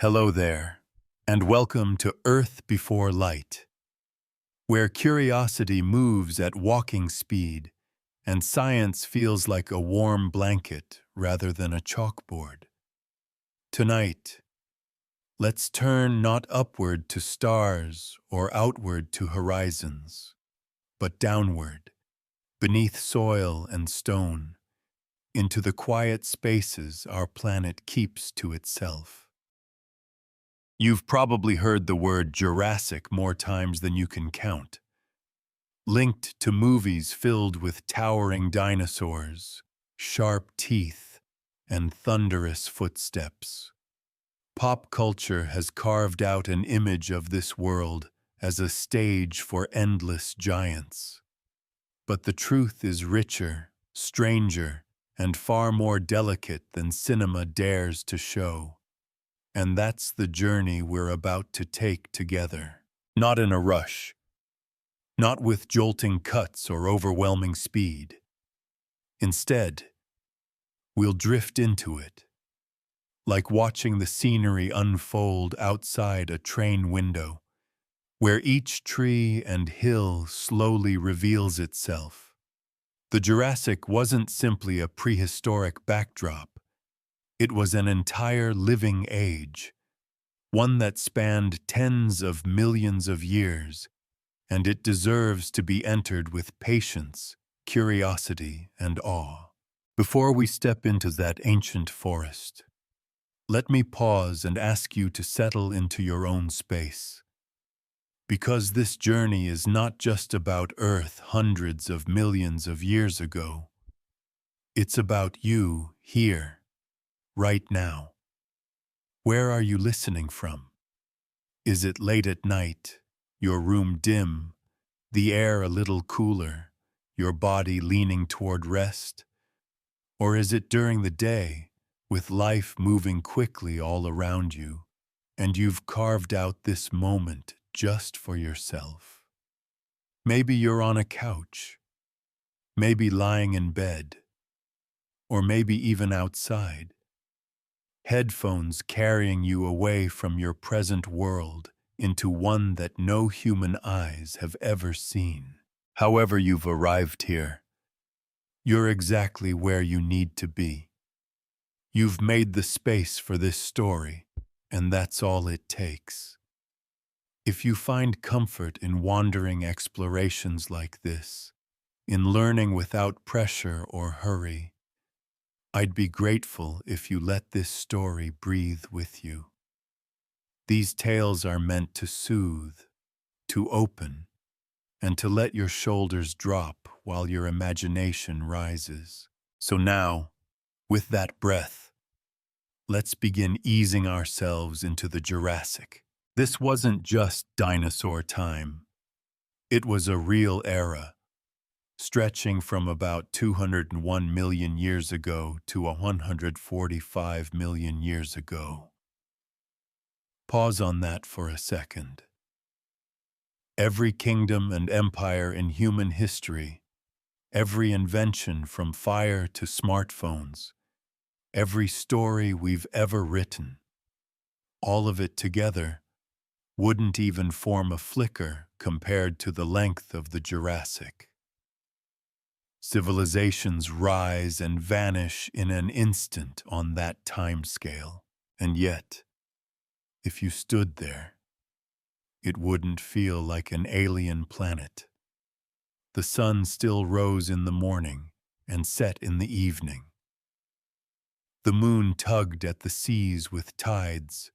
Hello there, and welcome to Earth Before Light, where curiosity moves at walking speed and science feels like a warm blanket rather than a chalkboard. Tonight, let's turn not upward to stars or outward to horizons, but downward, beneath soil and stone, into the quiet spaces our planet keeps to itself. You've probably heard the word Jurassic more times than you can count, linked to movies filled with towering dinosaurs, sharp teeth, and thunderous footsteps. Pop culture has carved out an image of this world as a stage for endless giants. But the truth is richer, stranger, and far more delicate than cinema dares to show. And that's the journey we're about to take together. Not in a rush, not with jolting cuts or overwhelming speed. Instead, we'll drift into it, like watching the scenery unfold outside a train window, where each tree and hill slowly reveals itself. The Jurassic wasn't simply a prehistoric backdrop. It was an entire living age, one that spanned tens of millions of years, and it deserves to be entered with patience, curiosity, and awe. Before we step into that ancient forest, let me pause and ask you to settle into your own space. Because this journey is not just about Earth hundreds of millions of years ago. It's about you here, right now. Where are you listening from? Is it late at night, your room dim, the air a little cooler, your body leaning toward rest? Or is it during the day, with life moving quickly all around you, and you've carved out this moment just for yourself? Maybe you're on a couch, maybe lying in bed, or maybe even outside. Headphones carrying you away from your present world into one that no human eyes have ever seen. However you've arrived here, you're exactly where you need to be. You've made the space for this story, and that's all it takes. If you find comfort in wandering explorations like this, in learning without pressure or hurry, I'd be grateful if you let this story breathe with you. These tales are meant to soothe, to open, and to let your shoulders drop while your imagination rises. So now, with that breath, let's begin easing ourselves into the Jurassic. This wasn't just dinosaur time. It was a real era, stretching from about 201 million years ago to 145 million years ago. Pause on that for a second. Every kingdom and empire in human history, every invention from fire to smartphones, every story we've ever written, all of it together wouldn't even form a flicker compared to the length of the Jurassic. Civilizations rise and vanish in an instant on that time scale, and yet, if you stood there, it wouldn't feel like an alien planet. The sun still rose in the morning and set in the evening. The moon tugged at the seas with tides,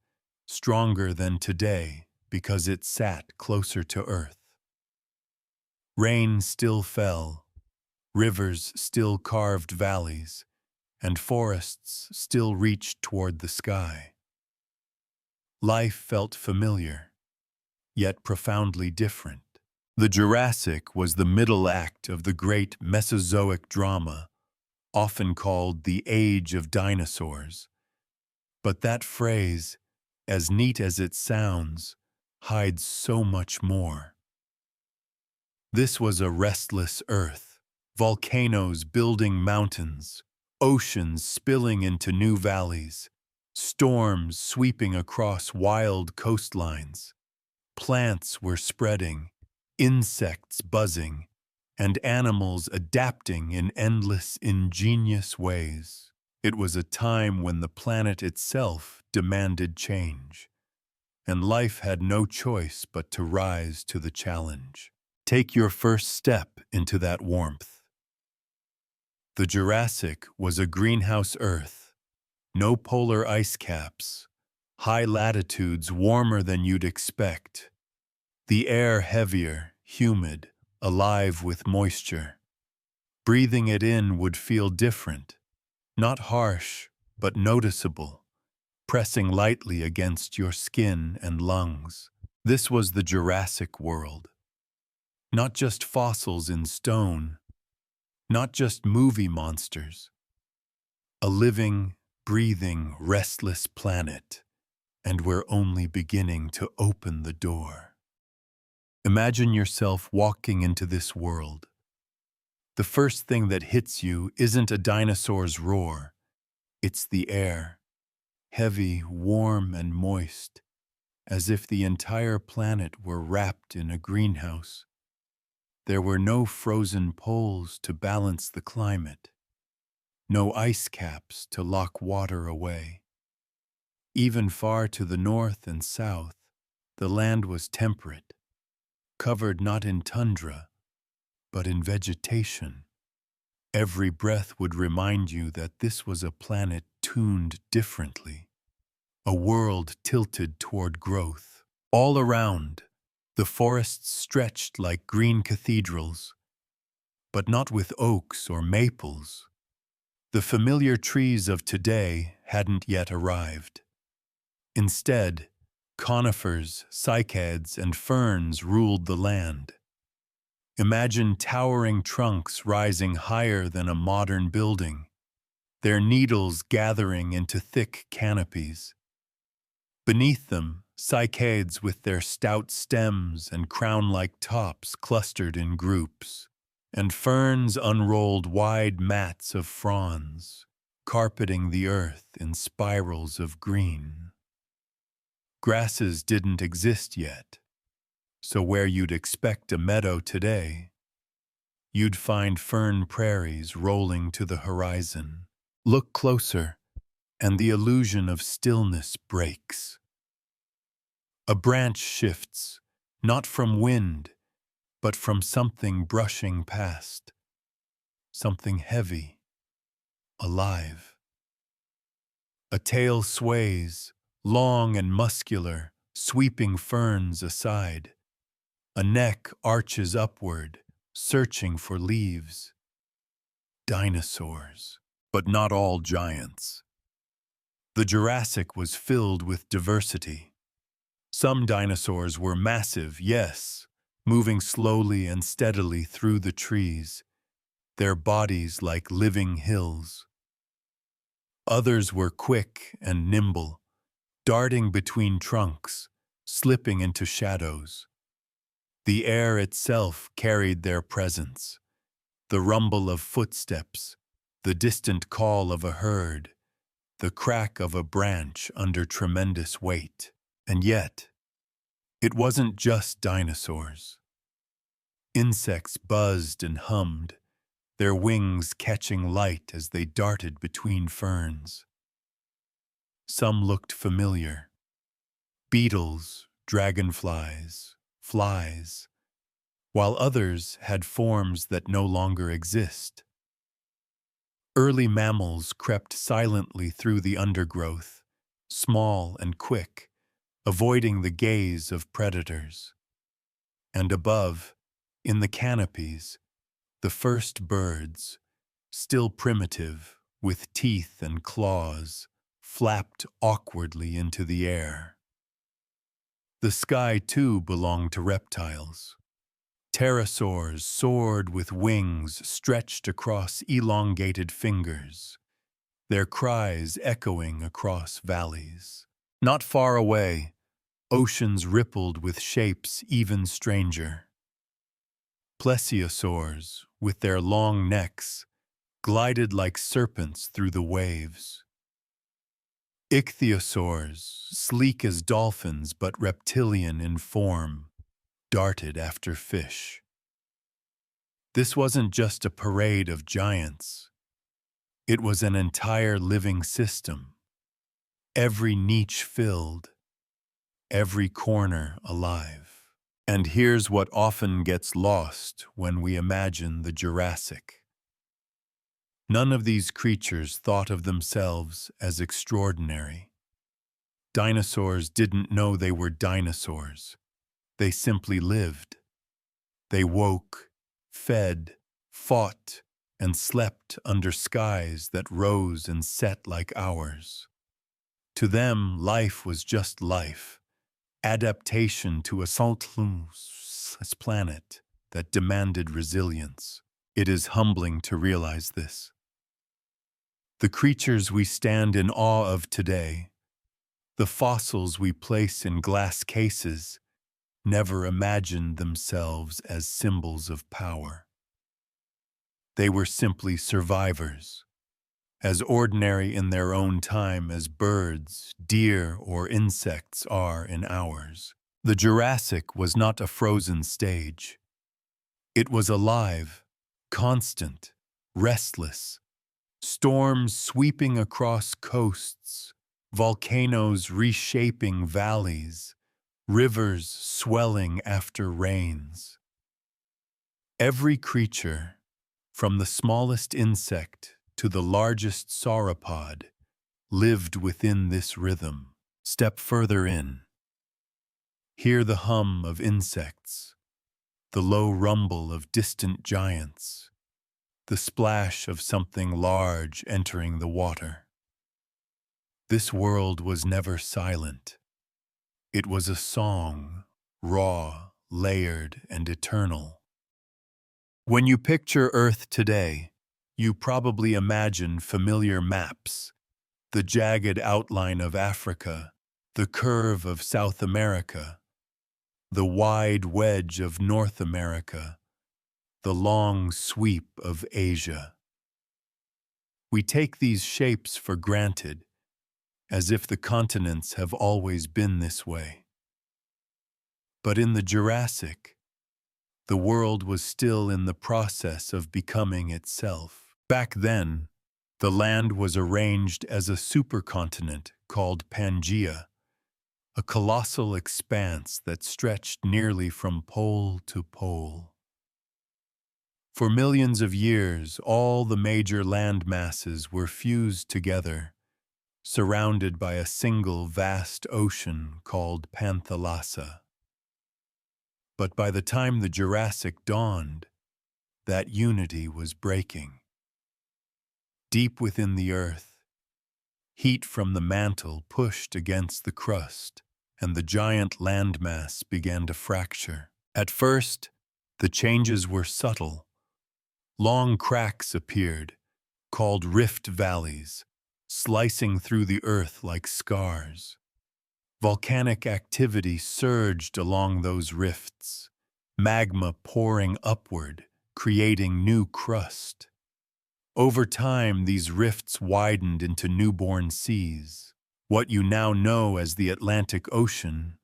stronger than today because it sat closer to Earth. Rain still fell, rivers still carved valleys, and forests still reached toward the sky. Life felt familiar, yet profoundly different. The Jurassic was the middle act of the great Mesozoic drama, often called the Age of Dinosaurs. But that phrase, as neat as it sounds, hides so much more. This was a restless Earth, volcanoes building mountains, oceans spilling into new valleys, storms sweeping across wild coastlines. Plants were spreading, insects buzzing, and animals adapting in endless, ingenious ways. It was a time when the planet itself demanded change, and life had no choice but to rise to the challenge. Take your first step into that warmth. The Jurassic was a greenhouse Earth, no polar ice caps, high latitudes warmer than you'd expect, the air heavier, humid, alive with moisture. Breathing it in would feel different, not harsh, but noticeable, pressing lightly against your skin and lungs. This was the Jurassic world. Not just fossils in stone, not just movie monsters. A living, breathing, restless planet, and we're only beginning to open the door. Imagine yourself walking into this world. The first thing that hits you isn't a dinosaur's roar. It's the air, heavy, warm, and moist, as if the entire planet were wrapped in a greenhouse. There were no frozen poles to balance the climate, no ice caps to lock water away. Even far to the north and south, the land was temperate, covered not in tundra, but in vegetation. Every breath would remind you that this was a planet tuned differently, a world tilted toward growth. All around, the forests stretched like green cathedrals, but not with oaks or maples. The familiar trees of today hadn't yet arrived. Instead, conifers, cycads, and ferns ruled the land. Imagine towering trunks rising higher than a modern building, their needles gathering into thick canopies. Beneath them, cycads with their stout stems and crown-like tops clustered in groups, and ferns unrolled wide mats of fronds, carpeting the earth in spirals of green. Grasses didn't exist yet, so where you'd expect a meadow today, you'd find fern prairies rolling to the horizon. Look closer, and the illusion of stillness breaks. A branch shifts, not from wind, but from something brushing past, something heavy, alive. A tail sways, long and muscular, sweeping ferns aside. A neck arches upward, searching for leaves. Dinosaurs, but not all giants. The Jurassic was filled with diversity. Some dinosaurs were massive, yes, moving slowly and steadily through the trees, their bodies like living hills. Others were quick and nimble, darting between trunks, slipping into shadows. The air itself carried their presence, the rumble of footsteps, the distant call of a herd, the crack of a branch under tremendous weight. And yet, it wasn't just dinosaurs. Insects buzzed and hummed, their wings catching light as they darted between ferns. Some looked familiar. Beetles, dragonflies, flies, while others had forms that no longer exist. Early mammals crept silently through the undergrowth, small and quick, avoiding the gaze of predators. And above, in the canopies, the first birds, still primitive, with teeth and claws, flapped awkwardly into the air. The sky, too, belonged to reptiles. Pterosaurs soared with wings stretched across elongated fingers, their cries echoing across valleys. Not far away, oceans rippled with shapes even stranger. Plesiosaurs, with their long necks, glided like serpents through the waves. Ichthyosaurs, sleek as dolphins but reptilian in form, darted after fish. This wasn't just a parade of giants. It was an entire living system, every niche filled, every corner alive. And here's what often gets lost when we imagine the Jurassic. None of these creatures thought of themselves as extraordinary. Dinosaurs didn't know they were dinosaurs. They simply lived. They woke, fed, fought, and slept under skies that rose and set like ours. To them, life was just life, adaptation to a saltless planet that demanded resilience. It is humbling to realize this. The creatures we stand in awe of today, the fossils we place in glass cases, never imagined themselves as symbols of power. They were simply survivors, as ordinary in their own time as birds, deer, or insects are in ours. The Jurassic was not a frozen stage. It was alive, constant, restless. Storms sweeping across coasts, volcanoes reshaping valleys, rivers swelling after rains. Every creature, from the smallest insect to the largest sauropod, lived within this rhythm. Step further in. Hear the hum of insects, the low rumble of distant giants, the splash of something large entering the water. This world was never silent. It was a song, raw, layered, and eternal. When you picture Earth today, you probably imagine familiar maps, the jagged outline of Africa, the curve of South America, the wide wedge of North America, the long sweep of Asia. We take these shapes for granted, as if the continents have always been this way. But in the Jurassic, the world was still in the process of becoming itself. Back then, the land was arranged as a supercontinent called Pangaea, a colossal expanse that stretched nearly from pole to pole. For millions of years, all the major land masses were fused together, surrounded by a single vast ocean called Panthalassa. But by the time the Jurassic dawned, that unity was breaking. Deep within the earth, heat from the mantle pushed against the crust, and the giant landmass began to fracture. At first, the changes were subtle. Long cracks appeared, called rift valleys, slicing through the earth like scars. Volcanic activity surged along those rifts, magma pouring upward, creating new crust. Over time, these rifts widened into newborn seas. What you now know as the Atlantic Ocean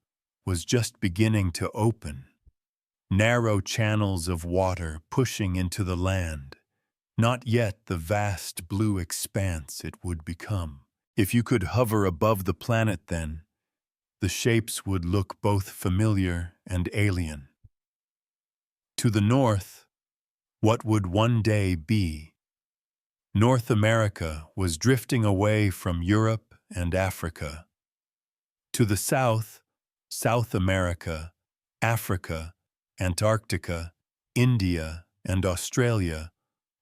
was just beginning to open. Narrow channels of water pushing into the land, not yet the vast blue expanse it would become. If you could hover above the planet then, the shapes would look both familiar and alien. To the north, what would one day be? North America was drifting away from Europe and Africa. To the south, South America, Africa, Antarctica, India, and Australia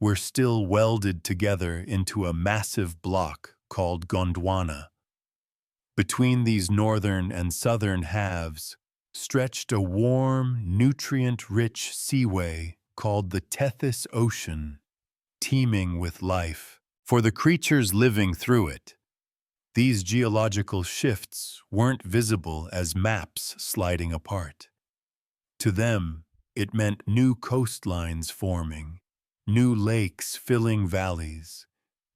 were still welded together into a massive block called Gondwana. Between these northern and southern halves stretched a warm, nutrient-rich seaway called the Tethys Ocean, teeming with life. For the creatures living through it, these geological shifts weren't visible as maps sliding apart. To them, it meant new coastlines forming, new lakes filling valleys,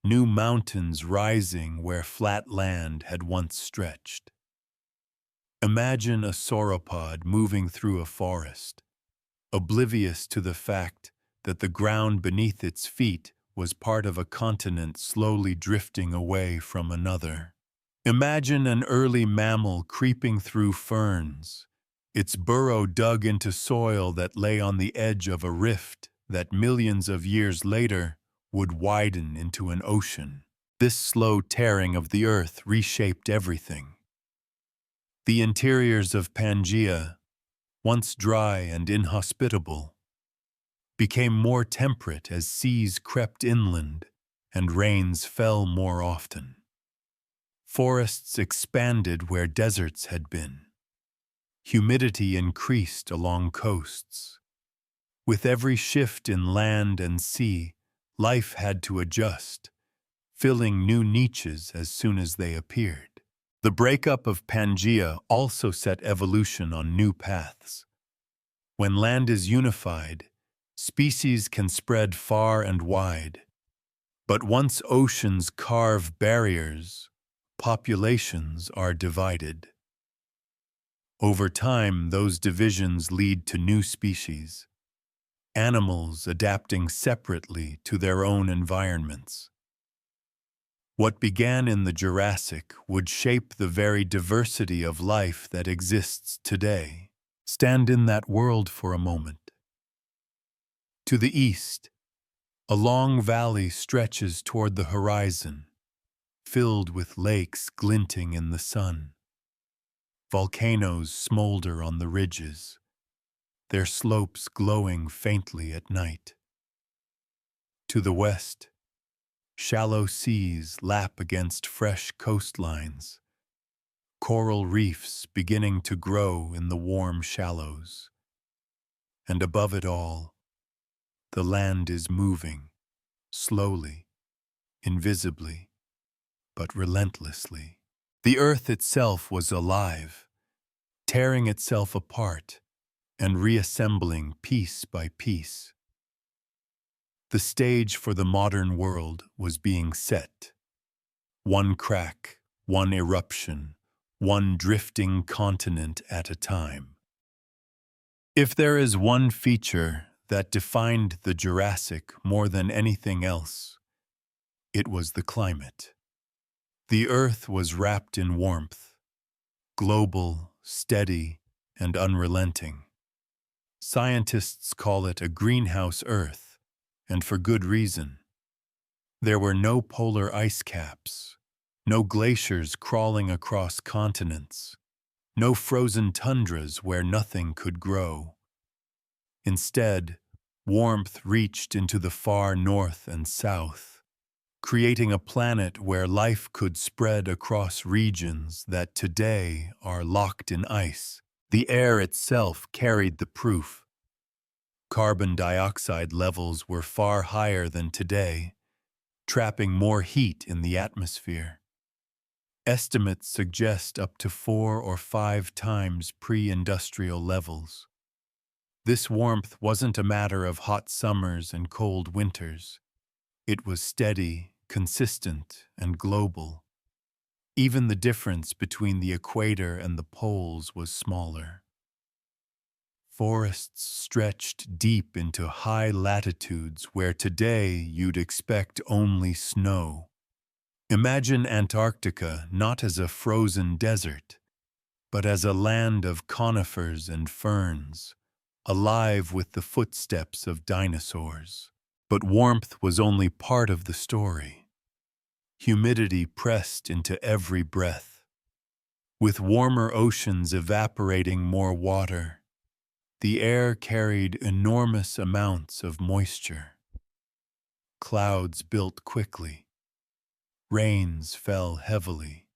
new mountains rising where flat land had once stretched. Imagine a sauropod moving through a forest, oblivious to the fact that the ground beneath its feet was part of a continent slowly drifting away from another. Imagine an early mammal creeping through ferns, its burrow dug into soil that lay on the edge of a rift that millions of years later would widen into an ocean. This slow tearing of the earth reshaped everything. The interiors of Pangaea, once dry and inhospitable, became more temperate as seas crept inland and rains fell more often. Forests expanded where deserts had been. Humidity increased along coasts. With every shift in land and sea, life had to adjust, filling new niches as soon as they appeared. The breakup of Pangaea also set evolution on new paths. When land is unified, species can spread far and wide. But once oceans carve barriers, populations are divided. Over time, those divisions lead to new species, animals adapting separately to their own environments. What began in the Jurassic would shape the very diversity of life that exists today. Stand in that world for a moment. To the east, a long valley stretches toward the horizon, filled with lakes glinting in the sun. Volcanoes smolder on the ridges, their slopes glowing faintly at night. To the west, shallow seas lap against fresh coastlines, coral reefs beginning to grow in the warm shallows. And above it all, the land is moving, slowly, invisibly, but relentlessly. The earth itself was alive, tearing itself apart and reassembling piece by piece. The stage for the modern world was being set. One crack, one eruption, one drifting continent at a time. If there is one feature that defined the Jurassic more than anything else, it was the climate. The Earth was wrapped in warmth, global, steady, and unrelenting. Scientists call it a greenhouse Earth, and for good reason. There were no polar ice caps, no glaciers crawling across continents, no frozen tundras where nothing could grow. Instead, warmth reached into the far north and south, creating a planet where life could spread across regions that today are locked in ice. The air itself carried the proof. Carbon dioxide levels were far higher than today, trapping more heat in the atmosphere. Estimates suggest up to 4 or 5 times pre-industrial levels. This warmth wasn't a matter of hot summers and cold winters. It was steady, consistent, and global. Even the difference between the equator and the poles was smaller. Forests stretched deep into high latitudes where today you'd expect only snow. Imagine Antarctica not as a frozen desert, but as a land of conifers and ferns, alive with the footsteps of dinosaurs. But warmth was only part of the story. Humidity pressed into every breath. With warmer oceans evaporating more water, the air carried enormous amounts of moisture. Clouds built quickly. Rains fell heavily.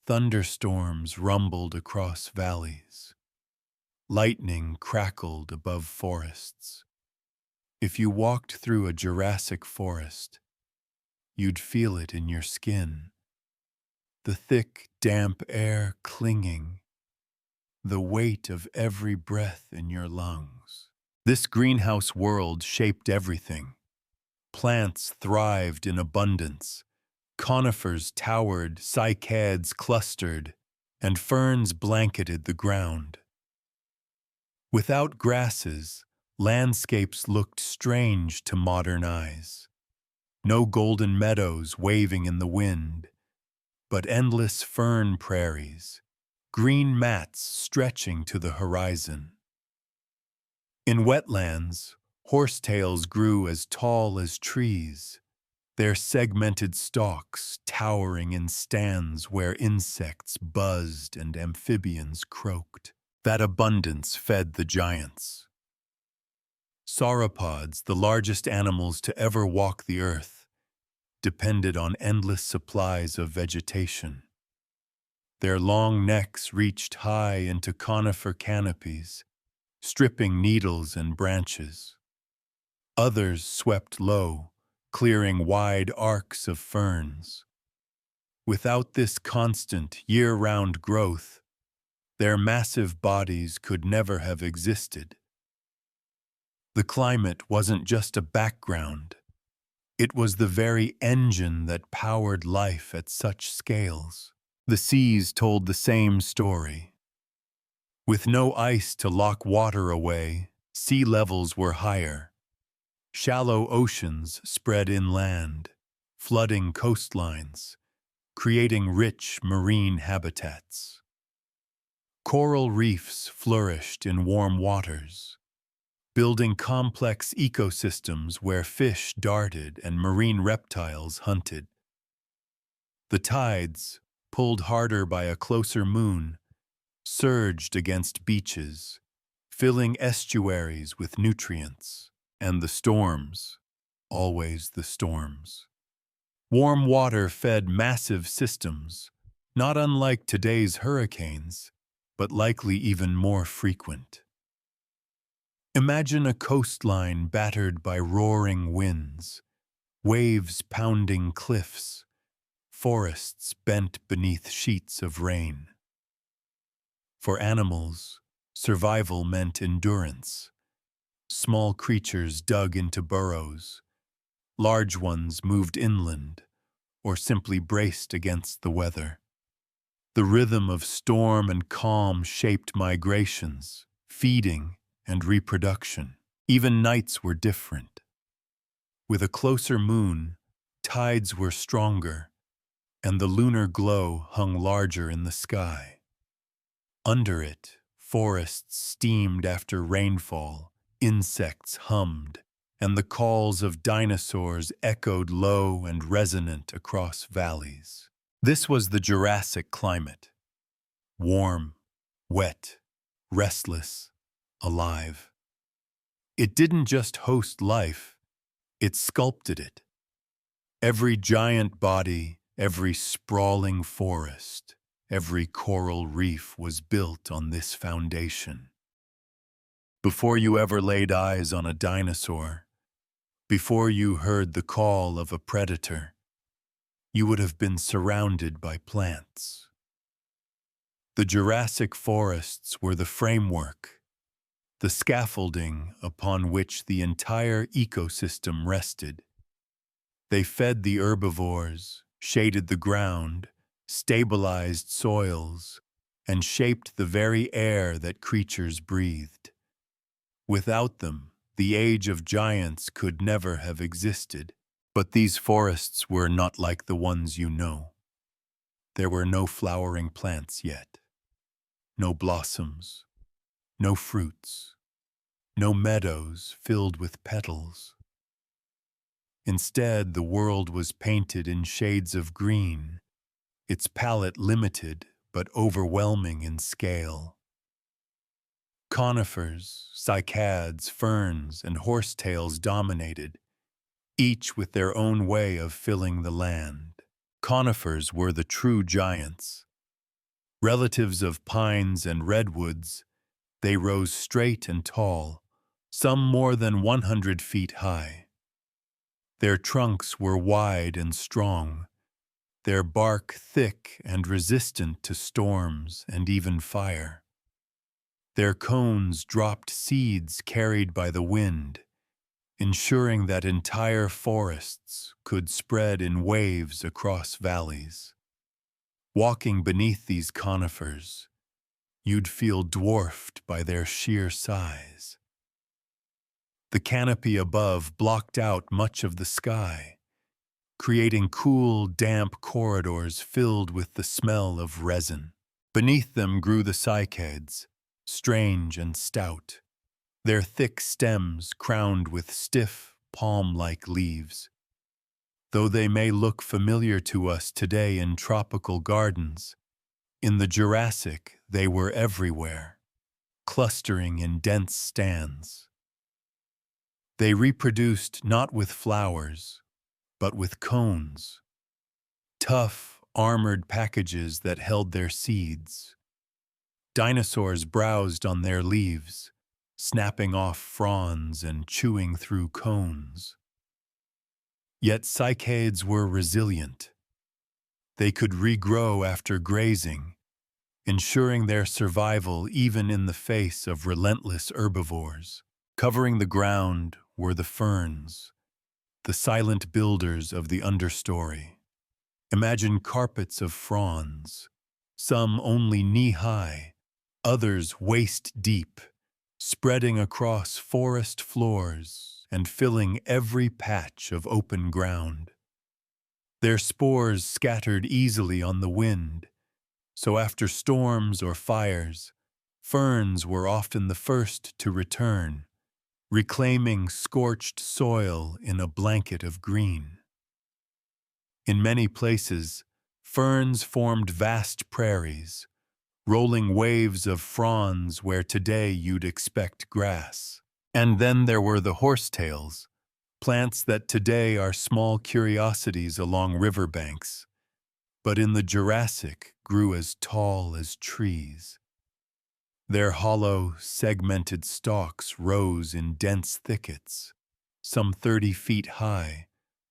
Thunderstorms rumbled across valleys. Lightning crackled above forests. If you walked through a Jurassic forest, you'd feel it in your skin. The thick, damp air clinging, the weight of every breath in your lungs. This greenhouse world shaped everything. Plants thrived in abundance. Conifers towered, cycads clustered, and ferns blanketed the ground. Without grasses, landscapes looked strange to modern eyes. No golden meadows waving in the wind, but endless fern prairies, green mats stretching to the horizon. In wetlands, horsetails grew as tall as trees, their segmented stalks towering in stands where insects buzzed and amphibians croaked. That abundance fed the giants. Sauropods, the largest animals to ever walk the earth, depended on endless supplies of vegetation. Their long necks reached high into conifer canopies, stripping needles and branches. Others swept low, clearing wide arcs of ferns. Without this constant, year-round growth, their massive bodies could never have existed. The climate wasn't just a background. It was the very engine that powered life at such scales. The seas told the same story. With no ice to lock water away, sea levels were higher. Shallow oceans spread inland, flooding coastlines, creating rich marine habitats. Coral reefs flourished in warm waters, building complex ecosystems where fish darted and marine reptiles hunted. The tides, pulled harder by a closer moon, surged against beaches, filling estuaries with nutrients. And the storms, always the storms. Warm water fed massive systems, not unlike today's hurricanes, but likely even more frequent. Imagine a coastline battered by roaring winds, waves pounding cliffs, forests bent beneath sheets of rain. For animals, survival meant endurance. Small creatures dug into burrows. Large ones moved inland, or simply braced against the weather. The rhythm of storm and calm shaped migrations, feeding, and reproduction. Even nights were different. With a closer moon, tides were stronger, and the lunar glow hung larger in the sky. Under it, forests steamed after rainfall, insects hummed, and the calls of dinosaurs echoed low and resonant across valleys. This was the Jurassic climate. Warm, wet, restless, alive. It didn't just host life, it sculpted it. Every giant body, every sprawling forest, every coral reef was built on this foundation. Before you ever laid eyes on a dinosaur, before you heard the call of a predator, you would have been surrounded by plants. The Jurassic forests were the framework, the scaffolding upon which the entire ecosystem rested. They fed the herbivores, shaded the ground, stabilized soils, and shaped the very air that creatures breathed. Without them, the age of giants could never have existed. But these forests were not like the ones you know. There were no flowering plants yet, no blossoms, no fruits, no meadows filled with petals. Instead, the world was painted in shades of green, its palette limited but overwhelming in scale. Conifers, cycads, ferns, and horsetails dominated, each with their own way of filling the land. Conifers were the true giants. Relatives of pines and redwoods, they rose straight and tall, some more than 100 feet high. Their trunks were wide and strong, their bark thick and resistant to storms and even fire. Their cones dropped seeds carried by the wind, ensuring that entire forests could spread in waves across valleys. Walking beneath these conifers, you'd feel dwarfed by their sheer size. The canopy above blocked out much of the sky, creating cool, damp corridors filled with the smell of resin. Beneath them grew the cycads, strange and stout, their thick stems crowned with stiff, palm-like leaves. Though they may look familiar to us today in tropical gardens, in the Jurassic they were everywhere, clustering in dense stands. They reproduced not with flowers, but with cones, tough, armored packages that held their seeds. Dinosaurs browsed on their leaves, snapping off fronds and chewing through cones. Yet cycads were resilient. They could regrow after grazing, ensuring their survival even in the face of relentless herbivores. Covering the ground were the ferns, the silent builders of the understory. Imagine carpets of fronds, some only knee-high, others waist-deep, spreading across forest floors and filling every patch of open ground. Their spores scattered easily on the wind, so after storms or fires, ferns were often the first to return, reclaiming scorched soil in a blanket of green. In many places, ferns formed vast prairies, rolling waves of fronds where today you'd expect grass. And then there were the horsetails, plants that today are small curiosities along riverbanks, but in the Jurassic grew as tall as trees. Their hollow, segmented stalks rose in dense thickets, some 30 feet high,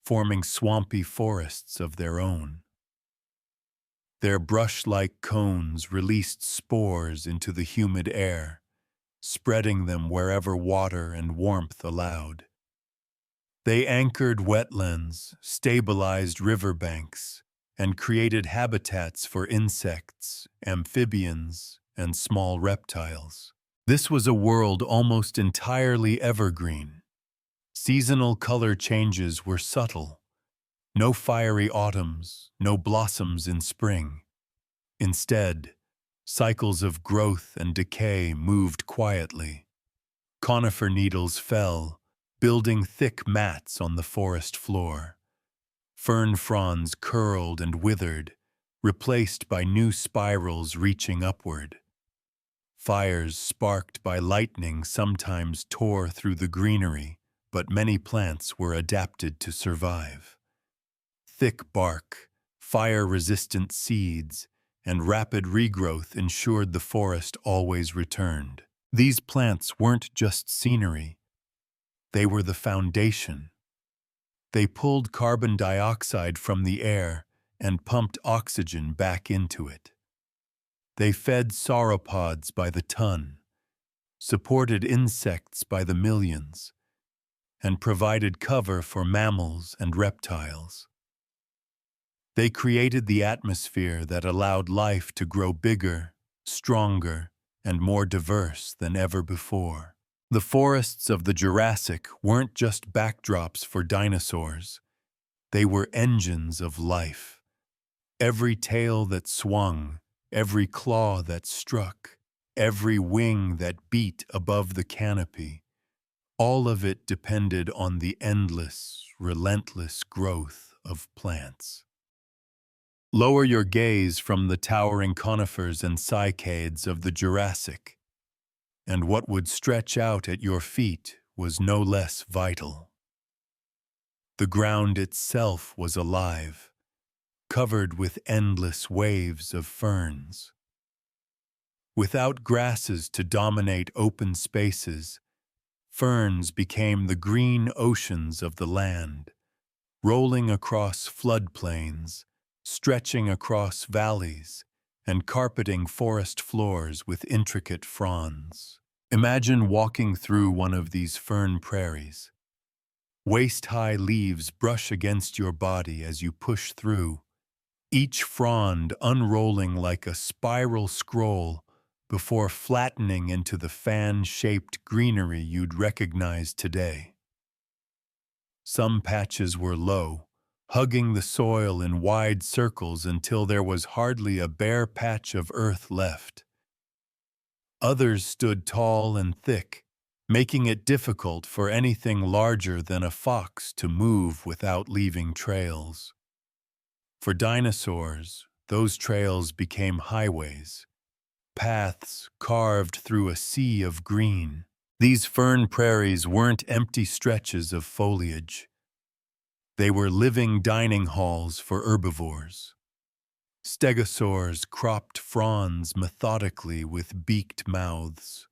forming swampy forests of their own. Their brush-like cones released spores into the humid air, spreading them wherever water and warmth allowed. They anchored wetlands, stabilized riverbanks, and created habitats for insects, amphibians, and small reptiles. This was a world almost entirely evergreen. Seasonal color changes were subtle. No fiery autumns, no blossoms in spring. Instead, cycles of growth and decay moved quietly. Conifer needles fell, building thick mats on the forest floor. Fern fronds curled and withered, replaced by new spirals reaching upward. Fires sparked by lightning sometimes tore through the greenery, but many plants were adapted to survive. Thick bark, fire-resistant seeds, and rapid regrowth ensured the forest always returned. These plants weren't just scenery. They were the foundation. They pulled carbon dioxide from the air and pumped oxygen back into it. They fed sauropods by the ton, supported insects by the millions, and provided cover for mammals and reptiles. They created the atmosphere that allowed life to grow bigger, stronger, and more diverse than ever before. The forests of the Jurassic weren't just backdrops for dinosaurs. They were engines of life. Every tail that swung, every claw that struck, every wing that beat above the canopy, all of it depended on the endless, relentless growth of plants. Lower your gaze from the towering conifers and cycads of the Jurassic, and what would stretch out at your feet was no less vital. The ground itself was alive, covered with endless waves of ferns. Without grasses to dominate open spaces, ferns became the green oceans of the land, rolling across floodplains, stretching across valleys, and carpeting forest floors with intricate fronds. Imagine walking through one of these fern prairies. Waist-high leaves brush against your body as you push through, each frond unrolling like a spiral scroll before flattening into the fan-shaped greenery you'd recognize today. Some patches were low, hugging the soil in wide circles until there was hardly a bare patch of earth left. Others stood tall and thick, making it difficult for anything larger than a fox to move without leaving trails. For dinosaurs, those trails became highways, paths carved through a sea of green. These fern prairies weren't empty stretches of foliage. They were living dining halls for herbivores. Stegosaurs cropped fronds methodically with beaked mouths,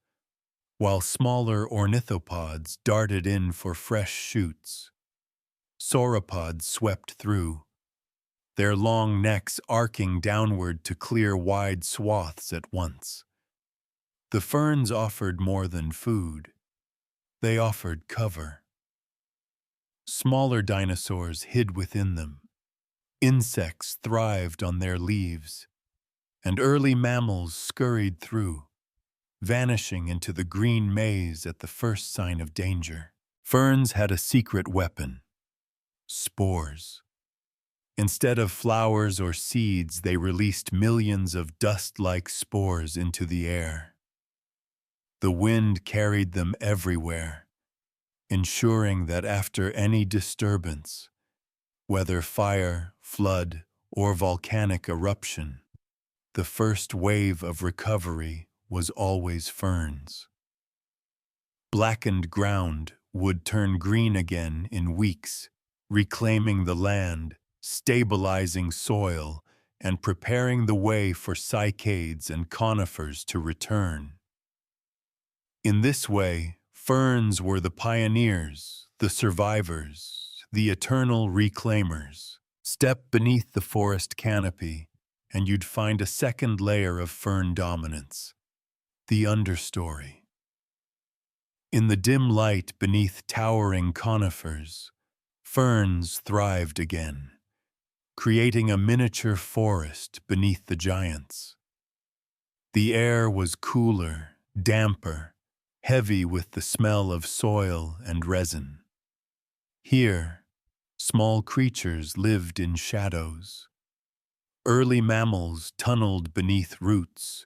while smaller ornithopods darted in for fresh shoots. Sauropods swept through, their long necks arcing downward to clear wide swaths at once. The ferns offered more than food. They offered cover. Smaller dinosaurs hid within them. Insects thrived on their leaves, and early mammals scurried through, vanishing into the green maze at the first sign of danger. Ferns had a secret weapon: spores. Instead of flowers or seeds, they released millions of dust-like spores into the air. The wind carried them everywhere, ensuring that after any disturbance, whether fire, flood, or volcanic eruption, the first wave of recovery was always ferns. Blackened ground would turn green again in weeks, reclaiming the land, stabilizing soil, and preparing the way for cycads and conifers to return. In this way, ferns were the pioneers, the survivors, the eternal reclaimers. Step beneath the forest canopy, and you'd find a second layer of fern dominance: the understory. In the dim light beneath towering conifers, ferns thrived again, creating a miniature forest beneath the giants. The air was cooler, damper, heavy with the smell of soil and resin. Here, small creatures lived in shadows. Early mammals tunneled beneath roots,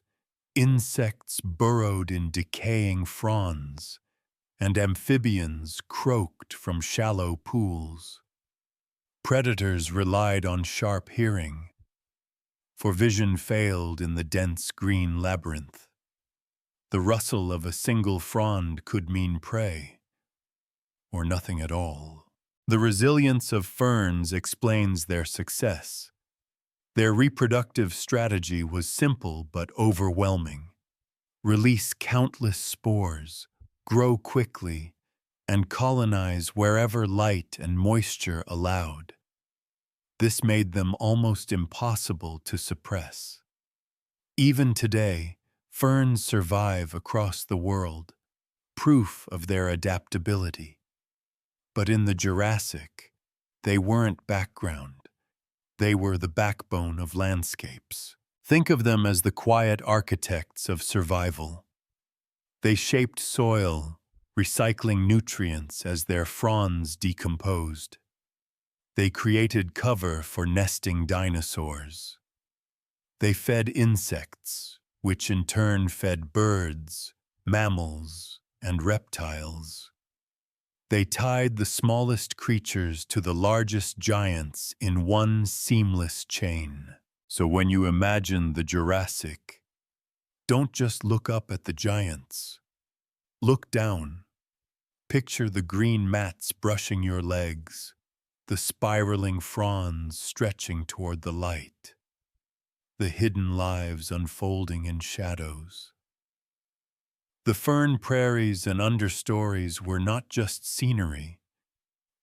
insects burrowed in decaying fronds, and amphibians croaked from shallow pools. Predators relied on sharp hearing, for vision failed in the dense green labyrinth. The rustle of a single frond could mean prey, or nothing at all. The resilience of ferns explains their success. Their reproductive strategy was simple but overwhelming: release countless spores, grow quickly, and colonize wherever light and moisture allowed. This made them almost impossible to suppress. Even today, ferns survive across the world, proof of their adaptability. But in the Jurassic, they weren't background. They were the backbone of landscapes. Think of them as the quiet architects of survival. They shaped soil, recycling nutrients as their fronds decomposed. They created cover for nesting dinosaurs. They fed insects, which in turn fed birds, mammals, and reptiles. They tied the smallest creatures to the largest giants in one seamless chain. So when you imagine the Jurassic, don't just look up at the giants. Look down. Picture the green mats brushing your legs, the spiraling fronds stretching toward the light, the hidden lives unfolding in shadows. The fern prairies and understories were not just scenery.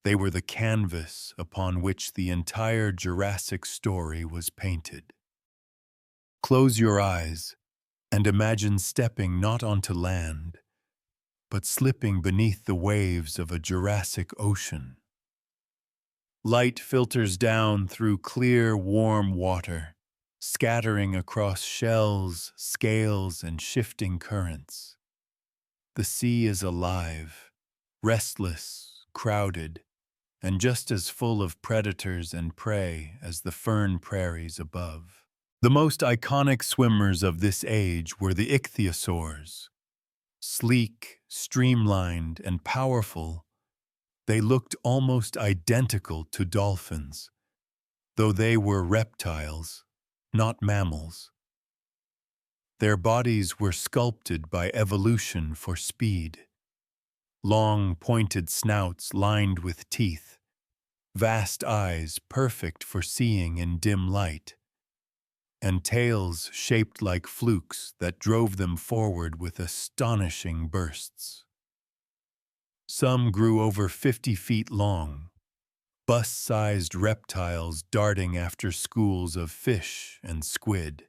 They were the canvas upon which the entire Jurassic story was painted. Close your eyes and imagine stepping not onto land, but slipping beneath the waves of a Jurassic ocean. Light filters down through clear, warm water, scattering across shells, scales, and shifting currents. The sea is alive, restless, crowded, and just as full of predators and prey as the fern prairies above. The most iconic swimmers of this age were the ichthyosaurs. Sleek, streamlined, and powerful, they looked almost identical to dolphins, though they were reptiles, not mammals. Their bodies were sculpted by evolution for speed. Long, pointed snouts lined with teeth, vast eyes perfect for seeing in dim light, and tails shaped like flukes that drove them forward with astonishing bursts. Some grew over 50 feet long, bus-sized reptiles darting after schools of fish and squid.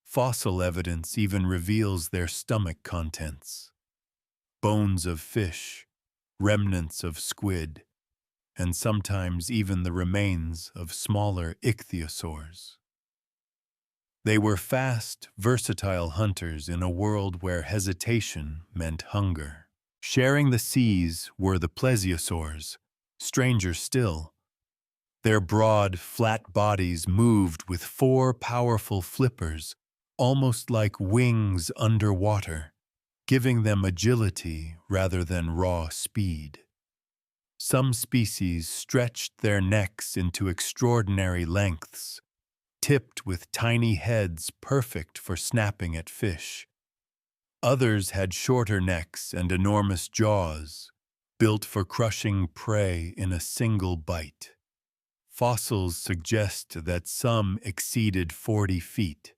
Fossil evidence even reveals their stomach contents: bones of fish, remnants of squid, and sometimes even the remains of smaller ichthyosaurs. They were fast, versatile hunters in a world where hesitation meant hunger. Sharing the seas were the plesiosaurs, stranger still. Their broad, flat bodies moved with 4 powerful flippers, almost like wings underwater, giving them agility rather than raw speed. Some species stretched their necks into extraordinary lengths, tipped with tiny heads perfect for snapping at fish. Others had shorter necks and enormous jaws, built for crushing prey in a single bite. Fossils suggest that some exceeded 40 feet,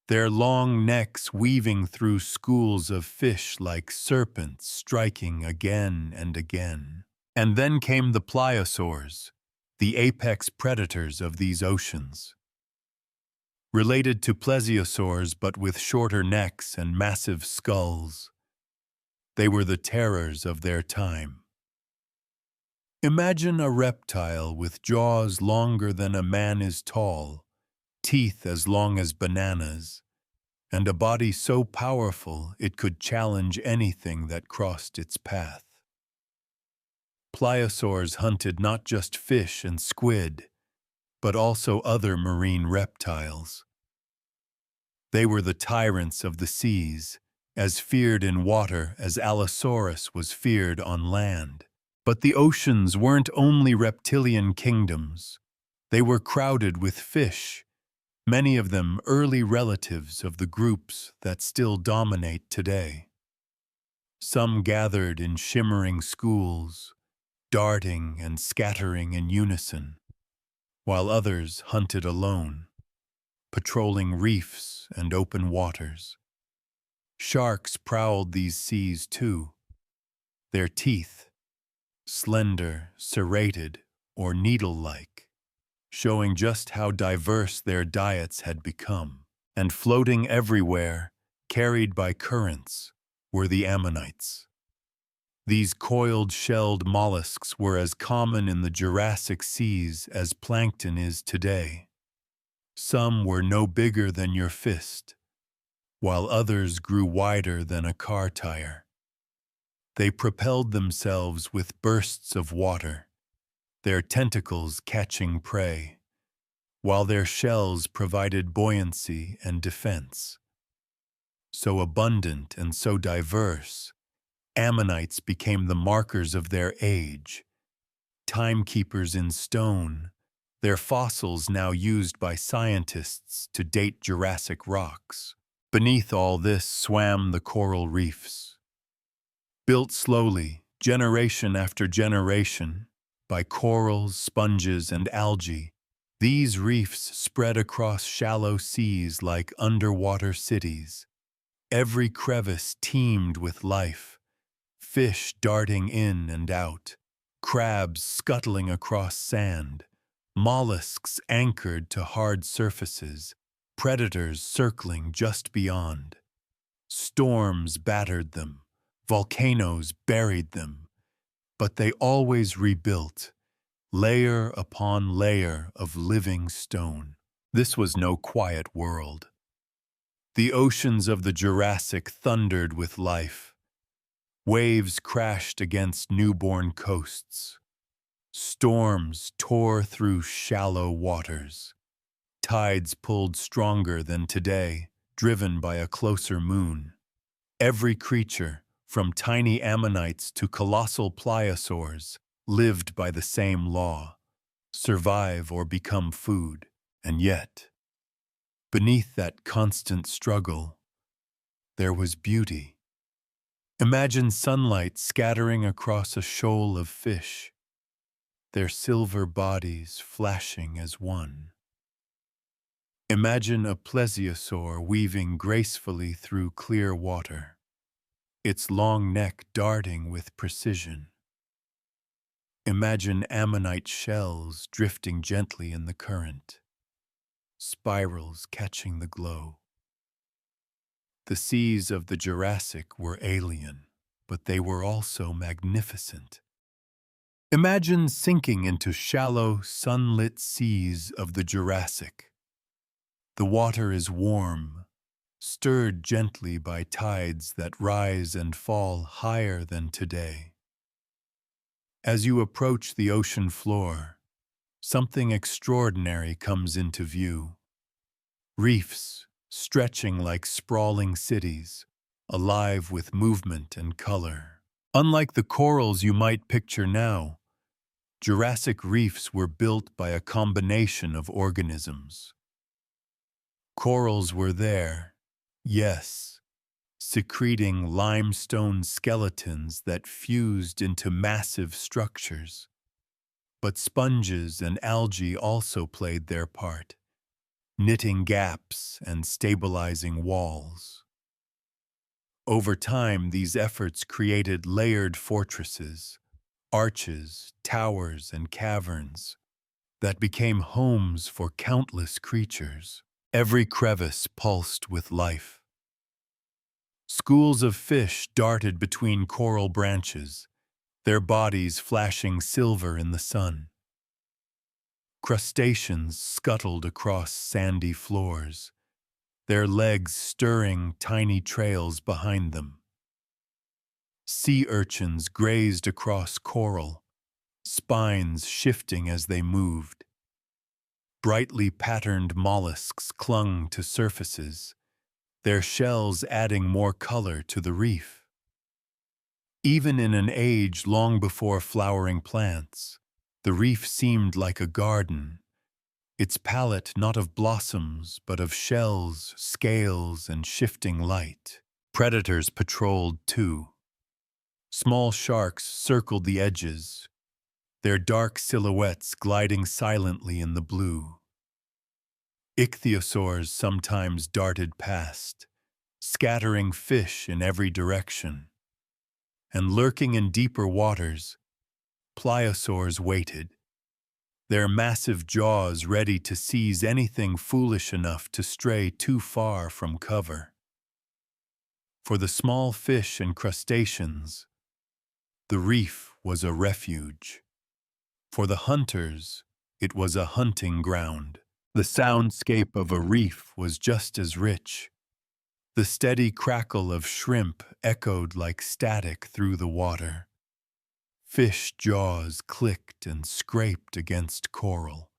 their long necks weaving through schools of fish like serpents striking again and again. And then came the pliosaurs, the apex predators of these oceans. Related to plesiosaurs but with shorter necks and massive skulls, they were the terrors of their time. Imagine a reptile with jaws longer than a man is tall, teeth as long as bananas, and a body so powerful it could challenge anything that crossed its path. Pliosaurs hunted not just fish and squid, but also other marine reptiles. They were the tyrants of the seas, as feared in water as Allosaurus was feared on land. But the oceans weren't only reptilian kingdoms. They were crowded with fish, many of them early relatives of the groups that still dominate today. Some gathered in shimmering schools, darting and scattering in unison, while others hunted alone, patrolling reefs and open waters. Sharks prowled these seas too, their teeth, slender, serrated, or needle-like, showing just how diverse their diets had become. And floating everywhere, carried by currents, were the ammonites. These coiled-shelled mollusks were as common in the Jurassic seas as plankton is today. Some were no bigger than your fist, while others grew wider than a car tire. They propelled themselves with bursts of water, their tentacles catching prey, while their shells provided buoyancy and defense. So abundant and so diverse, ammonites became the markers of their age, timekeepers in stone, their fossils now used by scientists to date Jurassic rocks. Beneath all this swam the coral reefs. Built slowly, generation after generation, by corals, sponges, and algae, these reefs spread across shallow seas like underwater cities. Every crevice teemed with life, fish darting in and out, crabs scuttling across sand, mollusks anchored to hard surfaces, predators circling just beyond. Storms battered them, Volcanoes buried them, but they always rebuilt, layer upon layer of living stone. This was no quiet world. The oceans of the Jurassic thundered with life. Waves crashed against newborn coasts. Storms tore through shallow waters. Tides pulled stronger than today, driven by a closer moon. Every creature, from tiny ammonites to colossal pliosaurs, lived by the same law: survive or become food. And yet, beneath that constant struggle, there was beauty. Imagine sunlight scattering across a shoal of fish, their silver bodies flashing as one. Imagine a plesiosaur weaving gracefully through clear water, its long neck darting with precision. Imagine ammonite shells drifting gently in the current, spirals catching the glow. The seas of the Jurassic were alien, but they were also magnificent. Imagine sinking into shallow, sunlit seas of the Jurassic. The water is warm, stirred gently by tides that rise and fall higher than today. As you approach the ocean floor, something extraordinary comes into view. Reefs, stretching like sprawling cities, alive with movement and color. Unlike the corals you might picture now, Jurassic reefs were built by a combination of organisms. Corals were there, yes, secreting limestone skeletons that fused into massive structures. But sponges and algae also played their part, knitting gaps and stabilizing walls. Over time, these efforts created layered fortresses, arches, towers, and caverns that became homes for countless creatures. Every crevice pulsed with life. Schools of fish darted between coral branches, their bodies flashing silver in the sun. Crustaceans scuttled across sandy floors, their legs stirring tiny trails behind them. Sea urchins grazed across coral, spines shifting as they moved. Brightly patterned mollusks clung to surfaces, their shells adding more color to the reef. Even in an age long before flowering plants, the reef seemed like a garden, its palette not of blossoms but of shells, scales, and shifting light. Predators patrolled too. Small sharks circled the edges, their dark silhouettes gliding silently in the blue. Ichthyosaurs sometimes darted past, scattering fish in every direction. And lurking in deeper waters, pliosaurs waited, their massive jaws ready to seize anything foolish enough to stray too far from cover. For the small fish and crustaceans, the reef was a refuge. For the hunters, it was a hunting ground. The soundscape of a reef was just as rich. The steady crackle of shrimp echoed like static through the water. Fish jaws clicked and scraped against coral.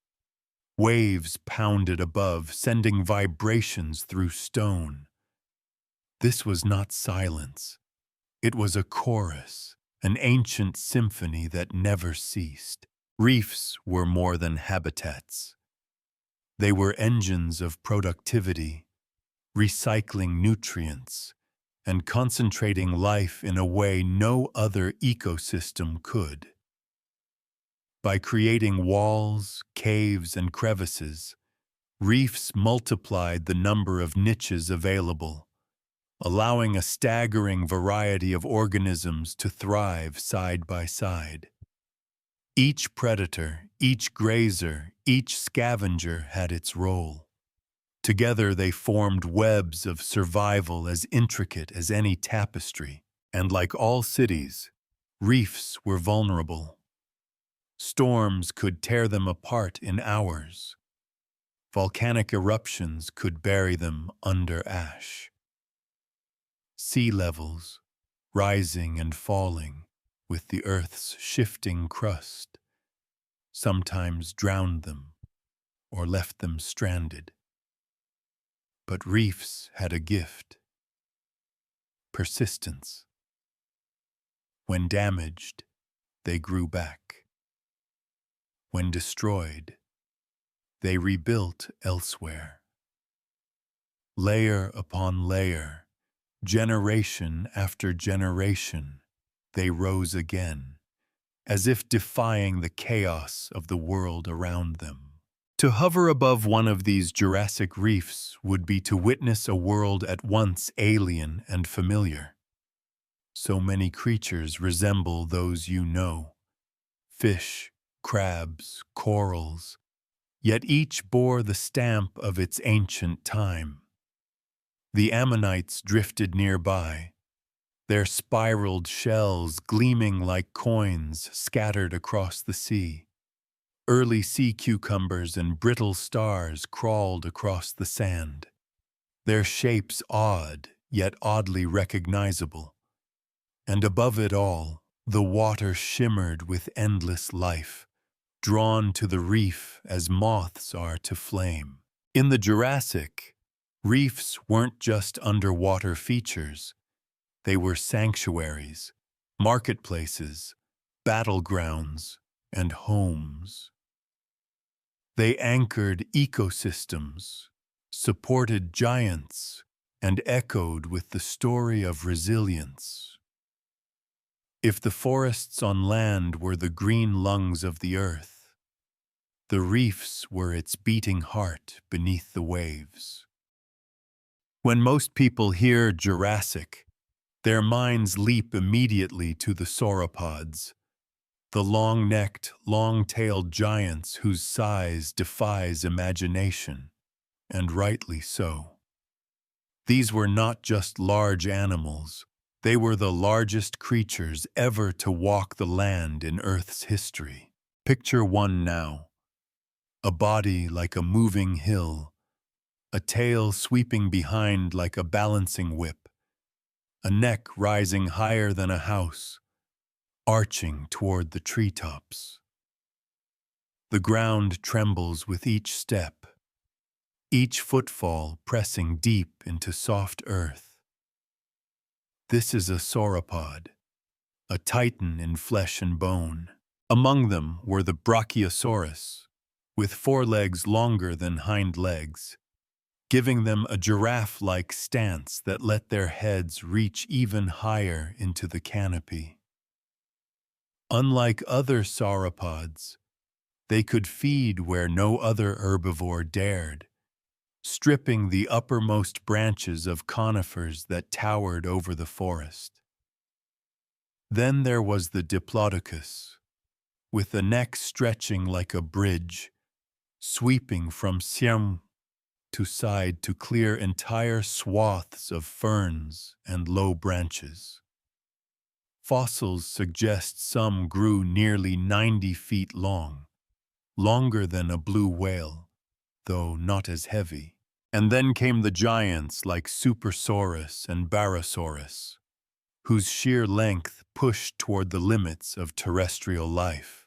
Waves pounded above, sending vibrations through stone. This was not silence. It was a chorus, an ancient symphony that never ceased. Reefs were more than habitats. They were engines of productivity, recycling nutrients, and concentrating life in a way no other ecosystem could. By creating walls, caves, and crevices, reefs multiplied the number of niches available, allowing a staggering variety of organisms to thrive side by side. Each predator, each grazer, each scavenger had its role. Together they formed webs of survival as intricate as any tapestry. And like all cities, reefs were vulnerable. Storms could tear them apart in hours. Volcanic eruptions could bury them under ash. Sea levels, rising and falling with the Earth's shifting crust, sometimes drowned them or left them stranded. But reefs had a gift: persistence. When damaged, they grew back. When destroyed, they rebuilt elsewhere. Layer upon layer, generation after generation, they rose again, as if defying the chaos of the world around them. To hover above one of these Jurassic reefs would be to witness a world at once alien and familiar. So many creatures resemble those you know: fish, crabs, corals, yet each bore the stamp of its ancient time. The ammonites drifted nearby, their spiraled shells gleaming like coins scattered across the sea. Early sea cucumbers and brittle stars crawled across the sand, their shapes odd yet oddly recognizable. And above it all, the water shimmered with endless life, drawn to the reef as moths are to flame. In the Jurassic, reefs weren't just underwater features. They were sanctuaries, marketplaces, battlegrounds, and homes. They anchored ecosystems, supported giants, and echoed with the story of resilience. If the forests on land were the green lungs of the earth, the reefs were its beating heart beneath the waves. When most people hear Jurassic, their minds leap immediately to the sauropods, the long-necked, long-tailed giants whose size defies imagination, and rightly so. These were not just large animals. They were the largest creatures ever to walk the land in Earth's history. Picture one now: a body like a moving hill, a tail sweeping behind like a balancing whip, a neck rising higher than a house, arching toward the treetops. The ground trembles with each step, each footfall pressing deep into soft earth. This is a sauropod, a titan in flesh and bone. Among them were the Brachiosaurus, with forelegs longer than hind legs, giving them a giraffe-like stance that let their heads reach even higher into the canopy. Unlike other sauropods, they could feed where no other herbivore dared, stripping the uppermost branches of conifers that towered over the forest. Then there was the Diplodocus, with a neck stretching like a bridge, sweeping from stem to side to clear entire swaths of ferns and low branches. Fossils suggest some grew nearly 90 feet long, longer than a blue whale, though not as heavy. And then came the giants like Supersaurus and Barosaurus, whose sheer length pushed toward the limits of terrestrial life.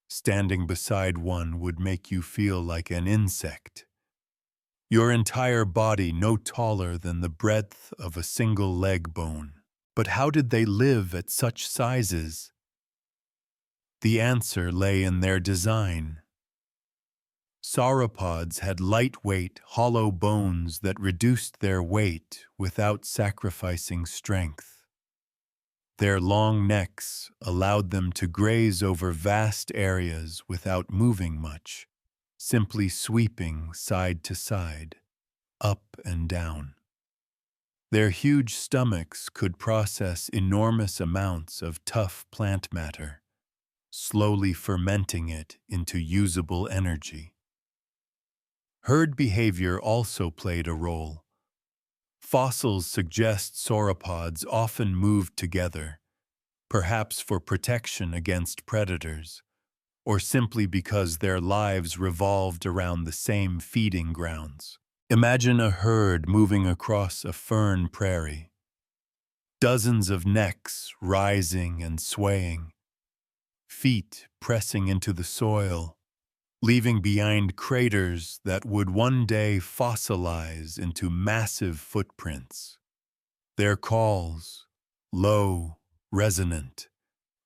Standing beside one would make you feel like an insect. Your entire body no taller than the breadth of a single leg bone. But how did they live at such sizes? The answer lay in their design. Sauropods had lightweight, hollow bones that reduced their weight without sacrificing strength. Their long necks allowed them to graze over vast areas without moving much, simply sweeping side to side, up and down. Their huge stomachs could process enormous amounts of tough plant matter, slowly fermenting it into usable energy. Herd behavior also played a role. Fossils suggest sauropods often moved together, perhaps for protection against predators, or simply because their lives revolved around the same feeding grounds. Imagine a herd moving across a fern prairie, dozens of necks rising and swaying, feet pressing into the soil, leaving behind craters that would one day fossilize into massive footprints. Their calls, low, resonant,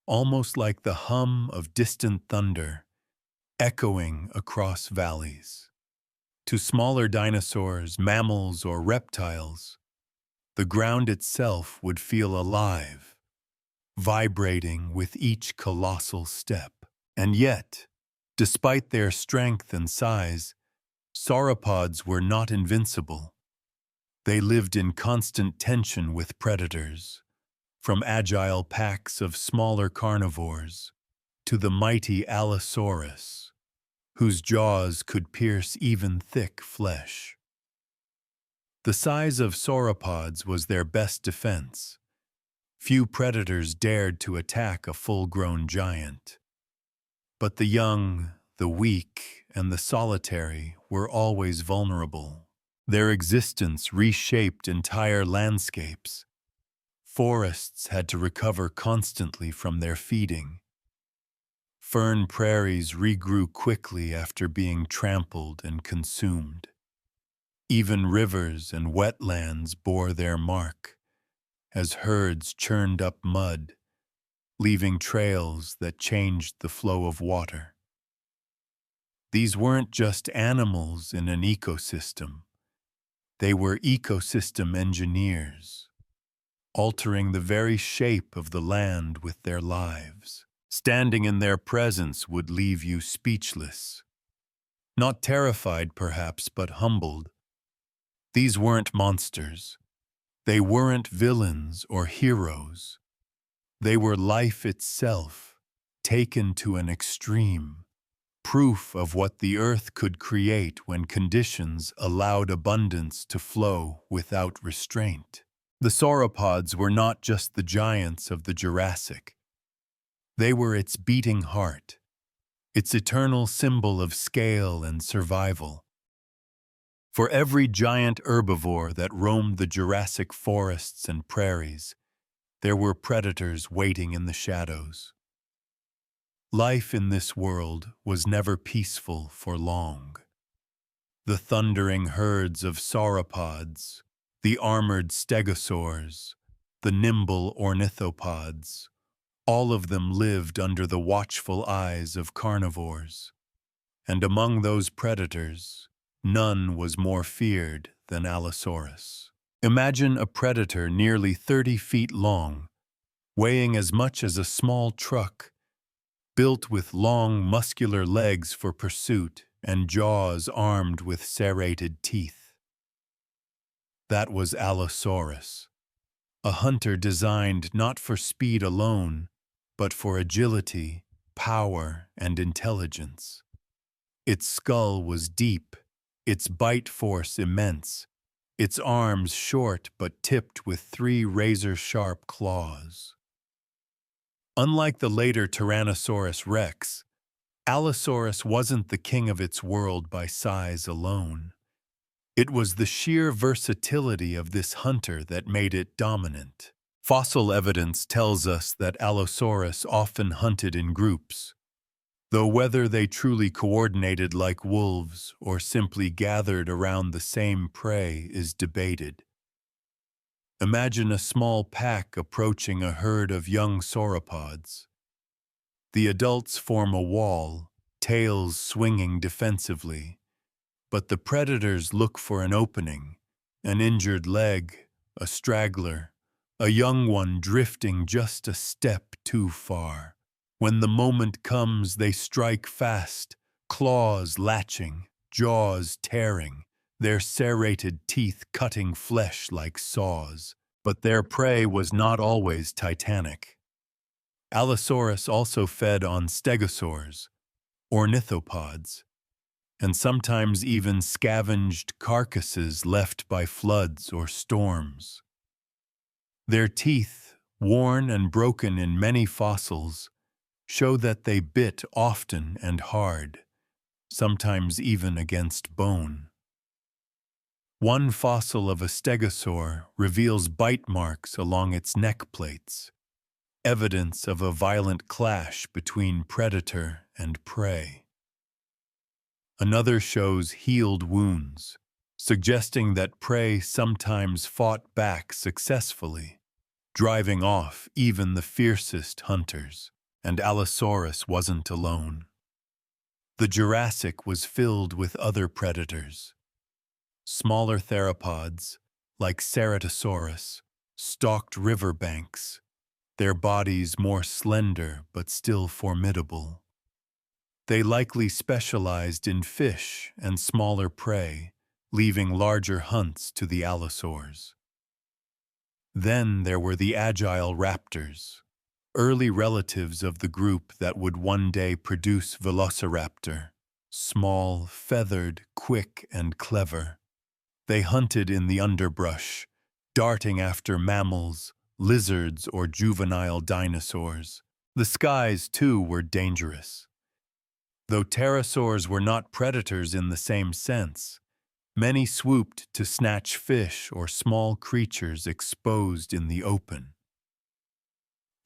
almost like the hum of distant thunder, echoing across valleys. To smaller dinosaurs, mammals, or reptiles, the ground itself would feel alive, vibrating with each colossal step. And yet, despite their strength and size, sauropods were not invincible. They lived in constant tension with predators, from agile packs of smaller carnivores to the mighty Allosaurus, whose jaws could pierce even thick flesh. The size of sauropods was their best defense. Few predators dared to attack a full-grown giant. But the young, the weak, and the solitary were always vulnerable. Their existence reshaped entire landscapes. Forests had to recover constantly from their feeding. Fern prairies regrew quickly after being trampled and consumed. Even rivers and wetlands bore their mark, as herds churned up mud, leaving trails that changed the flow of water. These weren't just animals in an ecosystem. They were ecosystem engineers, altering the very shape of the land with their lives. Standing in their presence would leave you speechless. Not terrified, perhaps, but humbled. These weren't monsters. They weren't villains or heroes. They were life itself, taken to an extreme. Proof of what the earth could create when conditions allowed abundance to flow without restraint. The sauropods were not just the giants of the Jurassic. They were its beating heart, its eternal symbol of scale and survival. For every giant herbivore that roamed the Jurassic forests and prairies, there were predators waiting in the shadows. Life in this world was never peaceful for long. The thundering herds of sauropods, the armored stegosaurs, the nimble ornithopods, all of them lived under the watchful eyes of carnivores. And among those predators, none was more feared than Allosaurus. Imagine a predator nearly 30 feet long, weighing as much as a small truck, built with long, muscular legs for pursuit and jaws armed with serrated teeth. That was Allosaurus, a hunter designed not for speed alone, but for agility, power, and intelligence. Its skull was deep, its bite force immense, its arms short but tipped with 3 razor-sharp claws. Unlike the later Tyrannosaurus rex, Allosaurus wasn't the king of its world by size alone. It was the sheer versatility of this hunter that made it dominant. Fossil evidence tells us that Allosaurus often hunted in groups, though whether they truly coordinated like wolves or simply gathered around the same prey is debated. Imagine a small pack approaching a herd of young sauropods. The adults form a wall, tails swinging defensively, but the predators look for an opening, an injured leg, a straggler, a young one drifting just a step too far. When the moment comes, they strike fast, claws latching, jaws tearing, their serrated teeth cutting flesh like saws. But their prey was not always titanic. Allosaurus also fed on stegosaurs, ornithopods, and sometimes even scavenged carcasses left by floods or storms. Their teeth, worn and broken in many fossils, show that they bit often and hard, sometimes even against bone. One fossil of a stegosaur reveals bite marks along its neck plates, evidence of a violent clash between predator and prey. Another shows healed wounds, suggesting that prey sometimes fought back successfully, driving off even the fiercest hunters, and Allosaurus wasn't alone. The Jurassic was filled with other predators. Smaller theropods, like Ceratosaurus, stalked riverbanks, their bodies more slender but still formidable. They likely specialized in fish and smaller prey, leaving larger hunts to the allosaurs. Then there were the agile raptors, early relatives of the group that would one day produce Velociraptor, small, feathered, quick, and clever. They hunted in the underbrush, darting after mammals, lizards, or juvenile dinosaurs. The skies, too, were dangerous. Though pterosaurs were not predators in the same sense, many swooped to snatch fish or small creatures exposed in the open.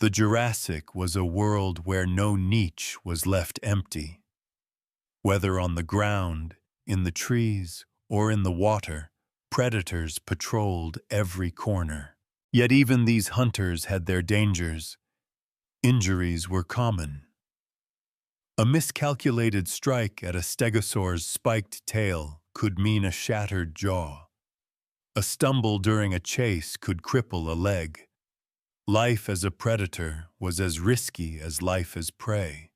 The Jurassic was a world where no niche was left empty. Whether on the ground, in the trees, or in the water, predators patrolled every corner. Yet even these hunters had their dangers. Injuries were common. A miscalculated strike at a stegosaur's spiked tail could mean a shattered jaw. A stumble during a chase could cripple a leg. Life as a predator was as risky as life as prey.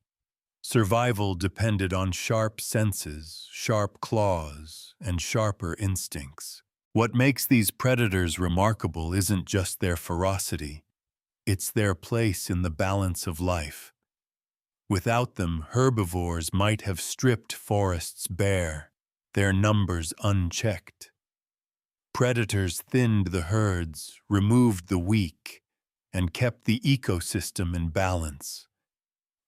Survival depended on sharp senses, sharp claws, and sharper instincts. What makes these predators remarkable isn't just their ferocity, it's their place in the balance of life. Without them, herbivores might have stripped forests bare, their numbers unchecked. Predators thinned the herds, removed the weak, and kept the ecosystem in balance.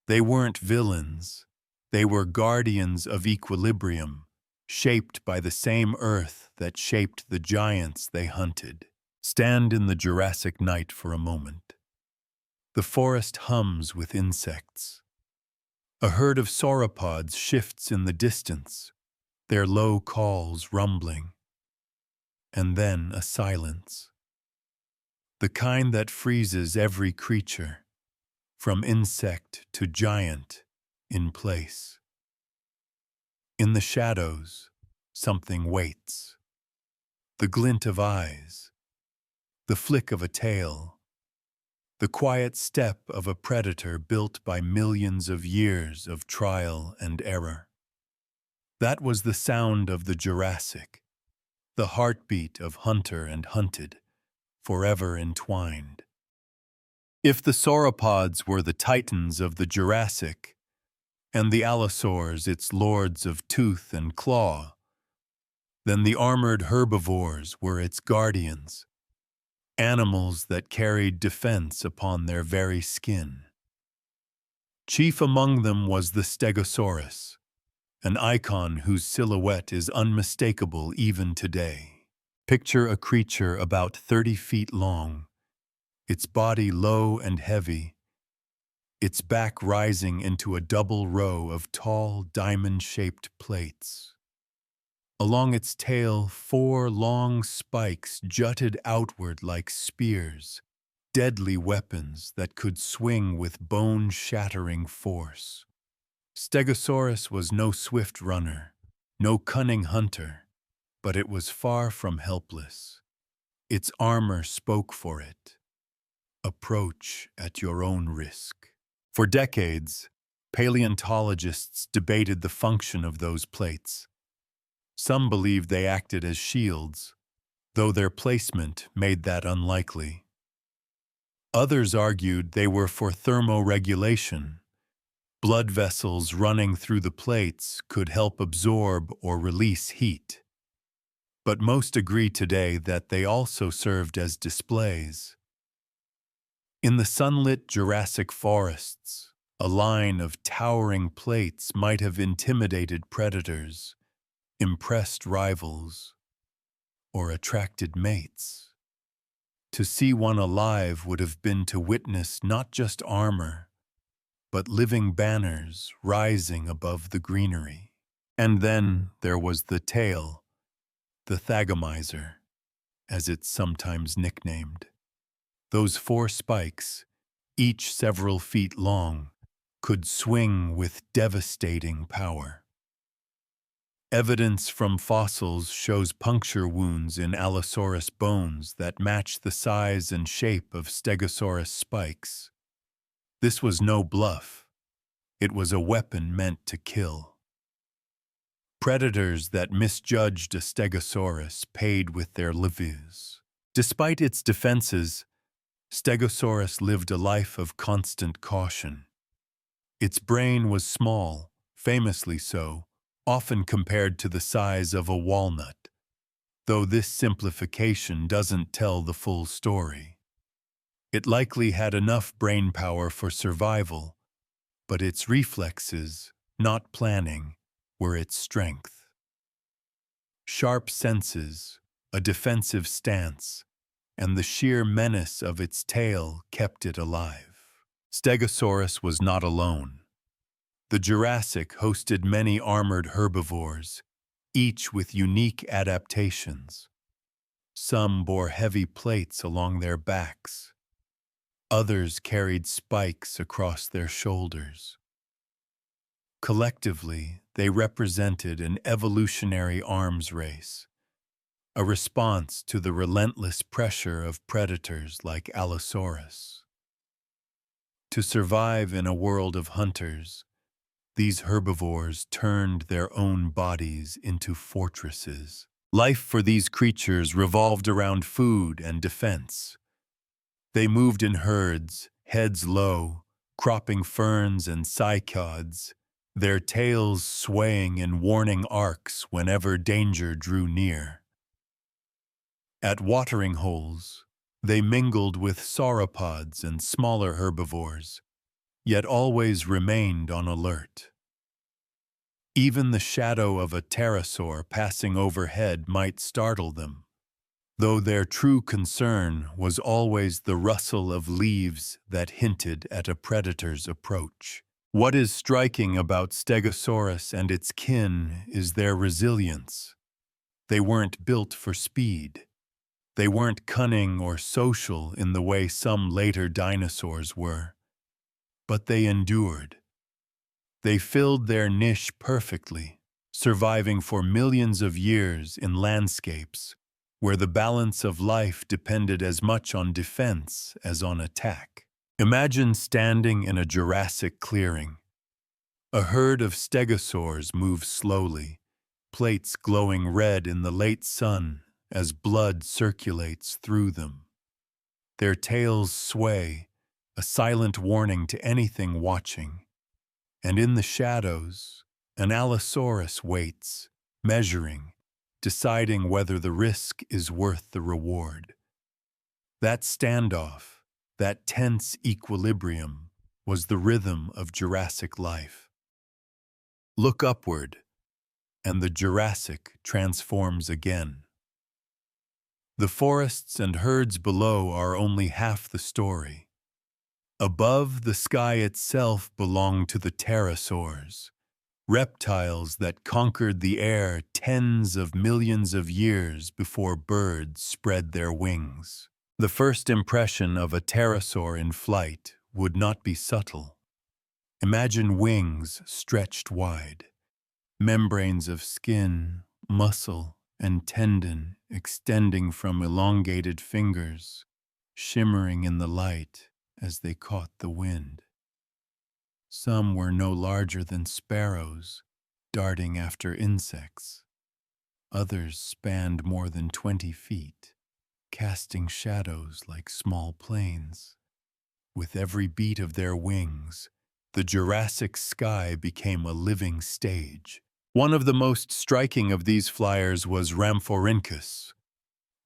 They weren't villains, they were guardians of equilibrium, shaped by the same earth that shaped the giants they hunted. Stand in the Jurassic night for a moment. The forest hums with insects. A herd of sauropods shifts in the distance, their low calls rumbling. And then a silence. The kind that freezes every creature, from insect to giant, in place. In the shadows, something waits. The glint of eyes, the flick of a tail, the quiet step of a predator built by millions of years of trial and error. That was the sound of the Jurassic, the heartbeat of hunter and hunted, forever entwined. If the sauropods were the titans of the Jurassic, and the allosaurs its lords of tooth and claw, then the armored herbivores were its guardians, animals that carried defense upon their very skin. Chief among them was the Stegosaurus, an icon whose silhouette is unmistakable even today. Picture a creature about 30 feet long, its body low and heavy, its back rising into a double row of tall, diamond-shaped plates. Along its tail, 4 long spikes jutted outward like spears, deadly weapons that could swing with bone-shattering force. Stegosaurus was no swift runner, no cunning hunter, but it was far from helpless. Its armor spoke for it. Approach at your own risk. For decades, paleontologists debated the function of those plates. Some believed they acted as shields, though their placement made that unlikely. Others argued they were for thermoregulation, Blood vessels running through the plates could help absorb or release heat. But most agree today that they also served as displays. In the sunlit Jurassic forests, a line of towering plates might have intimidated predators, impressed rivals, or attracted mates. To see one alive would have been to witness not just armor, but living banners rising above the greenery. And then there was the tail, the thagomizer, as it's sometimes nicknamed. Those 4 spikes, each several feet long, could swing with devastating power. Evidence from fossils shows puncture wounds in Allosaurus bones that match the size and shape of Stegosaurus spikes. This was no bluff. It was a weapon meant to kill. Predators that misjudged a Stegosaurus paid with their lives. Despite its defenses, Stegosaurus lived a life of constant caution. Its brain was small, famously so, often compared to the size of a walnut, though this simplification doesn't tell the full story. It likely had enough brain power for survival, but its reflexes, not planning, were its strength. Sharp senses, a defensive stance, and the sheer menace of its tail kept it alive. Stegosaurus was not alone. The Jurassic hosted many armored herbivores, each with unique adaptations. Some bore heavy plates along their backs. Others carried spikes across their shoulders. Collectively, they represented an evolutionary arms race, a response to the relentless pressure of predators like Allosaurus. To survive in a world of hunters, these herbivores turned their own bodies into fortresses. Life for these creatures revolved around food and defense. They moved in herds, heads low, cropping ferns and cycads, their tails swaying in warning arcs whenever danger drew near. At watering holes, they mingled with sauropods and smaller herbivores, yet always remained on alert. Even the shadow of a pterosaur passing overhead might startle them, though their true concern was always the rustle of leaves that hinted at a predator's approach. What is striking about Stegosaurus and its kin is their resilience. They weren't built for speed. They weren't cunning or social in the way some later dinosaurs were. But they endured. They filled their niche perfectly, surviving for millions of years in landscapes where the balance of life depended as much on defense as on attack. Imagine standing in a Jurassic clearing. A herd of stegosaurs moves slowly, plates glowing red in the late sun as blood circulates through them. Their tails sway, a silent warning to anything watching. And in the shadows, an Allosaurus waits, measuring, deciding whether the risk is worth the reward. That standoff, that tense equilibrium, was the rhythm of Jurassic life. Look upward, and the Jurassic transforms again. The forests and herds below are only half the story. Above, the sky itself belonged to the pterosaurs, reptiles that conquered the air tens of millions of years before birds spread their wings. The first impression of a pterosaur in flight would not be subtle. Imagine wings stretched wide, membranes of skin, muscle, and tendon extending from elongated fingers, shimmering in the light as they caught the wind. Some were no larger than sparrows, darting after insects. Others spanned more than 20 feet, casting shadows like small planes. With every beat of their wings, The Jurassic sky became a living stage. One of the most striking of these flyers was Rhamphorhynchus,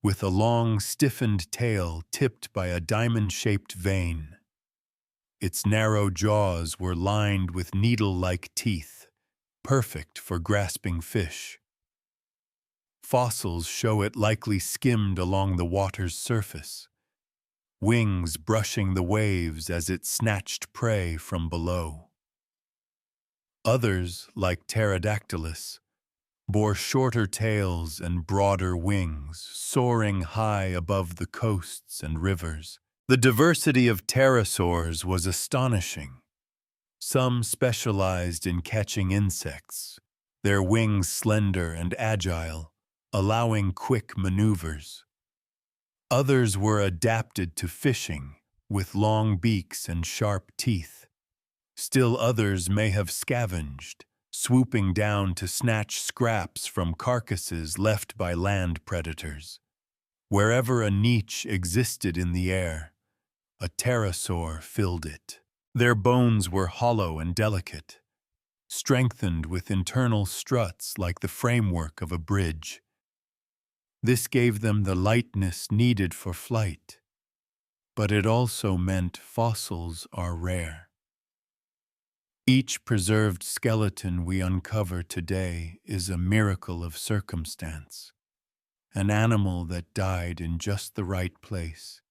with a long, stiffened tail tipped by a diamond-shaped vein. Its narrow jaws were lined with needle-like teeth, perfect for grasping fish. Fossils show it likely skimmed along the water's surface, wings brushing the waves as it snatched prey from below. Others, like Pterodactylus, bore shorter tails and broader wings, soaring high above the coasts and rivers. The diversity of pterosaurs was astonishing. Some specialized in catching insects, their wings slender and agile, allowing quick maneuvers. Others were adapted to fishing, with long beaks and sharp teeth. Still others may have scavenged, swooping down to snatch scraps from carcasses left by land predators. Wherever a niche existed in the air, a pterosaur filled it. Their bones were hollow and delicate, strengthened with internal struts like the framework of a bridge. This gave them the lightness needed for flight, but it also meant fossils are rare. Each preserved skeleton we uncover today is a miracle of circumstance, an animal that died in just the right place,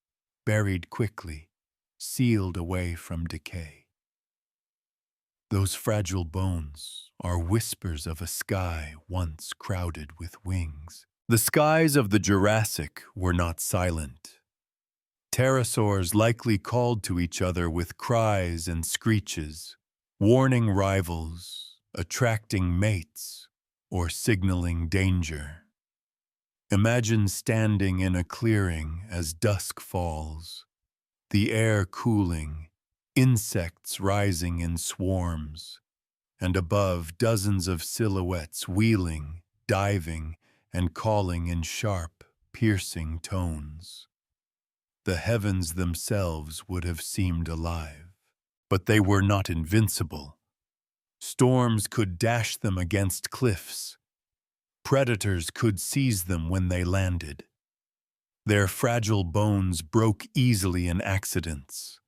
buried quickly, sealed away from decay. Those fragile bones are whispers of a sky once crowded with wings. The skies of the Jurassic were not silent. Pterosaurs likely called to each other with cries and screeches, warning rivals, attracting mates, or signaling danger. Imagine standing in a clearing as dusk falls, the air cooling, insects rising in swarms, and above dozens of silhouettes wheeling, diving, and calling in sharp, piercing tones. The heavens themselves would have seemed alive, but they were not invincible. Storms could dash them against cliffs. Predators could seize them when they landed. Their fragile bones broke easily in accidents.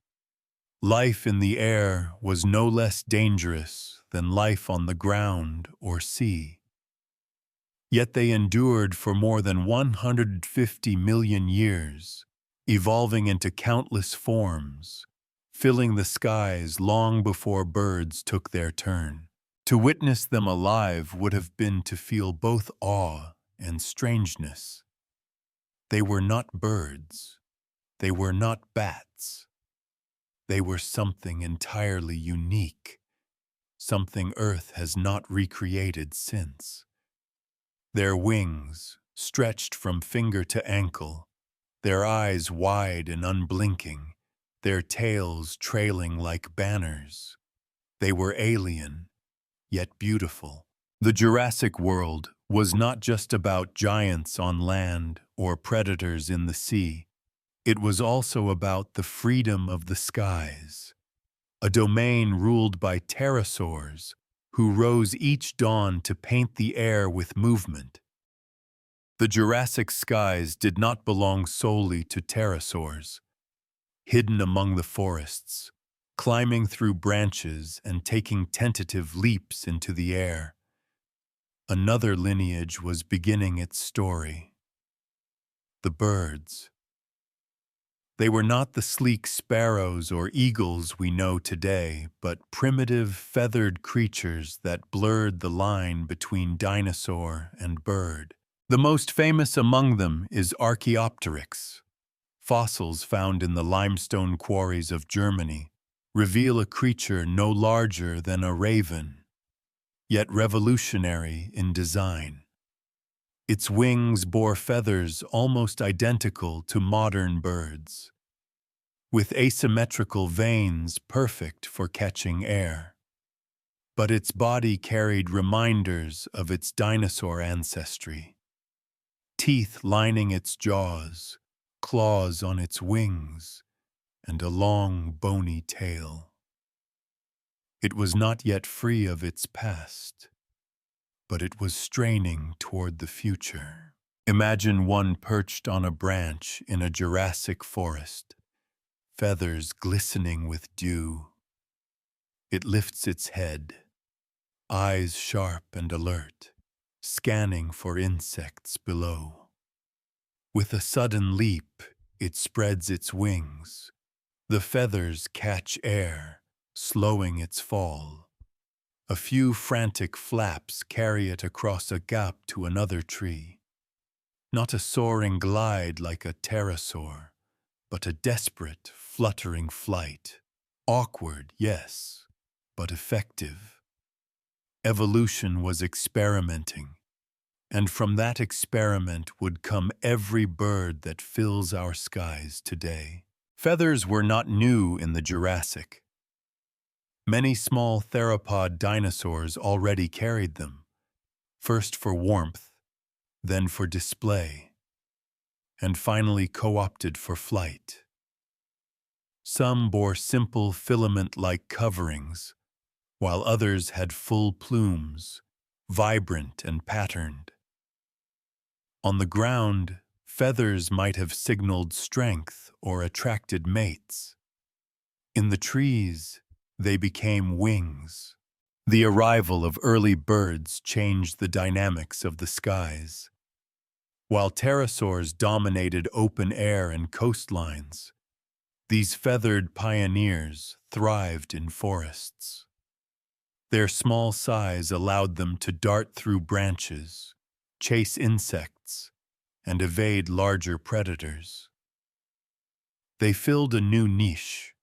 Life in the air was no less dangerous than life on the ground or sea. Yet they endured for more than 150 million years, evolving into countless forms, filling the skies long before birds took their turn. To witness them alive would have been to feel both awe and strangeness. They were not birds. They were not bats. They were something entirely unique, something Earth has not recreated since. Their wings, stretched from finger to ankle, their eyes wide and unblinking, their tails trailing like banners. They were alien, yet beautiful. The Jurassic world was not just about giants on land or predators in the sea. It was also about the freedom of the skies, a domain ruled by pterosaurs who rose each dawn to paint the air with movement. The Jurassic skies did not belong solely to pterosaurs. Hidden among the forests, climbing through branches and taking tentative leaps into the air, another lineage was beginning its story. The birds. They were not the sleek sparrows or eagles we know today, but primitive, feathered creatures that blurred the line between dinosaur and bird. The most famous among them is Archaeopteryx. Fossils found in the limestone quarries of Germany reveal a creature no larger than a raven, yet revolutionary in design. Its wings bore feathers almost identical to modern birds, with asymmetrical veins perfect for catching air. But its body carried reminders of its dinosaur ancestry. Teeth lining its jaws, claws on its wings, and a long, bony tail. It was not yet free of its past, but it was straining toward the future. Imagine one perched on a branch in a Jurassic forest, feathers glistening with dew. It lifts its head, eyes sharp and alert, scanning for insects below. With a sudden leap, it spreads its wings. The feathers catch air, slowing its fall. A few frantic flaps carry it across a gap to another tree. Not a soaring glide like a pterosaur, but a desperate, fluttering flight. Awkward, yes, but effective. Evolution was experimenting, and from that experiment would come every bird that fills our skies today. Feathers were not new in the Jurassic. Many small theropod dinosaurs already carried them, first for warmth, then for display, and finally co-opted for flight. Some bore simple filament-like coverings, while others had full plumes, vibrant and patterned. On the ground, feathers might have signaled strength or attracted mates. In the trees, they became wings. The arrival of early birds changed the dynamics of the skies. While pterosaurs dominated open air and coastlines, these feathered pioneers thrived in forests. Their small size allowed them to dart through branches, chase insects, and evade larger predators. They filled a new niche,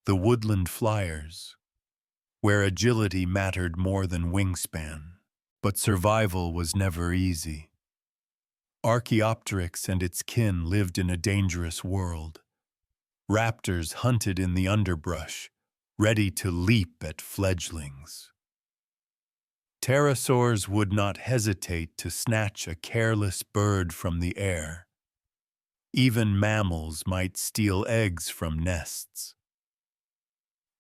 the woodland flyers, where agility mattered more than wingspan. But survival was never easy. Archaeopteryx and its kin lived in a dangerous world. Raptors hunted in the underbrush, ready to leap at fledglings. Pterosaurs would not hesitate to snatch a careless bird from the air. Even mammals might steal eggs from nests.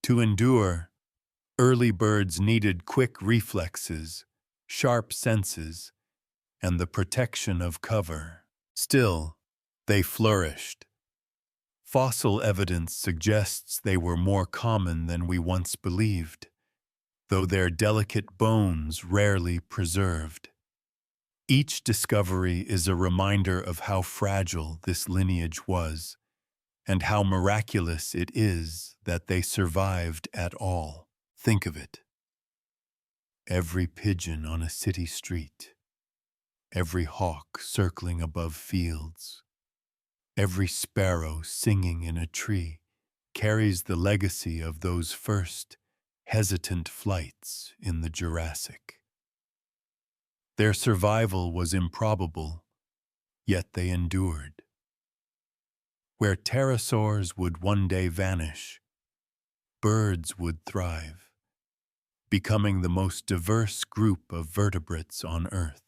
To endure, early birds needed quick reflexes, sharp senses, and the protection of cover. Still, they flourished. Fossil evidence suggests they were more common than we once believed, though their delicate bones rarely preserved. Each discovery is a reminder of how fragile this lineage was, and how miraculous it is that they survived at all. Think of it. Every pigeon on a city street, every hawk circling above fields, every sparrow singing in a tree carries the legacy of those first, hesitant flights in the Jurassic. Their survival was improbable, yet they endured. Where pterosaurs would one day vanish, birds would thrive, becoming the most diverse group of vertebrates on Earth.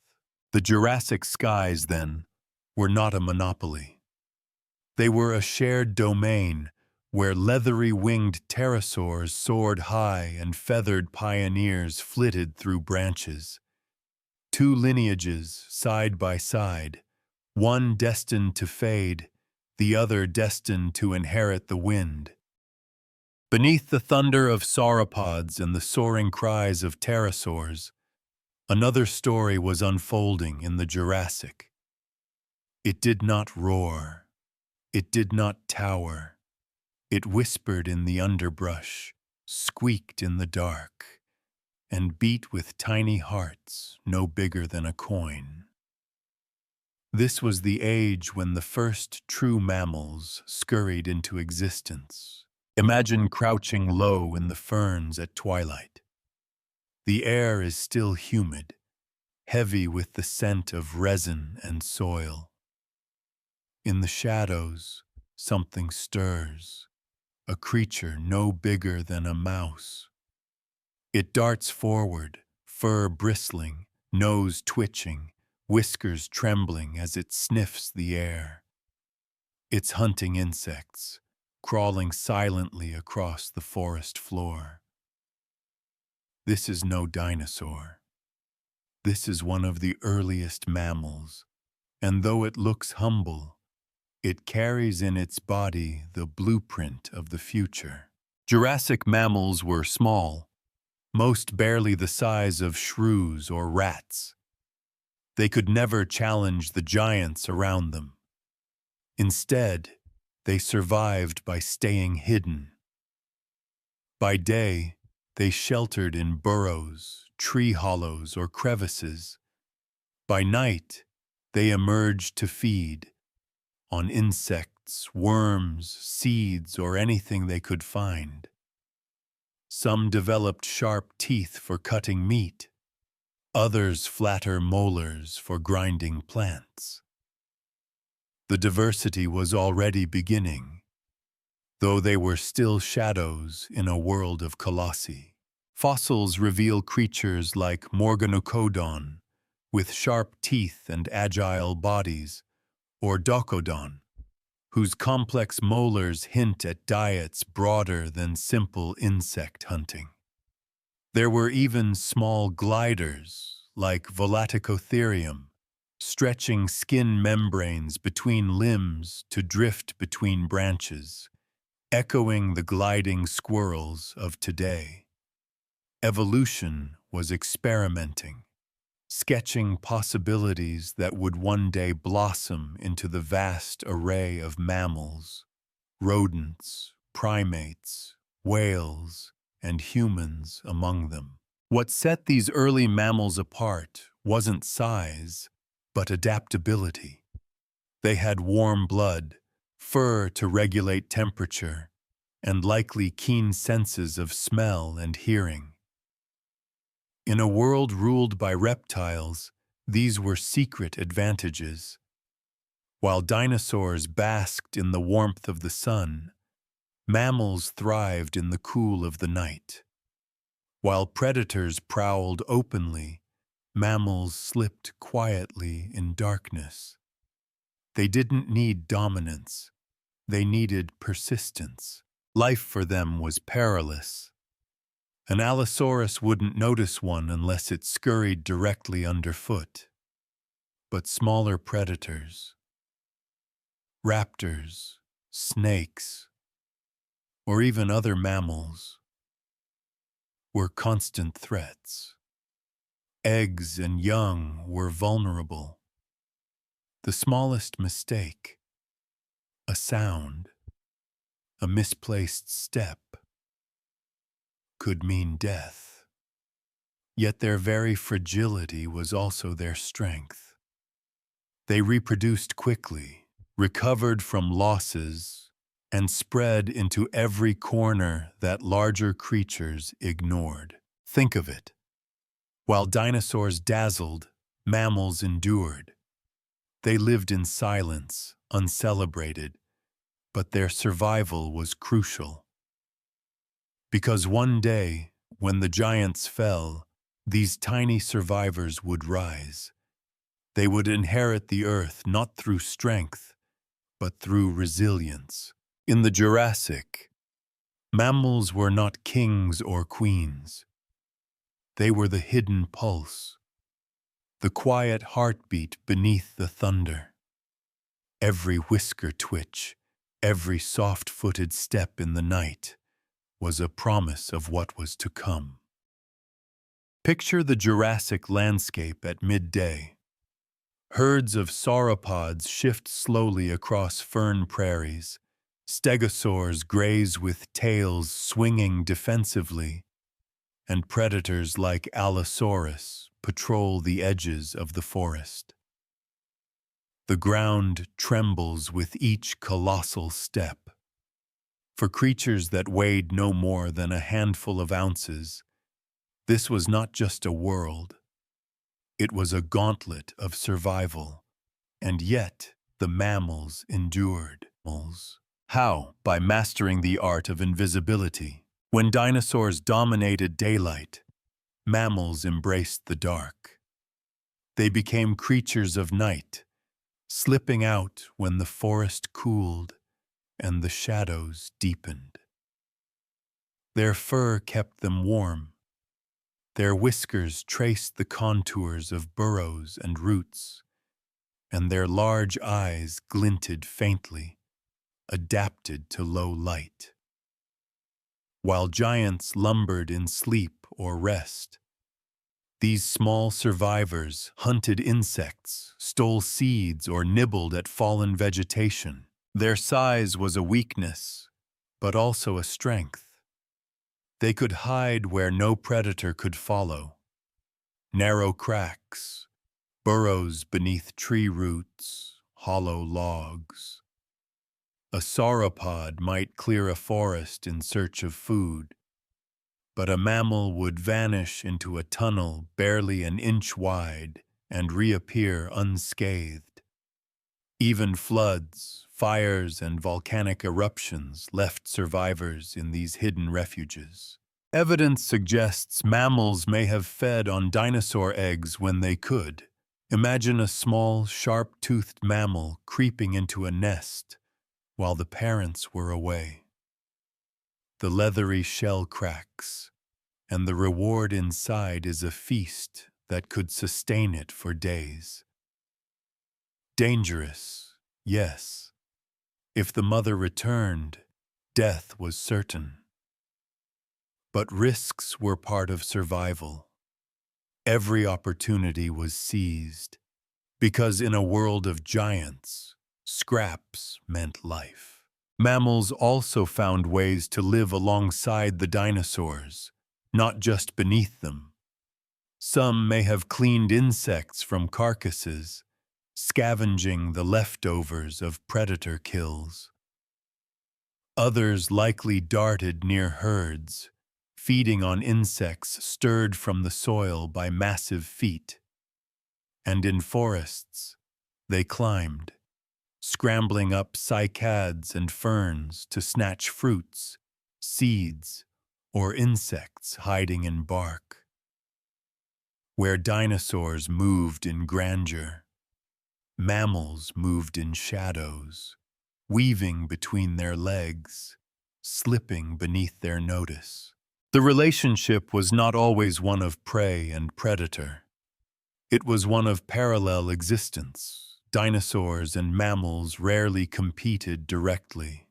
The Jurassic skies, then, were not a monopoly. They were a shared domain where leathery-winged pterosaurs soared high and feathered pioneers flitted through branches. Two lineages, side by side, one destined to fade, the other destined to inherit the wind. Beneath the thunder of sauropods and the soaring cries of pterosaurs, another story was unfolding in the Jurassic. It did not roar. It did not tower. It whispered in the underbrush, squeaked in the dark, and beat with tiny hearts no bigger than a coin. This was the age when the first true mammals scurried into existence. Imagine crouching low in the ferns at twilight. The air is still humid, heavy with the scent of resin and soil. In the shadows, something stirs, a creature no bigger than a mouse. It darts forward, fur bristling, nose twitching, whiskers trembling as it sniffs the air. It's hunting insects, crawling silently across the forest floor. This is no dinosaur. This is one of the earliest mammals, and though it looks humble, it carries in its body the blueprint of the future. Jurassic mammals were small, most barely the size of shrews or rats. They could never challenge the giants around them. Instead, they survived by staying hidden. By day, they sheltered in burrows, tree hollows, or crevices. By night, they emerged to feed on insects, worms, seeds, or anything they could find. Some developed sharp teeth for cutting meat, others flatter molars for grinding plants. The diversity was already beginning, though they were still shadows in a world of colossi. Fossils reveal creatures like Morganocodon, with sharp teeth and agile bodies, or Docodon, whose complex molars hint at diets broader than simple insect hunting. There were even small gliders, like Volaticotherium, stretching skin membranes between limbs to drift between branches, echoing the gliding squirrels of today. Evolution was experimenting, sketching possibilities that would one day blossom into the vast array of mammals, rodents, primates, whales, and humans among them. What set these early mammals apart wasn't size, but adaptability. They had warm blood, fur to regulate temperature, and likely keen senses of smell and hearing. In a world ruled by reptiles, these were secret advantages. While dinosaurs basked in the warmth of the sun, mammals thrived in the cool of the night. While predators prowled openly, mammals slipped quietly in darkness. They didn't need dominance. They needed persistence. Life for them was perilous. An Allosaurus wouldn't notice one unless it scurried directly underfoot. But smaller predators, raptors, snakes, or even other mammals, were constant threats. Eggs and young were vulnerable. The smallest mistake, a sound, a misplaced step, could mean death. Yet their very fragility was also their strength. They reproduced quickly, recovered from losses, and spread into every corner that larger creatures ignored. Think of it. While dinosaurs dazzled, mammals endured. They lived in silence, uncelebrated, but their survival was crucial. Because one day, when the giants fell, these tiny survivors would rise. They would inherit the earth not through strength, but through resilience. In the Jurassic, mammals were not kings or queens. They were the hidden pulse, the quiet heartbeat beneath the thunder. Every whisker twitch, every soft-footed step in the night was a promise of what was to come. Picture the Jurassic landscape at midday. Herds of sauropods shift slowly across fern prairies. Stegosaurs graze with tails swinging defensively, and predators like Allosaurus patrol the edges of the forest. The ground trembles with each colossal step. For creatures that weighed no more than a handful of ounces, this was not just a world. It was a gauntlet of survival. And yet, the mammals endured. How? By mastering the art of invisibility. When dinosaurs dominated daylight, mammals embraced the dark. They became creatures of night, slipping out when the forest cooled and the shadows deepened. Their fur kept them warm, Their whiskers traced the contours of burrows and roots, and their large eyes glinted faintly, adapted to low light. While giants lumbered in sleep or rest, these small survivors hunted insects, stole seeds, or nibbled at fallen vegetation. Their size was a weakness, but also a strength. They could hide where no predator could follow. Narrow cracks, burrows beneath tree roots, hollow logs. A sauropod might clear a forest in search of food, but a mammal would vanish into a tunnel barely an inch wide and reappear unscathed. Even floods, fires, and volcanic eruptions left survivors in these hidden refuges. Evidence suggests mammals may have fed on dinosaur eggs when they could. Imagine a small, sharp-toothed mammal creeping into a nest while the parents were away. The leathery shell cracks, and the reward inside is a feast that could sustain it for days. Dangerous, yes. If the mother returned, death was certain. But risks were part of survival. Every opportunity was seized, because in a world of giants, scraps meant life. Mammals also found ways to live alongside the dinosaurs, not just beneath them. Some may have cleaned insects from carcasses, scavenging the leftovers of predator kills. Others likely darted near herds, feeding on insects stirred from the soil by massive feet. And in forests, they climbed, scrambling up cycads and ferns to snatch fruits, seeds, or insects hiding in bark. Where dinosaurs moved in grandeur, mammals moved in shadows, weaving between their legs, slipping beneath their notice. The relationship was not always one of prey and predator. It was one of parallel existence. Dinosaurs and mammals rarely competed directly.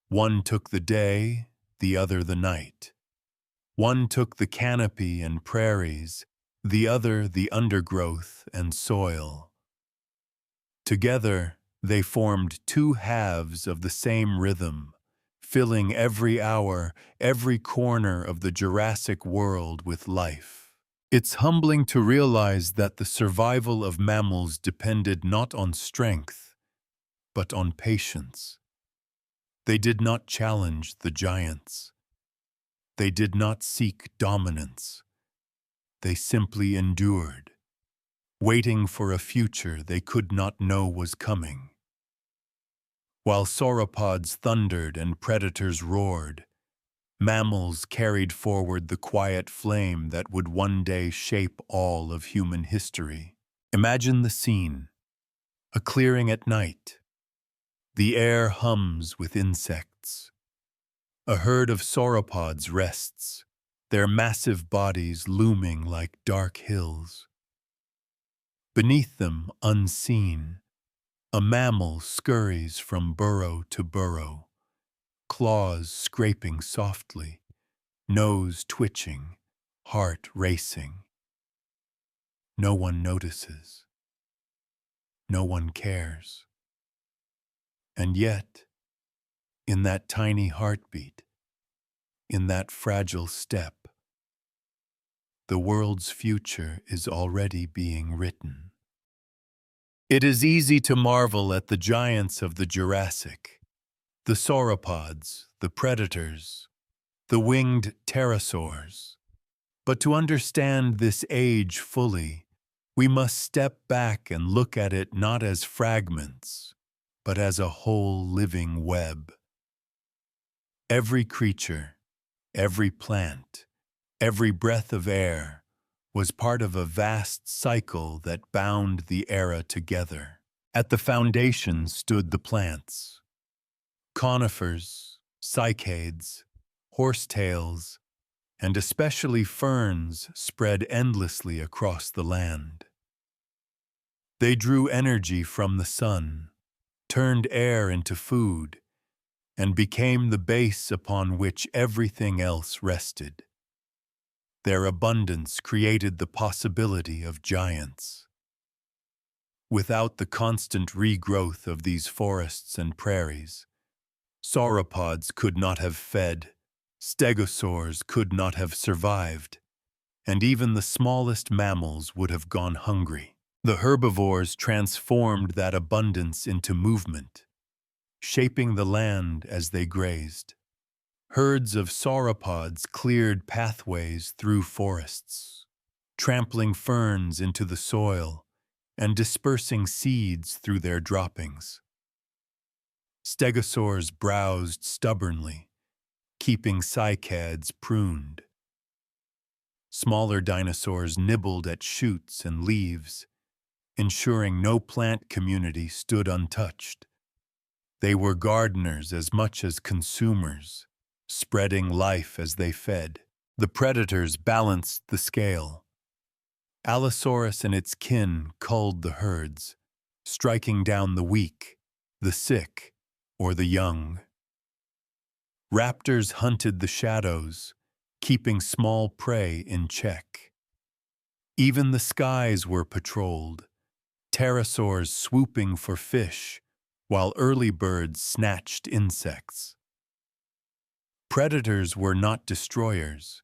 One took the day, the other the night. One took the canopy and prairies, the other the undergrowth and soil. Together, they formed two halves of the same rhythm, filling every hour, every corner of the Jurassic world with life. It's humbling to realize that the survival of mammals depended not on strength, but on patience. They did not challenge the giants. They did not seek dominance. They simply endured, waiting for a future they could not know was coming. While sauropods thundered and predators roared, mammals carried forward the quiet flame that would one day shape all of human history. Imagine the scene: a clearing at night. The air hums with insects. A herd of sauropods rests, their massive bodies looming like dark hills. Beneath them, unseen, a mammal scurries from burrow to burrow, claws scraping softly, nose twitching, heart racing. No one notices. No one cares. And yet, in that tiny heartbeat, in that fragile step, the world's future is already being written. It is easy to marvel at the giants of the Jurassic, the sauropods, the predators, the winged pterosaurs. But to understand this age fully, we must step back and look at it not as fragments, but as a whole living web. Every creature, every plant, every breath of air was part of a vast cycle that bound the era together. At the foundation stood the plants: conifers, cycads, horsetails, and especially ferns spread endlessly across the land. They drew energy from the sun, turned air into food, and became the base upon which everything else rested. Their abundance created the possibility of giants. Without the constant regrowth of these forests and prairies, sauropods could not have fed, stegosaurs could not have survived, and even the smallest mammals would have gone hungry. The herbivores transformed that abundance into movement, shaping the land as they grazed. Herds of sauropods cleared pathways through forests, trampling ferns into the soil and dispersing seeds through their droppings. Stegosaurs browsed stubbornly, keeping cycads pruned. Smaller dinosaurs nibbled at shoots and leaves, ensuring no plant community stood untouched. They were gardeners as much as consumers, spreading life as they fed. The predators balanced the scale. Allosaurus and its kin culled the herds, striking down the weak, the sick, or the young. Raptors hunted the shadows, keeping small prey in check. Even the skies were patrolled, pterosaurs swooping for fish, while early birds snatched insects. Predators were not destroyers.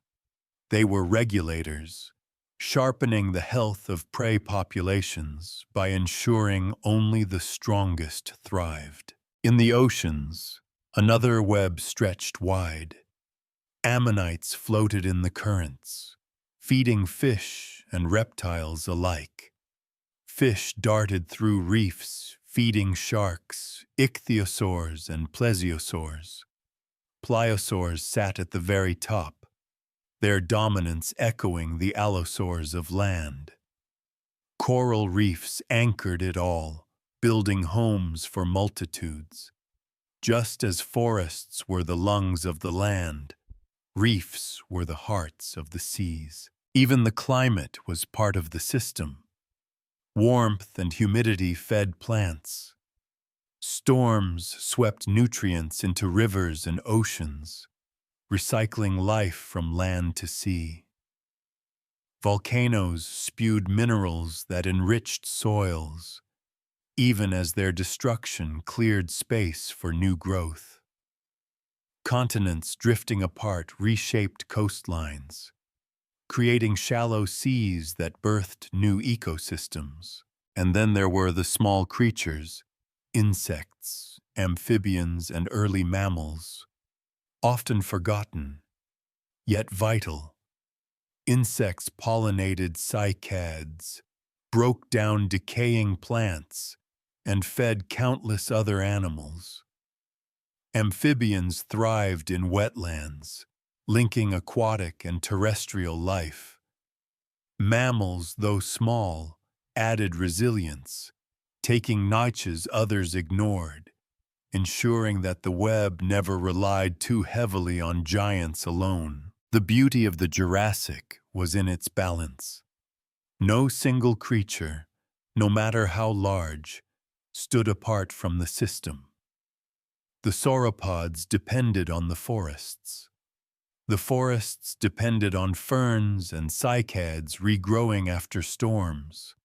They were regulators, sharpening the health of prey populations by ensuring only the strongest thrived. In the oceans, another web stretched wide. Ammonites floated in the currents, feeding fish and reptiles alike. Fish darted through reefs, feeding sharks, ichthyosaurs and plesiosaurs. Pliosaurs sat at the very top, their dominance echoing the allosaurs of land. Coral reefs anchored it all, building homes for multitudes. Just as forests were the lungs of the land, reefs were the hearts of the seas. Even the climate was part of the system. Warmth and humidity fed plants. Storms swept nutrients into rivers and oceans, recycling life from land to sea. Volcanoes spewed minerals that enriched soils, even as their destruction cleared space for new growth. Continents drifting apart reshaped coastlines, creating shallow seas that birthed new ecosystems. And then there were the small creatures, insects, amphibians, and early mammals, often forgotten, yet vital. Insects pollinated cycads, broke down decaying plants, and fed countless other animals. Amphibians thrived in wetlands, linking aquatic and terrestrial life. Mammals, though small, added resilience, taking niches others ignored, ensuring that the web never relied too heavily on giants alone. The beauty of the Jurassic was in its balance. No single creature, no matter how large, stood apart from the system. The sauropods depended on the forests. The forests depended on ferns and cycads regrowing after storms.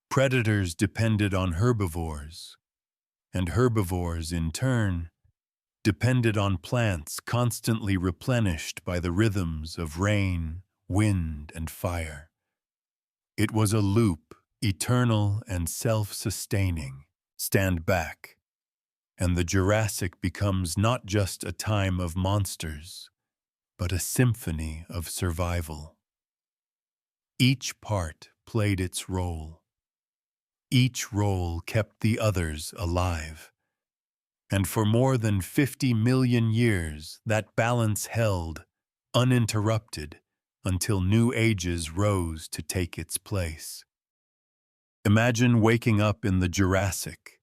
Predators depended on herbivores, and herbivores, in turn, depended on plants constantly replenished by the rhythms of rain, wind, and fire. It was a loop, eternal and self-sustaining. Stand back, and the Jurassic becomes not just a time of monsters, but a symphony of survival. Each part played its role. Each role kept the others alive. And for more than 50 million years, that balance held, uninterrupted, until new ages rose to take its place. Imagine waking up in the Jurassic,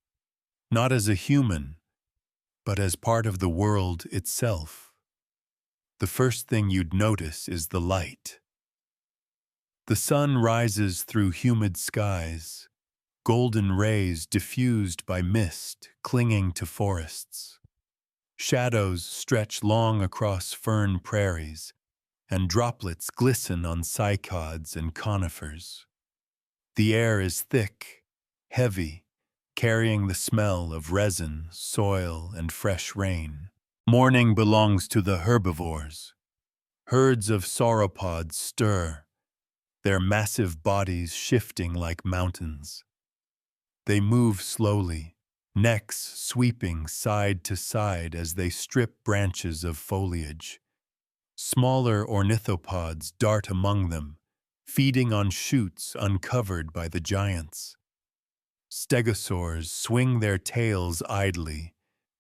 not as a human, but as part of the world itself. the first thing you'd notice is the light. The sun rises through humid skies, golden rays diffused by mist clinging to forests. Shadows stretch long across fern prairies, and droplets glisten on cycads and conifers. The air is thick, heavy, carrying the smell of resin, soil, and fresh rain. Morning belongs to the herbivores. Herds of sauropods stir, their massive bodies shifting like mountains. They move slowly, necks sweeping side to side as they strip branches of foliage. Smaller ornithopods dart among them, feeding on shoots uncovered by the giants. Stegosaurs swing their tails idly,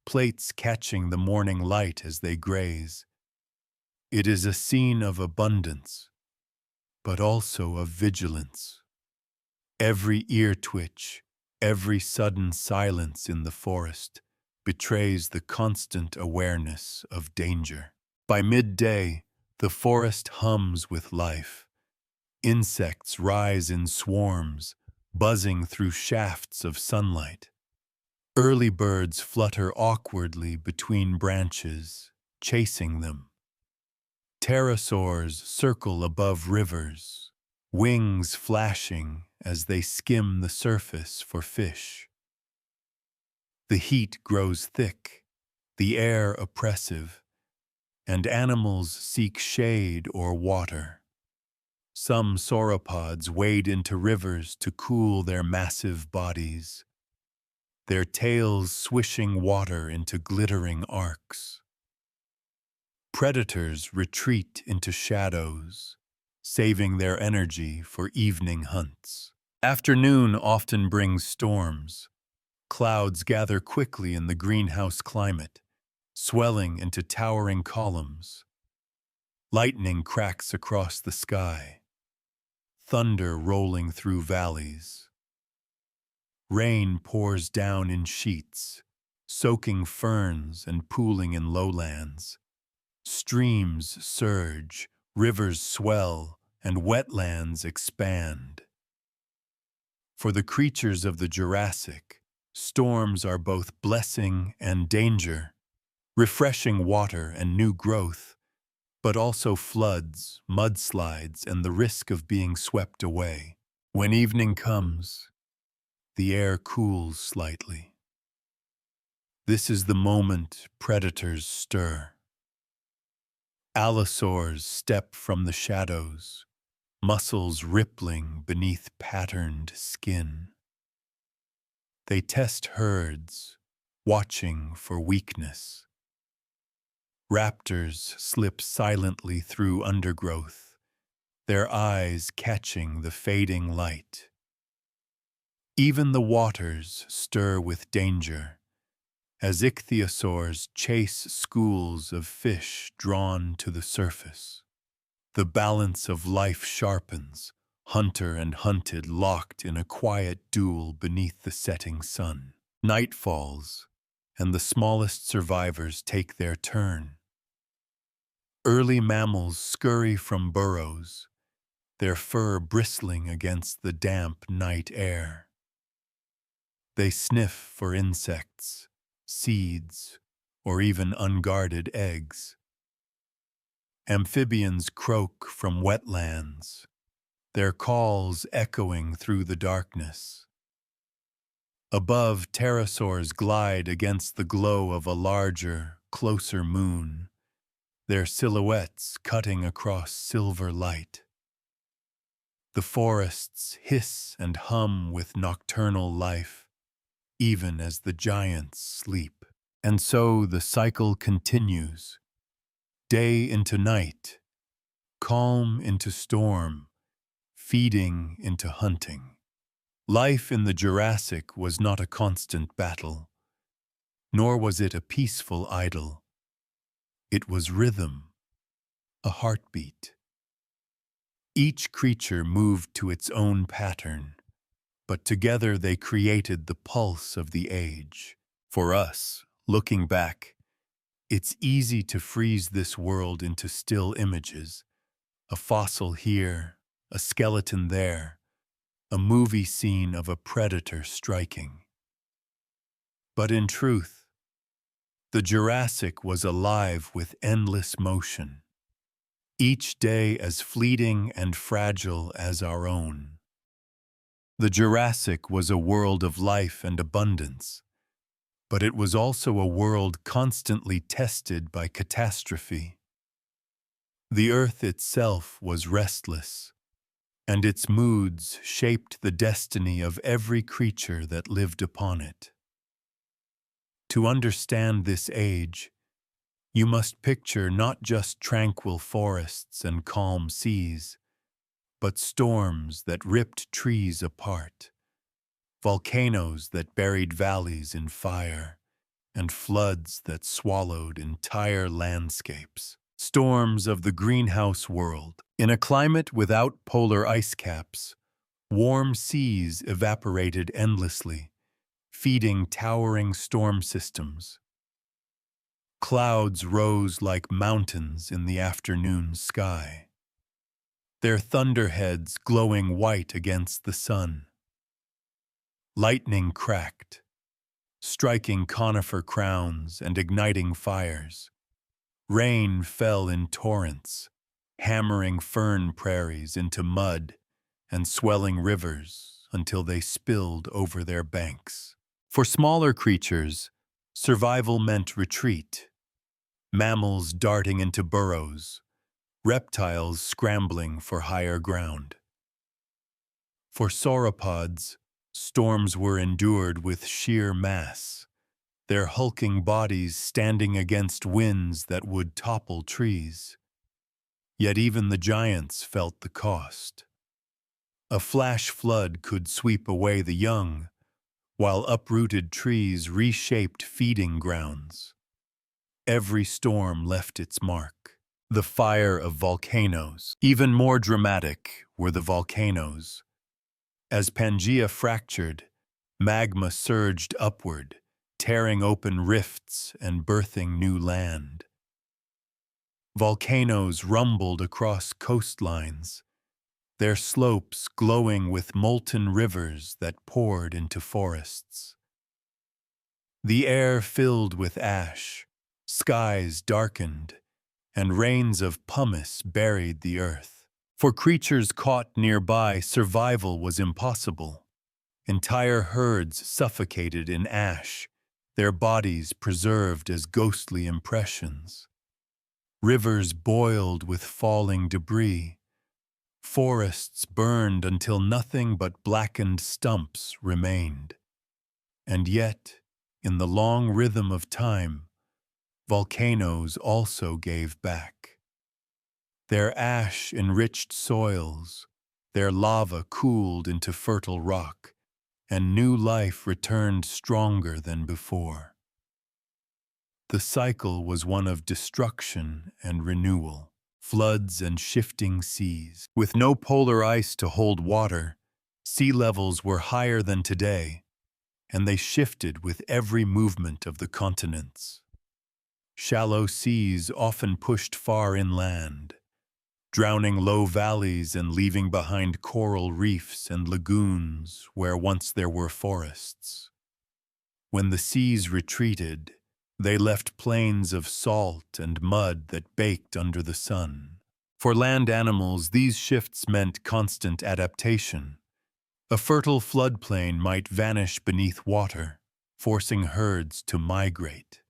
plates catching the morning light as they graze. It is a scene of abundance, but also of vigilance. Every ear twitch, every sudden silence in the forest betrays the constant awareness of danger. By midday, the forest hums with life. Insects rise in swarms, buzzing through shafts of sunlight. Early birds flutter awkwardly between branches, chasing them. Pterosaurs circle above rivers, wings flashing as they skim the surface for fish. The heat grows thick, the air oppressive, and animals seek shade or water. Some sauropods wade into rivers to cool their massive bodies, their tails swishing water into glittering arcs. Predators retreat into shadows, saving their energy for evening hunts. Afternoon often brings storms. Clouds gather quickly in the greenhouse climate, swelling into towering columns. Lightning cracks across the sky, thunder rolling through valleys. Rain pours down in sheets, soaking ferns and pooling in lowlands. Streams surge, rivers swell, and wetlands expand. For the creatures of the Jurassic, storms are both blessing and danger, refreshing water and new growth, but also floods, mudslides, and the risk of being swept away. When evening comes, the air cools slightly. This is the moment predators stir. Allosaurs step from the shadows, muscles rippling beneath patterned skin. They test herds, watching for weakness. Raptors slip silently through undergrowth, their eyes catching the fading light. Even the waters stir with danger, as ichthyosaurs chase schools of fish drawn to the surface. The balance of life sharpens, hunter and hunted locked in a quiet duel beneath the setting sun. Night falls, and the smallest survivors take their turn. Early mammals scurry from burrows, their fur bristling against the damp night air. They sniff for insects, seeds, or even unguarded eggs. Amphibians croak from wetlands, their calls echoing through the darkness. Above, pterosaurs glide against the glow of a larger, closer moon, their silhouettes cutting across silver light. The forests hiss and hum with nocturnal life, even as the giants sleep. And so the cycle continues, day into night, calm into storm, feeding into hunting. Life in the Jurassic was not a constant battle, nor was it a peaceful idyll. It was rhythm, a heartbeat. Each creature moved to its own pattern, but together they created the pulse of the age. For us, looking back, It's easy to freeze this world into still images, a fossil here, a skeleton there, a movie scene of a predator striking. But in truth, the Jurassic was alive with endless motion, each day as fleeting and fragile as our own. The Jurassic was a world of life and abundance, but it was also a world constantly tested by catastrophe. The Earth itself was restless, and its moods shaped the destiny of every creature that lived upon it. To understand this age, you must picture not just tranquil forests and calm seas, but storms that ripped trees apart, volcanoes that buried valleys in fire, and floods that swallowed entire landscapes. Storms of the greenhouse world. In a climate without polar ice caps, warm seas evaporated endlessly, feeding towering storm systems. Clouds rose like mountains in the afternoon sky, their thunderheads glowing white against the sun. Lightning cracked, striking conifer crowns and igniting fires. Rain fell in torrents, hammering fern prairies into mud and swelling rivers until they spilled over their banks. For smaller creatures, survival meant retreat. Mammals darting into burrows, reptiles scrambling for higher ground. For sauropods, storms were endured with sheer mass, their hulking bodies standing against winds that would topple trees. Yet even the giants felt the cost. A flash flood could sweep away the young, while uprooted trees reshaped feeding grounds. Every storm left its mark. The fire of volcanoes. Even more dramatic were the volcanoes. As Pangaea fractured, magma surged upward, tearing open rifts and birthing new land. Volcanoes rumbled across coastlines, their slopes glowing with molten rivers that poured into forests. The air filled with ash, skies darkened, and rains of pumice buried the earth. For creatures caught nearby, survival was impossible. Entire herds suffocated in ash, their bodies preserved as ghostly impressions. Rivers boiled with falling debris. Forests burned until nothing but blackened stumps remained. And yet, in the long rhythm of time, volcanoes also gave back. Their ash enriched soils, their lava cooled into fertile rock, and new life returned stronger than before. The cycle was one of destruction and renewal, floods and shifting seas. With no polar ice to hold water, sea levels were higher than today, and they shifted with every movement of the continents. Shallow seas often pushed far inland, drowning low valleys and leaving behind coral reefs and lagoons where once there were forests. When the seas retreated, they left plains of salt and mud that baked under the sun. For land animals, these shifts meant constant adaptation. A fertile floodplain might vanish beneath water, forcing herds to migrate.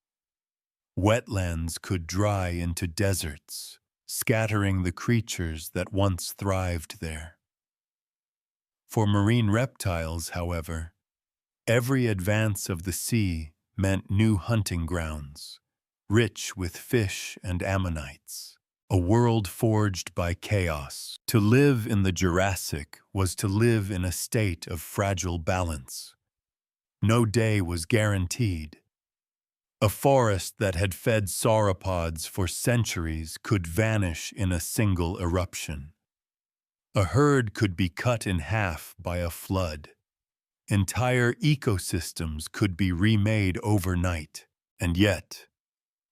Wetlands could dry into deserts, scattering the creatures that once thrived there. For marine reptiles, however, every advance of the sea meant new hunting grounds, rich with fish and ammonites, a world forged by chaos. To live in the Jurassic was to live in a state of fragile balance. No day was guaranteed. A forest that had fed sauropods for centuries could vanish in a single eruption. A herd could be cut in half by a flood. Entire ecosystems could be remade overnight. And yet,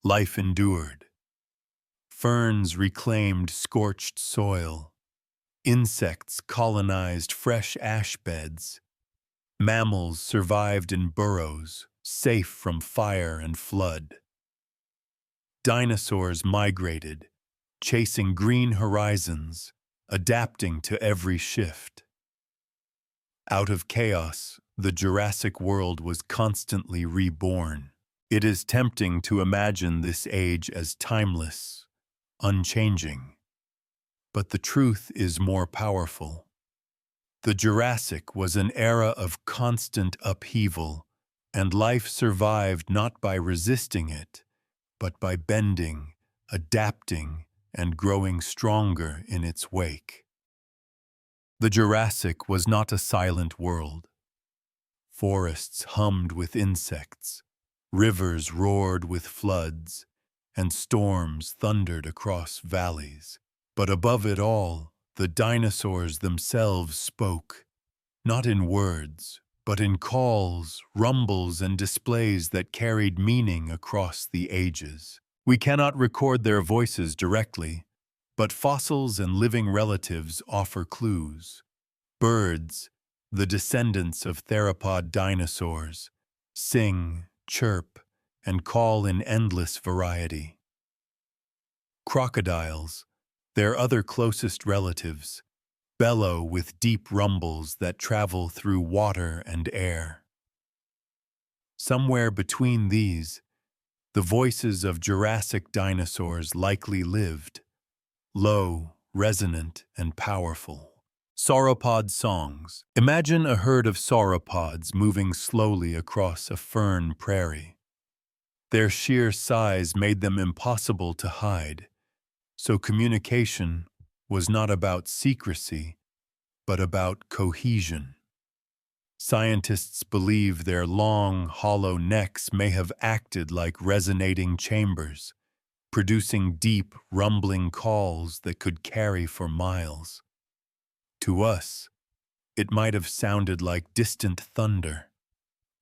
Life endured. Ferns reclaimed scorched soil. Insects colonized fresh ash beds. Mammals survived in burrows, safe from fire and flood. Dinosaurs migrated, chasing green horizons, adapting to every shift. Out of chaos, the Jurassic world was constantly reborn. It is tempting to imagine this age as timeless, unchanging. But the truth is more powerful. The Jurassic was an era of constant upheaval, and life survived not by resisting it, but by bending, adapting, and growing stronger in its wake. The Jurassic was not a silent world. Forests hummed with insects, rivers roared with floods, and storms thundered across valleys. But above it all, the dinosaurs themselves spoke, not in words, but in calls, rumbles, and displays that carried meaning across the ages. We cannot record their voices directly, but fossils and living relatives offer clues. Birds, the descendants of theropod dinosaurs, sing, chirp, and call in endless variety. Crocodiles, their other closest relatives, bellow with deep rumbles that travel through water and air. Somewhere between these, the voices of Jurassic dinosaurs likely lived, low, resonant, and powerful. Sauropod songs. Imagine a herd of sauropods moving slowly across a fern prairie. Their sheer size made them impossible to hide, so communication was not about secrecy, but about cohesion. Scientists believe their long, hollow necks may have acted like resonating chambers, producing deep, rumbling calls that could carry for miles. To us, it might have sounded like distant thunder,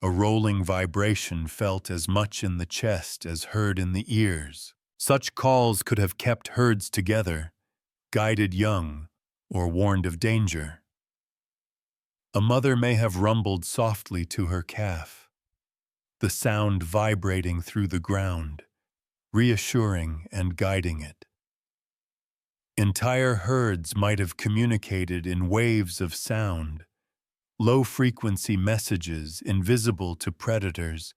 a rolling vibration felt as much in the chest as heard in the ears. Such calls could have kept herds together, guided young, or warned of danger. A mother may have rumbled softly to her calf, the sound vibrating through the ground, reassuring and guiding it. Entire herds might have communicated in waves of sound, low-frequency messages invisible to predators,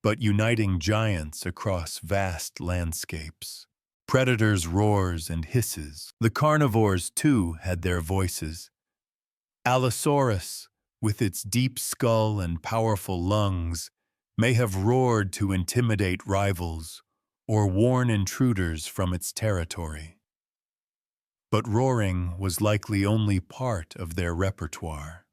but uniting giants across vast landscapes. Predators' roars and hisses. The carnivores, too, had their voices. Allosaurus, with its deep skull and powerful lungs, may have roared to intimidate rivals or warn intruders from its territory. But roaring was likely only part of their repertoire.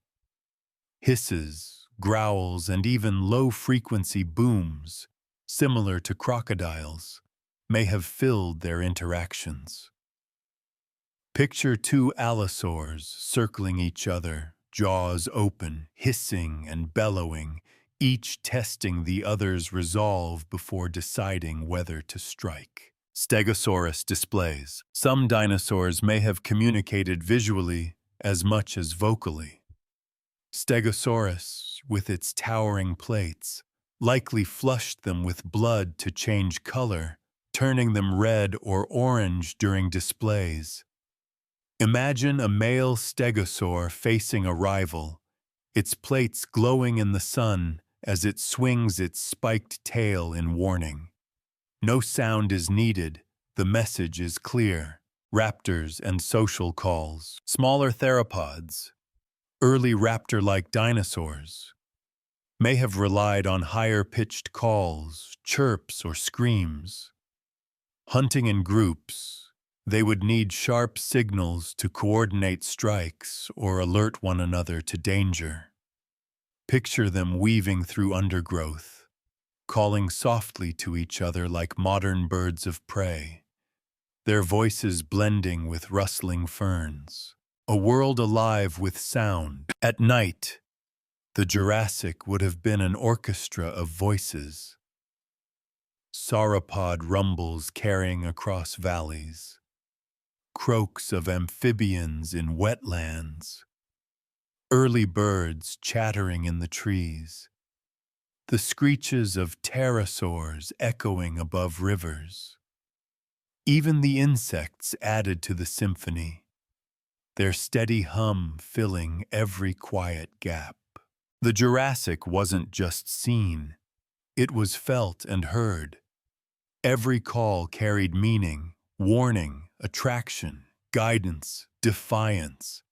Hisses, growls, and even low-frequency booms, similar to crocodiles, may have filled their interactions. Picture two allosaurs circling each other, jaws open, hissing and bellowing, each testing the other's resolve before deciding whether to strike. Stegosaurus displays. Some dinosaurs may have communicated visually as much as vocally. Stegosaurus, with its towering plates, likely flushed them with blood to change color, turning them red or orange during displays. Imagine a male stegosaur facing a rival, its plates glowing in the sun as it swings its spiked tail in warning. No sound is needed, the message is clear. Raptors and social calls. Smaller theropods, early raptor-like dinosaurs, may have relied on higher-pitched calls, chirps, or screams. Hunting in groups, they would need sharp signals to coordinate strikes or alert one another to danger. Picture them weaving through undergrowth, calling softly to each other like modern birds of prey, their voices blending with rustling ferns. A world alive with sound. At night, the Jurassic would have been an orchestra of voices. Sauropod rumbles carrying across valleys, croaks of amphibians in wetlands, early birds chattering in the trees, the screeches of pterosaurs echoing above rivers. Even the insects added to the symphony, their steady hum filling every quiet gap. The Jurassic wasn't just seen, it was felt and heard. Every call carried meaning, warning, attraction, guidance, defiance.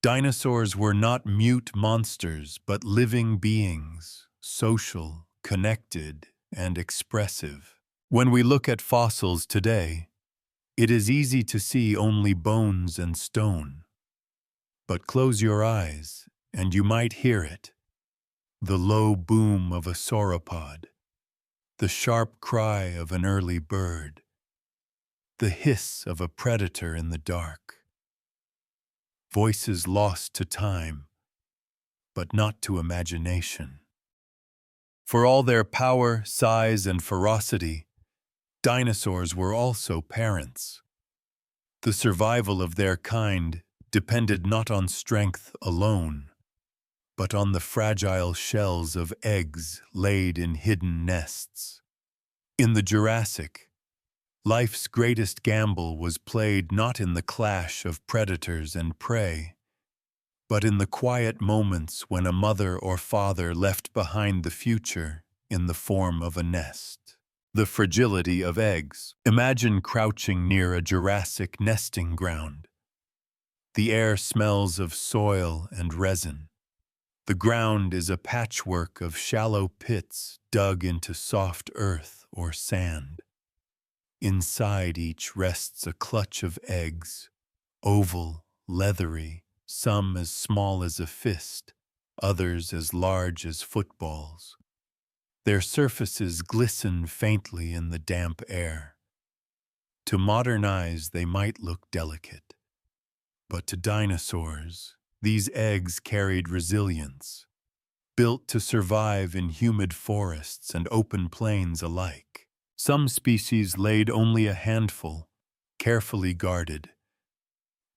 Dinosaurs were not mute monsters, but living beings, social, connected, and expressive. When we look at fossils today, it is easy to see only bones and stone. But close your eyes, and you might hear it. The low boom of a sauropod, the sharp cry of an early bird, the hiss of a predator in the dark. Voices lost to time, but not to imagination. For all their power, size, and ferocity, dinosaurs were also parents. The survival of their kind depended not on strength alone, but on the fragile shells of eggs laid in hidden nests. In the Jurassic, life's greatest gamble was played not in the clash of predators and prey, but in the quiet moments when a mother or father left behind the future in the form of a nest. The fragility of eggs. Imagine crouching near a Jurassic nesting ground. The air smells of soil and resin. The ground is a patchwork of shallow pits dug into soft earth or sand. Inside each rests a clutch of eggs, oval, leathery, some as small as a fist, others as large as footballs. Their surfaces glisten faintly in the damp air. To modern eyes, they might look delicate. But to dinosaurs, these eggs carried resilience, built to survive in humid forests and open plains alike. Some species laid only a handful, carefully guarded.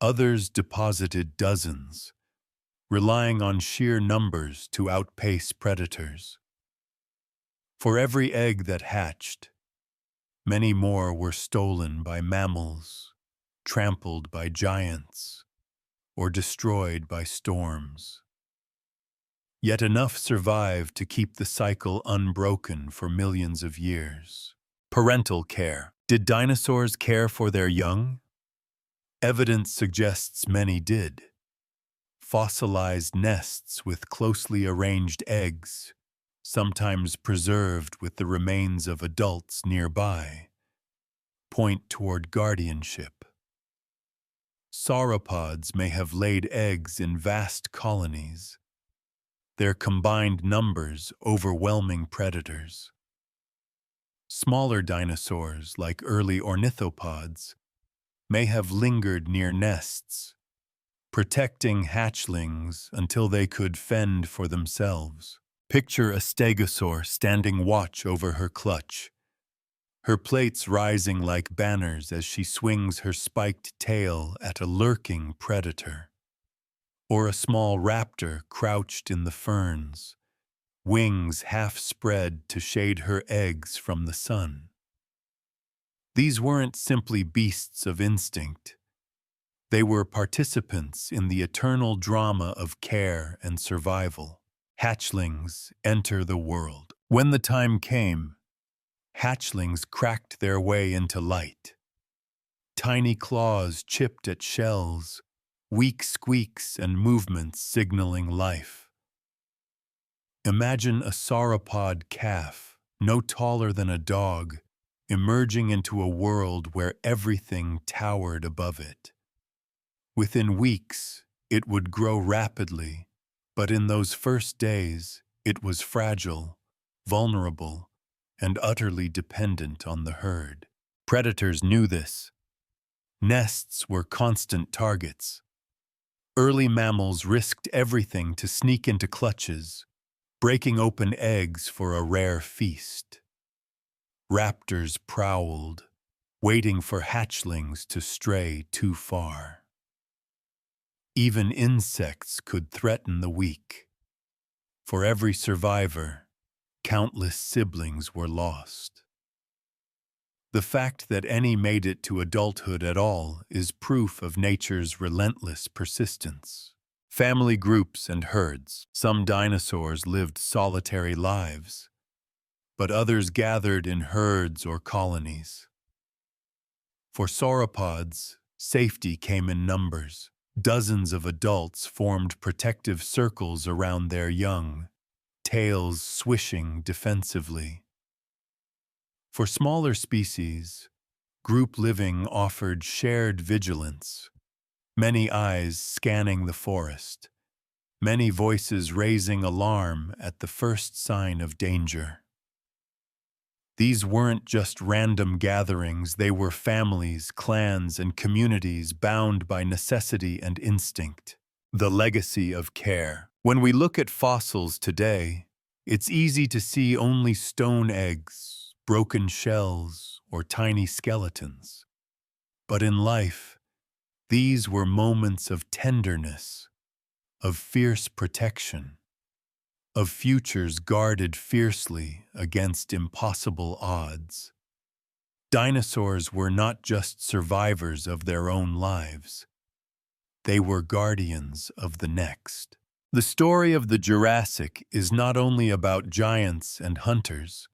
Others deposited dozens, relying on sheer numbers to outpace predators. For every egg that hatched, many more were stolen by mammals, trampled by giants, or destroyed by storms. Yet enough survived to keep the cycle unbroken for millions of years. Parental care. Did dinosaurs care for their young? Evidence suggests many did. Fossilized nests with closely arranged eggs, sometimes preserved with the remains of adults nearby, point toward guardianship. Sauropods may have laid eggs in vast colonies, their combined numbers overwhelming predators. Smaller dinosaurs, like early ornithopods, may have lingered near nests, protecting hatchlings until they could fend for themselves. Picture a stegosaur standing watch over her clutch, her plates rising like banners as she swings her spiked tail at a lurking predator. Or a small raptor crouched in the ferns, wings half spread to shade her eggs from the sun. These weren't simply beasts of instinct. They were participants in the eternal drama of care and survival. Hatchlings enter the world. When the time came, hatchlings cracked their way into light. Tiny claws chipped at shells, weak squeaks and movements signaling life. Imagine a sauropod calf, no taller than a dog, emerging into a world where everything towered above it. Within weeks, it would grow rapidly, but in those first days, it was fragile, vulnerable, and utterly dependent on the herd. Predators knew this. Nests were constant targets. Early mammals risked everything to sneak into clutches, breaking open eggs for a rare feast. Raptors prowled, waiting for hatchlings to stray too far. Even insects could threaten the weak. For every survivor, countless siblings were lost. The fact that any made it to adulthood at all is proof of nature's relentless persistence. Family groups and herds. Some dinosaurs lived solitary lives, but others gathered in herds or colonies. For sauropods, safety came in numbers. Dozens of adults formed protective circles around their young, tails swishing defensively. For smaller species, group living offered shared vigilance, many eyes scanning the forest, many voices raising alarm at the first sign of danger. These weren't just random gatherings, they were families, clans, and communities bound by necessity and instinct. The legacy of care. When we look at fossils today, it's easy to see only stone eggs, broken shells, or tiny skeletons. But in life, these were moments of tenderness, of fierce protection, of futures guarded fiercely against impossible odds. Dinosaurs were not just survivors of their own lives. They were guardians of the next. The story of the Jurassic is not only about giants and hunters.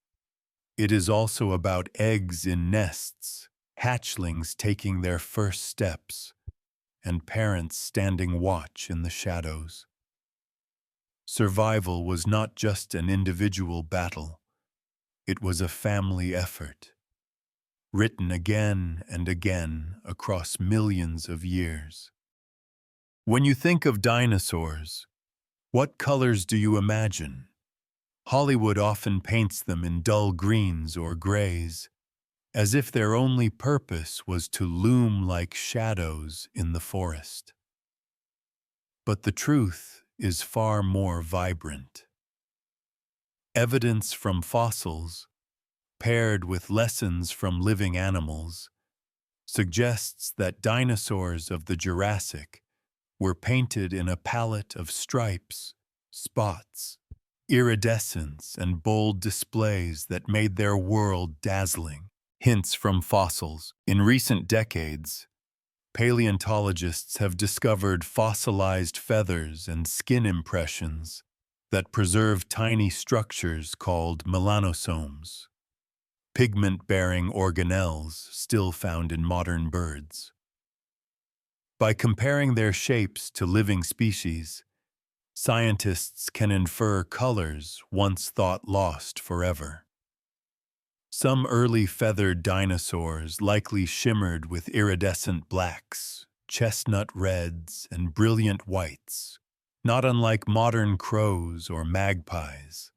It is also about eggs in nests, hatchlings taking their first steps, and parents standing watch in the shadows. Survival was not just an individual battle. It was a family effort, written again and again across millions of years. When you think of dinosaurs, what colors do you imagine? Hollywood often paints them in dull greens or grays, as if their only purpose was to loom like shadows in the forest. But the truth is far more vibrant. Evidence from fossils, paired with lessons from living animals, suggests that dinosaurs of the Jurassic were painted in a palette of stripes, spots, iridescence, and bold displays that made their world dazzling. Hints from fossils. In recent decades, paleontologists have discovered fossilized feathers and skin impressions that preserve tiny structures called melanosomes, pigment-bearing organelles still found in modern birds. By comparing their shapes to living species, scientists can infer colors once thought lost forever. Some early feathered dinosaurs likely shimmered with iridescent blacks, chestnut reds, and brilliant whites, not unlike modern crows or magpies.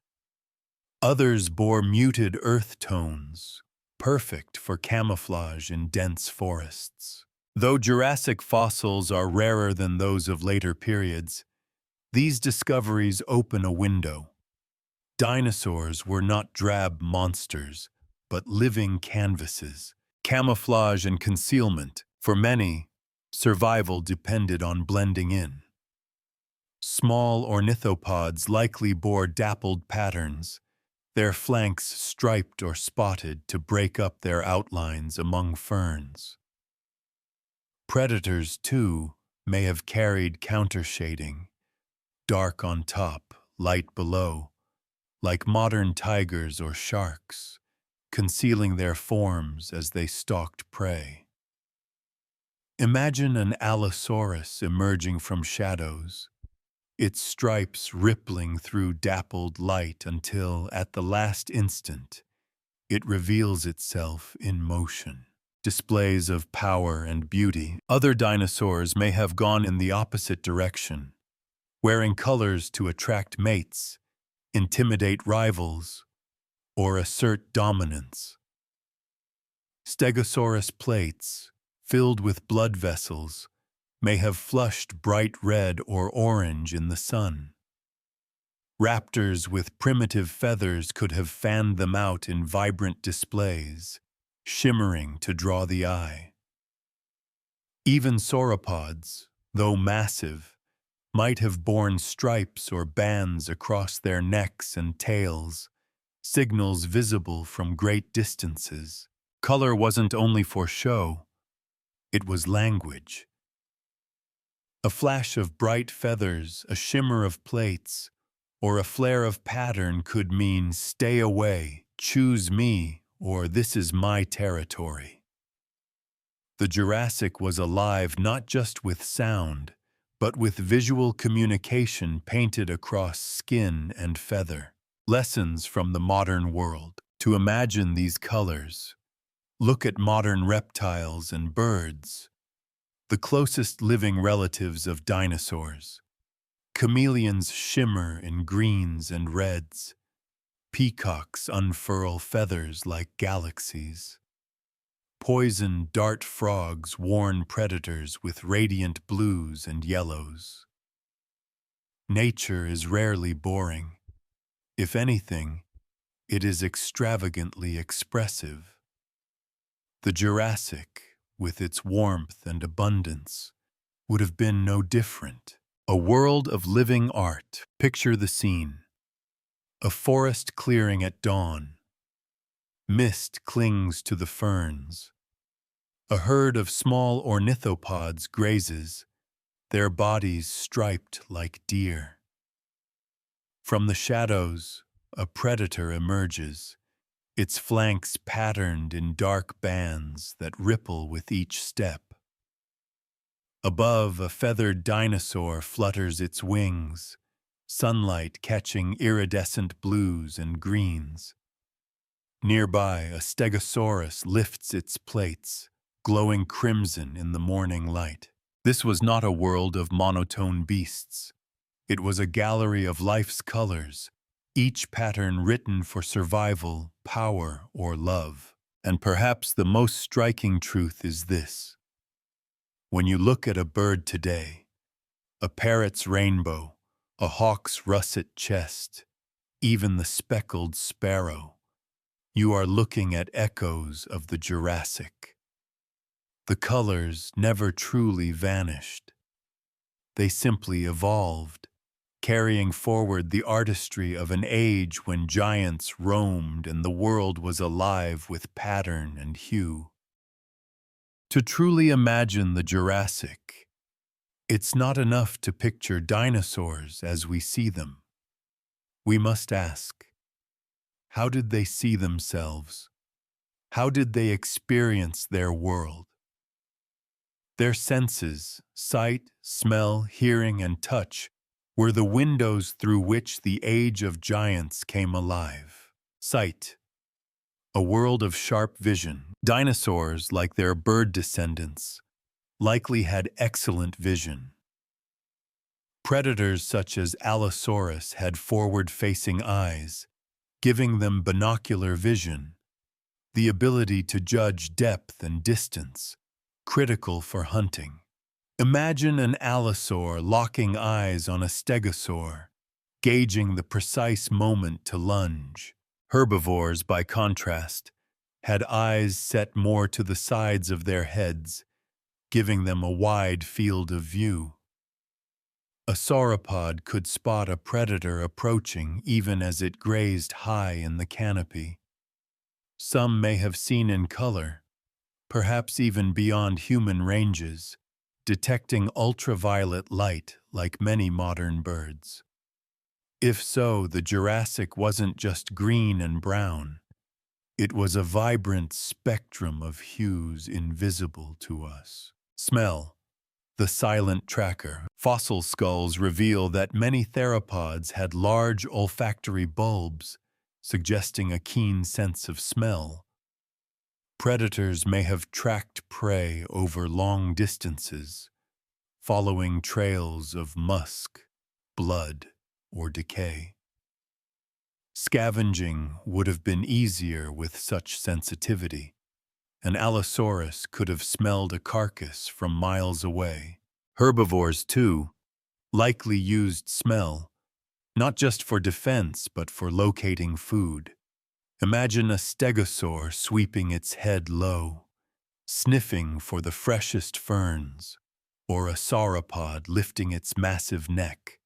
Others bore muted earth tones, perfect for camouflage in dense forests. Though Jurassic fossils are rarer than those of later periods, these discoveries open a window. Dinosaurs were not drab monsters, but living canvases. Camouflage and concealment. For many, survival depended on blending in. Small ornithopods likely bore dappled patterns, their flanks striped or spotted to break up their outlines among ferns. Predators, too, may have carried countershading, dark on top, light below, like modern tigers or sharks, concealing their forms as they stalked prey. Imagine an Allosaurus emerging from shadows, its stripes rippling through dappled light until, at the last instant, it reveals itself in motion. Displays of power and beauty. Other dinosaurs may have gone in the opposite direction, wearing colors to attract mates, intimidate rivals, or assert dominance. Stegosaurus plates, filled with blood vessels, may have flushed bright red or orange in the sun. Raptors with primitive feathers could have fanned them out in vibrant displays, shimmering to draw the eye. Even sauropods, though massive, might have borne stripes or bands across their necks and tails, signals visible from great distances. Color wasn't only for show, it was language. A flash of bright feathers, a shimmer of plates, or a flare of pattern could mean stay away, choose me, or this is my territory. The Jurassic was alive not just with sound, but with visual communication painted across skin and feather. Lessons from the modern world. To imagine these colors, look at modern reptiles and birds, the closest living relatives of dinosaurs. Chameleons shimmer in greens and reds. Peacocks unfurl feathers like galaxies. Poison dart frogs warn predators with radiant blues and yellows. Nature is rarely boring. If anything, it is extravagantly expressive. The Jurassic, with its warmth and abundance, would have been no different. A world of living art. Picture the scene. A forest clearing at dawn. Mist clings to the ferns. A herd of small ornithopods grazes, their bodies striped like deer. From the shadows, a predator emerges, its flanks patterned in dark bands that ripple with each step. Above, a feathered dinosaur flutters its wings, sunlight catching iridescent blues and greens. Nearby, a stegosaurus lifts its plates, glowing crimson in the morning light. This was not a world of monotone beasts. It was a gallery of life's colors, each pattern written for survival, power, or love. And perhaps the most striking truth is this. When you look at a bird today, a parrot's rainbow, a hawk's russet chest, even the speckled sparrow, you are looking at echoes of the Jurassic. The colors never truly vanished. They simply evolved, carrying forward the artistry of an age when giants roamed and the world was alive with pattern and hue. To truly imagine the Jurassic, it's not enough to picture dinosaurs as we see them. We must ask, how did they see themselves? How did they experience their world? Their senses, sight, smell, hearing, and touch, were the windows through which the age of giants came alive. Sight, a world of sharp vision. Dinosaurs, like their bird descendants, likely had excellent vision. Predators such as Allosaurus had forward-facing eyes, giving them binocular vision, the ability to judge depth and distance, critical for hunting. Imagine an allosaur locking eyes on a stegosaur, gauging the precise moment to lunge. Herbivores, by contrast, had eyes set more to the sides of their heads, giving them a wide field of view. A sauropod could spot a predator approaching even as it grazed high in the canopy. Some may have seen in color, perhaps even beyond human ranges, detecting ultraviolet light like many modern birds. If so, the Jurassic wasn't just green and brown. It was a vibrant spectrum of hues invisible to us. Smell, the silent tracker. Fossil skulls reveal that many theropods had large olfactory bulbs, suggesting a keen sense of smell. Predators may have tracked prey over long distances, following trails of musk, blood, or decay. Scavenging would have been easier with such sensitivity. An Allosaurus could have smelled a carcass from miles away. Herbivores, too, likely used smell, not just for defense but for locating food. Imagine a stegosaur sweeping its head low, sniffing for the freshest ferns, or a sauropod lifting its massive neck,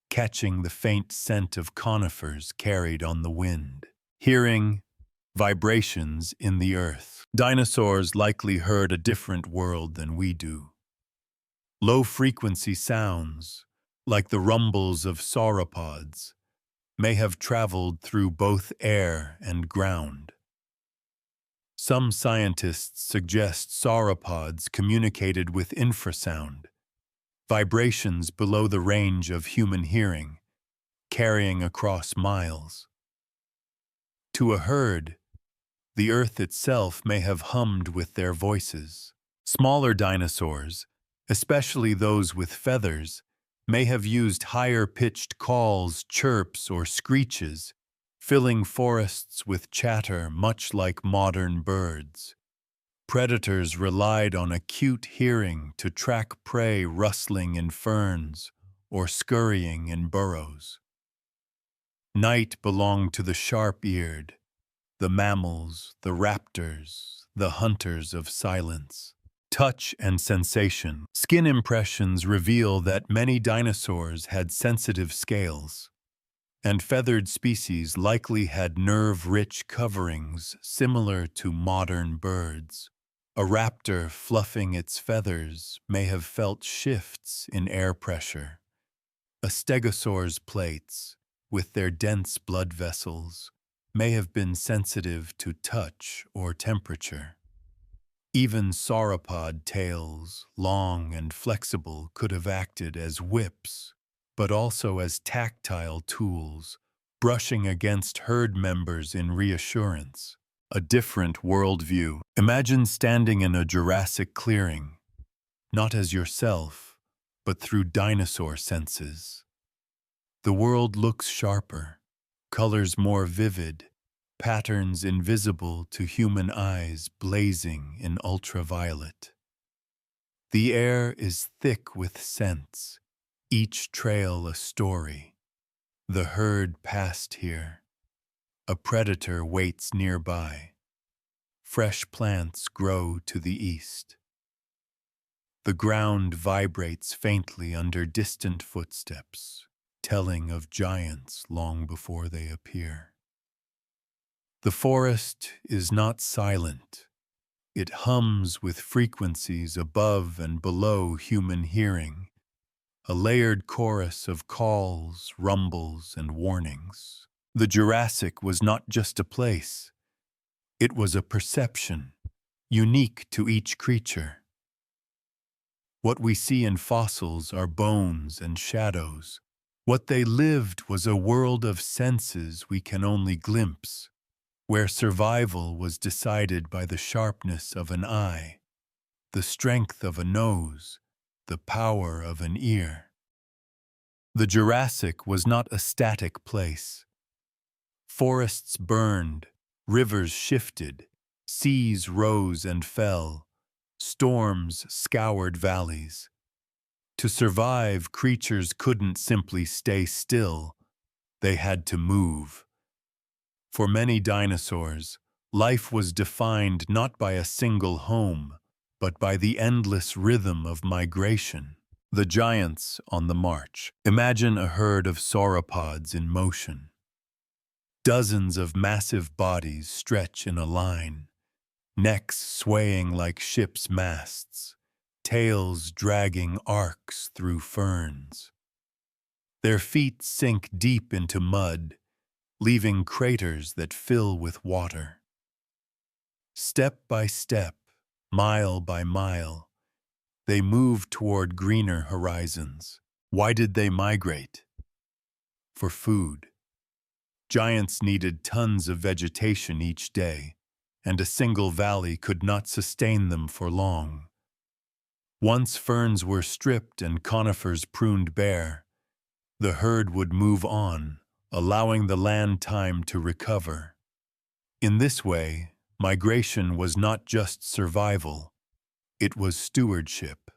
catching the faint scent of conifers carried on the wind. Hearing vibrations in the earth. Dinosaurs likely heard a different world than we do. Low-frequency sounds, like the rumbles of sauropods, may have traveled through both air and ground. Some scientists suggest sauropods communicated with infrasound, vibrations below the range of human hearing, carrying across miles. To a herd, the earth itself may have hummed with their voices. Smaller dinosaurs, especially those with feathers, may have used higher-pitched calls, chirps, or screeches, filling forests with chatter much like modern birds. Predators relied on acute hearing to track prey rustling in ferns or scurrying in burrows. Night belonged to the sharp-eared, the mammals, the raptors, the hunters of silence. Touch and sensation. Skin impressions reveal that many dinosaurs had sensitive scales, and feathered species likely had nerve-rich coverings similar to modern birds. A raptor fluffing its feathers may have felt shifts in air pressure. A stegosaur's plates, with their dense blood vessels, may have been sensitive to touch or temperature. Even sauropod tails, long and flexible, could have acted as whips, but also as tactile tools, brushing against herd members in reassurance. A different worldview. Imagine standing in a Jurassic clearing, not as yourself, but through dinosaur senses. The world looks sharper, colors more vivid, patterns invisible to human eyes blazing in ultraviolet. The air is thick with scents, each trail a story. The herd passed here. A predator waits nearby. Fresh plants grow to the east. The ground vibrates faintly under distant footsteps, telling of giants long before they appear. The forest is not silent. It hums with frequencies above and below human hearing, a layered chorus of calls, rumbles, and warnings. The Jurassic was not just a place. It was a perception, unique to each creature. What we see in fossils are bones and shadows. What they lived was a world of senses we can only glimpse, where survival was decided by the sharpness of an eye, the strength of a nose, the power of an ear. The Jurassic was not a static place. Forests burned, rivers shifted, seas rose and fell, storms scoured valleys. To survive, creatures couldn't simply stay still. They had to move. For many dinosaurs, life was defined not by a single home, but by the endless rhythm of migration. The giants on the march. Imagine a herd of sauropods in motion. Dozens of massive bodies stretch in a line, necks swaying like ships' masts, tails dragging arcs through ferns. Their feet sink deep into mud, leaving craters that fill with water. Step by step, mile by mile, they move toward greener horizons. Why did they migrate? For food. Giants needed tons of vegetation each day, and a single valley could not sustain them for long. Once ferns were stripped and conifers pruned bare, the herd would move on, allowing the land time to recover. In this way, migration was not just survival, it was stewardship.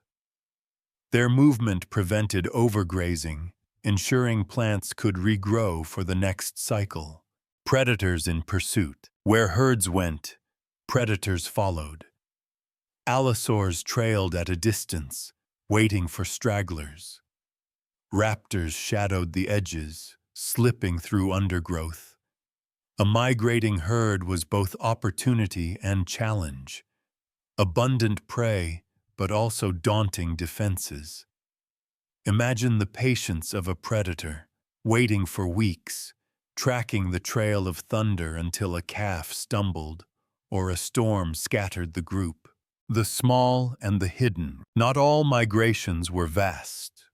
Their movement prevented overgrazing, ensuring plants could regrow for the next cycle. Predators in pursuit. Where herds went, predators followed. Allosaurs trailed at a distance, waiting for stragglers. Raptors shadowed the edges, slipping through undergrowth. A migrating herd was both opportunity and challenge. Abundant prey, but also daunting defenses. Imagine the patience of a predator, waiting for weeks, tracking the trail of thunder until a calf stumbled or a storm scattered the group. The small and the hidden. Not all migrations were vast.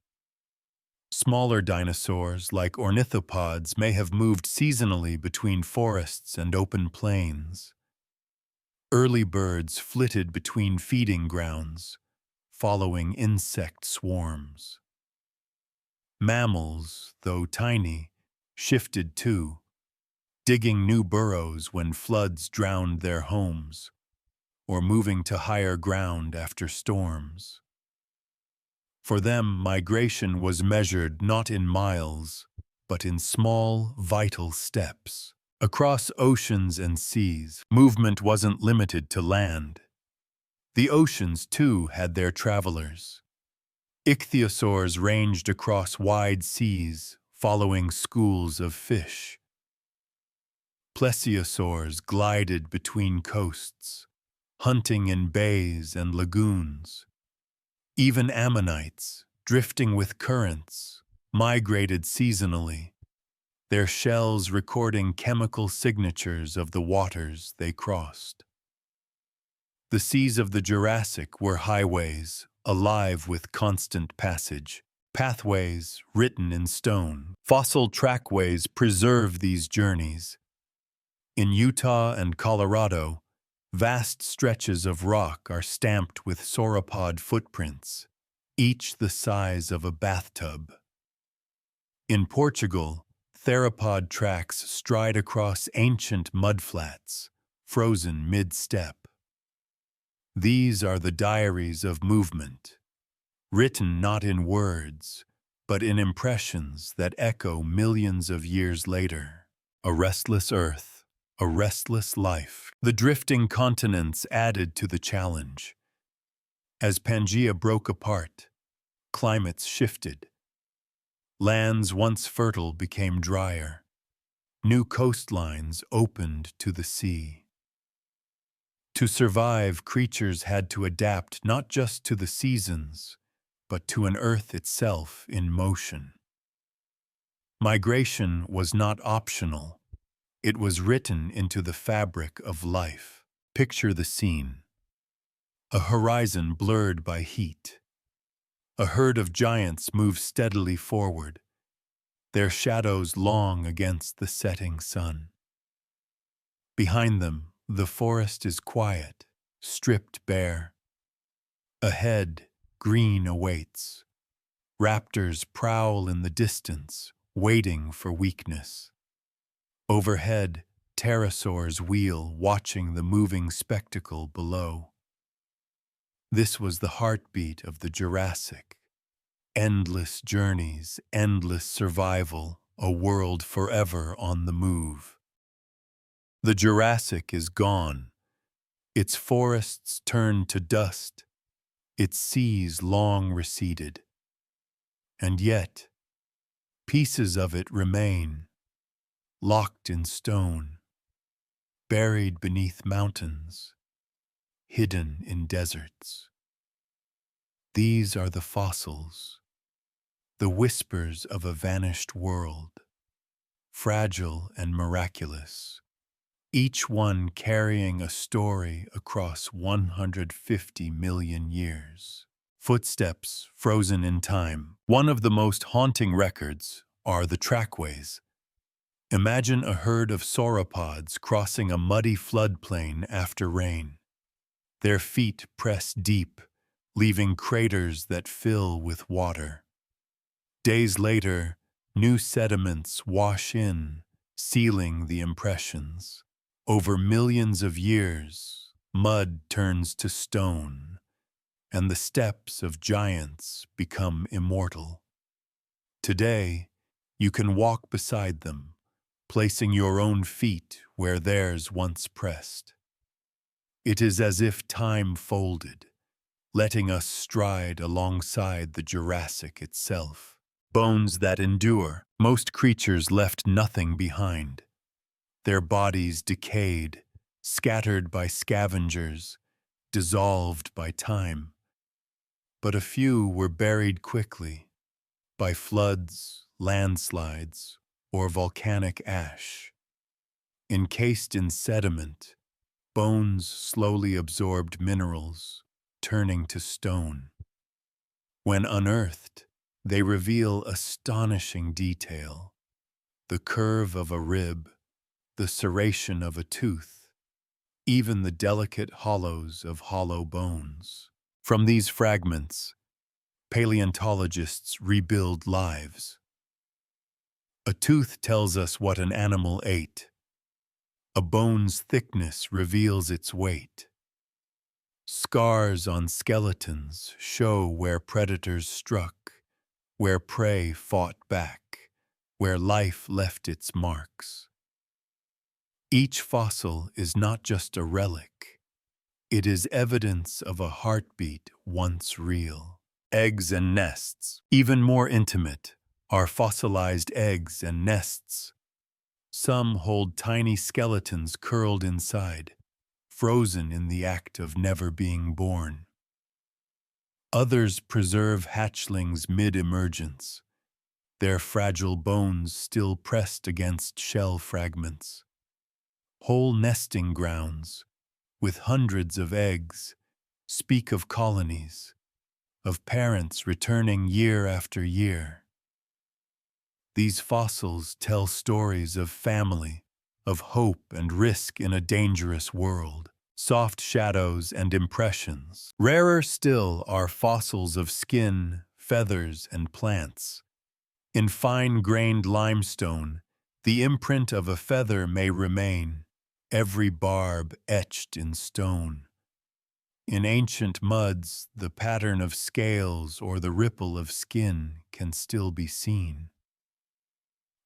Smaller dinosaurs, like ornithopods, may have moved seasonally between forests and open plains. Early birds flitted between feeding grounds, following insect swarms. Mammals, though tiny, shifted too, digging new burrows when floods drowned their homes, or moving to higher ground after storms. For them, migration was measured not in miles, but in small, vital steps. Across oceans and seas, movement wasn't limited to land. The oceans, too, had their travelers. Ichthyosaurs ranged across wide seas, following schools of fish. Plesiosaurs glided between coasts, hunting in bays and lagoons. Even ammonites, drifting with currents, migrated seasonally, their shells recording chemical signatures of the waters they crossed. The seas of the Jurassic were highways, alive with constant passage. Pathways written in stone. Fossil trackways preserve these journeys. In Utah and Colorado, vast stretches of rock are stamped with sauropod footprints, each the size of a bathtub. In Portugal, theropod tracks stride across ancient mudflats, frozen mid-step. These are the diaries of movement, written not in words, but in impressions that echo millions of years later. A restless earth, a restless life. The drifting continents added to the challenge. As Pangaea broke apart, climates shifted. Lands once fertile became drier. New coastlines opened to the sea. To survive, creatures had to adapt not just to the seasons, but to an earth itself in motion. Migration was not optional. It was written into the fabric of life. Picture the scene. A horizon blurred by heat. A herd of giants moves steadily forward, their shadows long against the setting sun. Behind them, the forest is quiet, stripped bare. Ahead, green awaits. Raptors prowl in the distance, waiting for weakness. Overhead, pterosaurs wheel, watching the moving spectacle below. This was the heartbeat of the Jurassic. Endless journeys, endless survival, a world forever on the move. The Jurassic is gone. Its forests turned to dust, its seas long receded. And yet, pieces of it remain, locked in stone, buried beneath mountains, hidden in deserts. These are the fossils, the whispers of a vanished world, fragile and miraculous, each one carrying a story across 150 million years. Footsteps frozen in time. One of the most haunting records are the trackways. Imagine a herd of sauropods crossing a muddy floodplain after rain. Their feet press deep, leaving craters that fill with water. Days later, new sediments wash in, sealing the impressions. Over millions of years, mud turns to stone, and the steps of giants become immortal. Today, you can walk beside them, placing your own feet where theirs once pressed. It is as if time folded, letting us stride alongside the Jurassic itself. Bones that endure, most creatures left nothing behind. Their bodies decayed, scattered by scavengers, dissolved by time. But a few were buried quickly, by floods, landslides, or volcanic ash. Encased in sediment, bones slowly absorbed minerals, turning to stone. When unearthed, they reveal astonishing detail: the curve of a rib, the serration of a tooth, even the delicate hollows of hollow bones. From these fragments, paleontologists rebuild lives. A tooth tells us what an animal ate. A bone's thickness reveals its weight. Scars on skeletons show where predators struck, where prey fought back, where life left its marks. Each fossil is not just a relic. It is evidence of a heartbeat once real. Eggs and nests, even more intimate, are fossilized eggs and nests. Some hold tiny skeletons curled inside, frozen in the act of never being born. Others preserve hatchlings mid-emergence, their fragile bones still pressed against shell fragments. Whole nesting grounds, with hundreds of eggs, speak of colonies, of parents returning year after year. These fossils tell stories of family, of hope and risk in a dangerous world, soft shadows and impressions. Rarer still are fossils of skin, feathers, and plants. In fine-grained limestone, the imprint of a feather may remain, every barb etched in stone. In ancient muds, the pattern of scales or the ripple of skin can still be seen.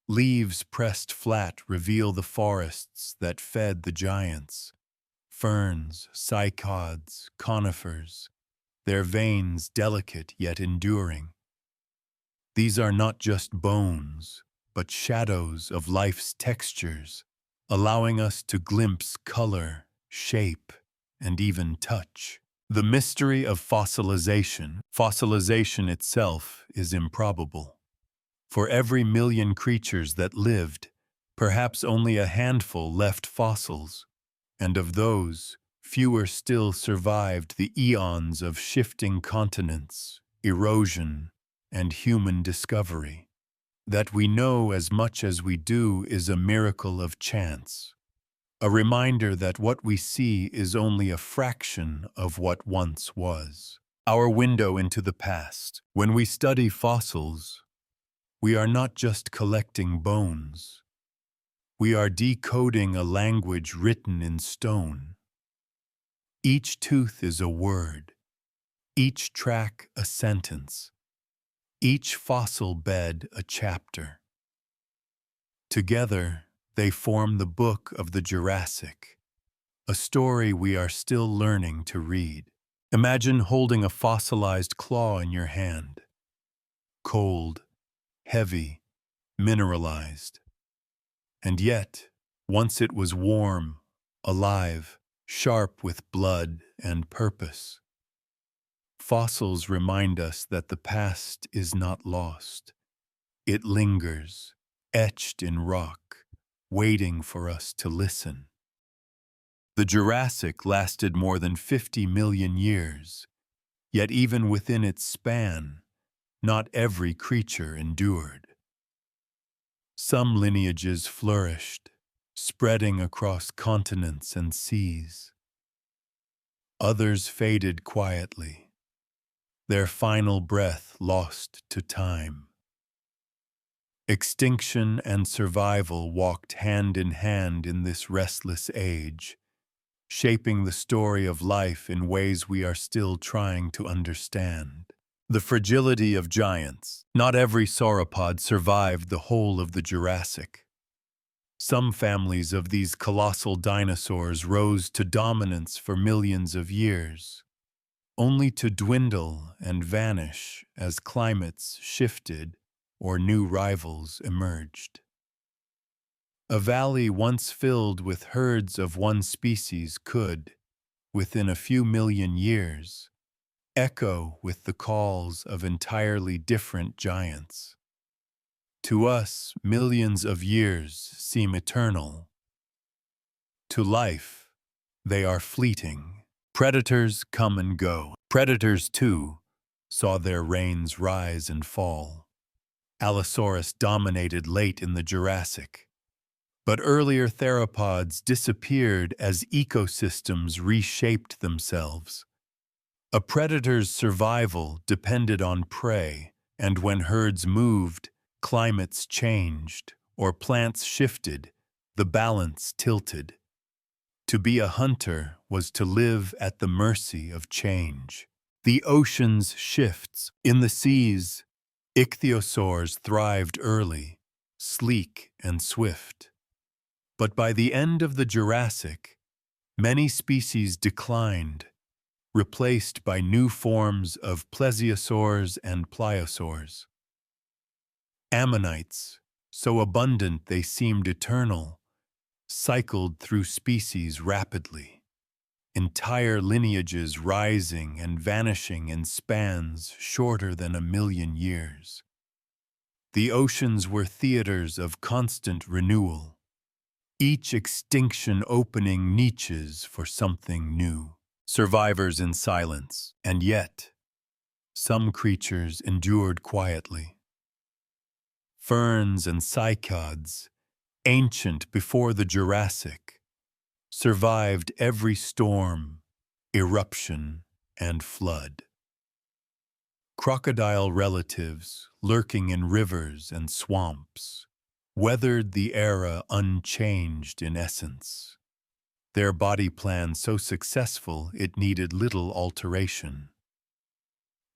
Leaves pressed flat reveal the forests that fed the giants. Ferns, cycads, conifers, their veins delicate yet enduring. These are not just bones, but shadows of life's textures, allowing us to glimpse color, shape, and even touch. The mystery of fossilization. Fossilization itself is improbable. For every million creatures that lived, perhaps only a handful left fossils, and of those, fewer still survived the eons of shifting continents, erosion, and human discovery. That we know as much as we do is a miracle of chance, a reminder that what we see is only a fraction of what once was. Our window into the past. When we study fossils, we are not just collecting bones. We are decoding a language written in stone. Each tooth is a word, each track a sentence, each fossil bed a chapter. Together, they form the book of the Jurassic, a story we are still learning to read. Imagine holding a fossilized claw in your hand. Cold, heavy, mineralized. And yet, once it was warm, alive, sharp with blood and purpose. Fossils remind us that the past is not lost. It lingers, etched in rock, waiting for us to listen. The Jurassic lasted more than 50 million years, yet even within its span, not every creature endured. Some lineages flourished, spreading across continents and seas. Others faded quietly, their final breath lost to time. Extinction and survival walked hand in hand in this restless age, shaping the story of life in ways we are still trying to understand. The fragility of giants. Not every sauropod survived the whole of the Jurassic. Some families of these colossal dinosaurs rose to dominance for millions of years, only to dwindle and vanish as climates shifted or new rivals emerged. A valley once filled with herds of one species could, within a few million years, echo with the calls of entirely different giants. To us, millions of years seem eternal. To life, they are fleeting. Predators come and go. Predators, too, saw their reigns rise and fall. Allosaurus dominated late in the Jurassic, but earlier theropods disappeared as ecosystems reshaped themselves. A predator's survival depended on prey, and when herds moved, climates changed, or plants shifted, the balance tilted. To be a hunter was to live at the mercy of change. The ocean's shifts. In the seas, ichthyosaurs thrived early, sleek and swift. But by the end of the Jurassic, many species declined, replaced by new forms of plesiosaurs and pliosaurs. Ammonites, so abundant they seemed eternal, cycled through species rapidly, entire lineages rising and vanishing in spans shorter than 1,000,000 years. The oceans were theaters of constant renewal, each extinction opening niches for something new. Survivors in silence, and yet, some creatures endured quietly. Ferns and cycads, ancient before the Jurassic, survived every storm, eruption, and flood. Crocodile relatives, lurking in rivers and swamps, weathered the era unchanged in essence. Their body plan so successful it needed little alteration.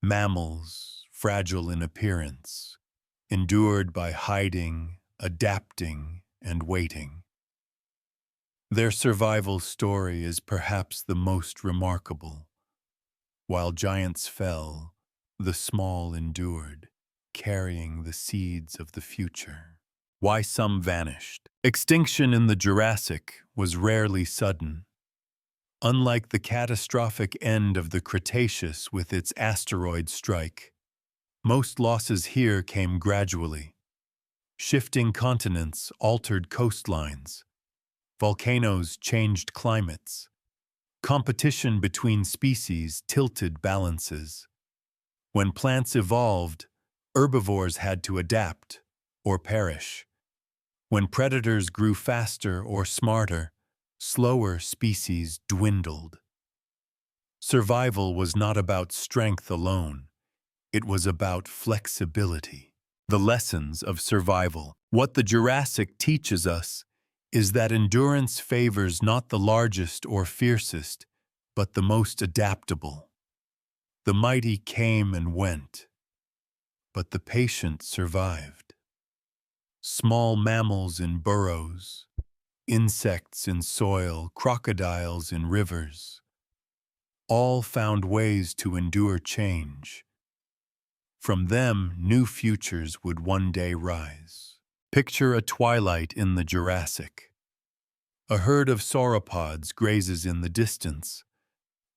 Mammals, fragile in appearance, endured by hiding, adapting, and waiting. Their survival story is perhaps the most remarkable. While giants fell, the small endured, carrying the seeds of the future. Why some vanished. Extinction in the Jurassic was rarely sudden. Unlike the catastrophic end of the Cretaceous with its asteroid strike, most losses here came gradually. Shifting continents altered coastlines. Volcanoes changed climates. Competition between species tilted balances. When plants evolved, herbivores had to adapt or perish. When predators grew faster or smarter, slower species dwindled. Survival was not about strength alone. It was about flexibility. The lessons of survival. What the Jurassic teaches us is that endurance favors not the largest or fiercest, but the most adaptable. The mighty came and went, but the patient survived. Small mammals in burrows, insects in soil, crocodiles in rivers, all found ways to endure change. From them, new futures would one day rise. Picture a twilight in the Jurassic. A herd of sauropods grazes in the distance,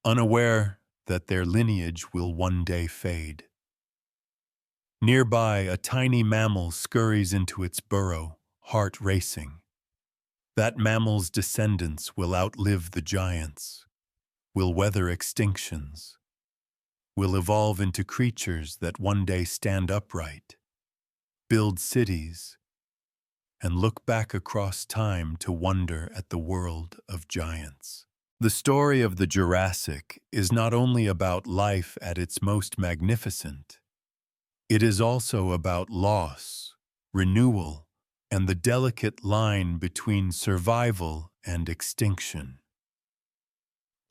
unaware that their lineage will one day fade. Nearby, a tiny mammal scurries into its burrow, heart racing. That mammal's descendants will outlive the giants, will weather extinctions, will evolve into creatures that one day stand upright, build cities, and look back across time to wonder at the world of giants. The story of the Jurassic is not only about life at its most magnificent, it is also about loss, renewal, and the delicate line between survival and extinction.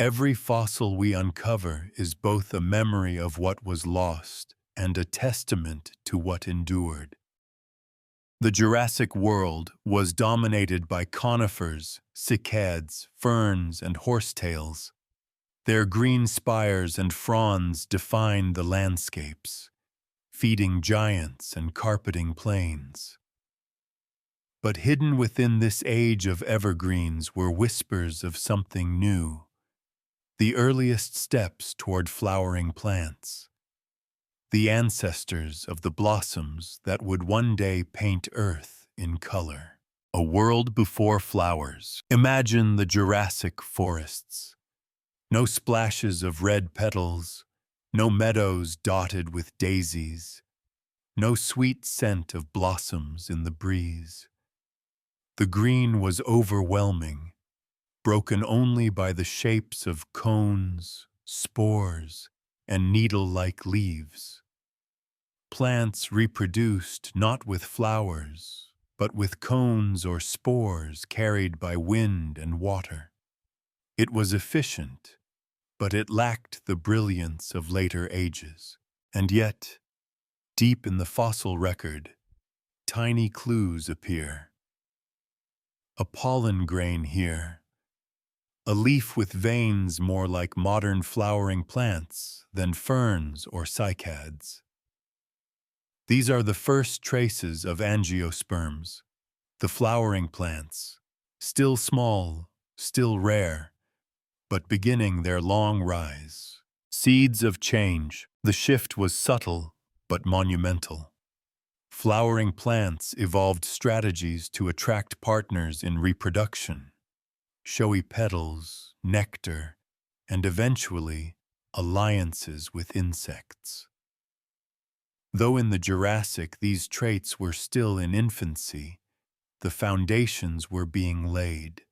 Every fossil we uncover is both a memory of what was lost and a testament to what endured. The Jurassic world was dominated by conifers, cycads, ferns, and horsetails. Their green spires and fronds define the landscapes, feeding giants and carpeting plains. But hidden within this age of evergreens were whispers of something new, the earliest steps toward flowering plants, the ancestors of the blossoms that would one day paint Earth in color. A world before flowers. Imagine the Jurassic forests. No splashes of red petals, no meadows dotted with daisies, no sweet scent of blossoms in the breeze. The green was overwhelming, broken only by the shapes of cones, spores, and needle-like leaves. Plants reproduced not with flowers, but with cones or spores carried by wind and water. It was efficient, but it lacked the brilliance of later ages. And yet, deep in the fossil record, tiny clues appear. A pollen grain here, a leaf with veins more like modern flowering plants than ferns or cycads. These are the first traces of angiosperms, the flowering plants, still small, still rare, but beginning their long rise. Seeds of change. The shift was subtle, but monumental. Flowering plants evolved strategies to attract partners in reproduction. Showy petals, nectar, and eventually, alliances with insects. Though in the Jurassic these traits were still in infancy, the foundations were being laid.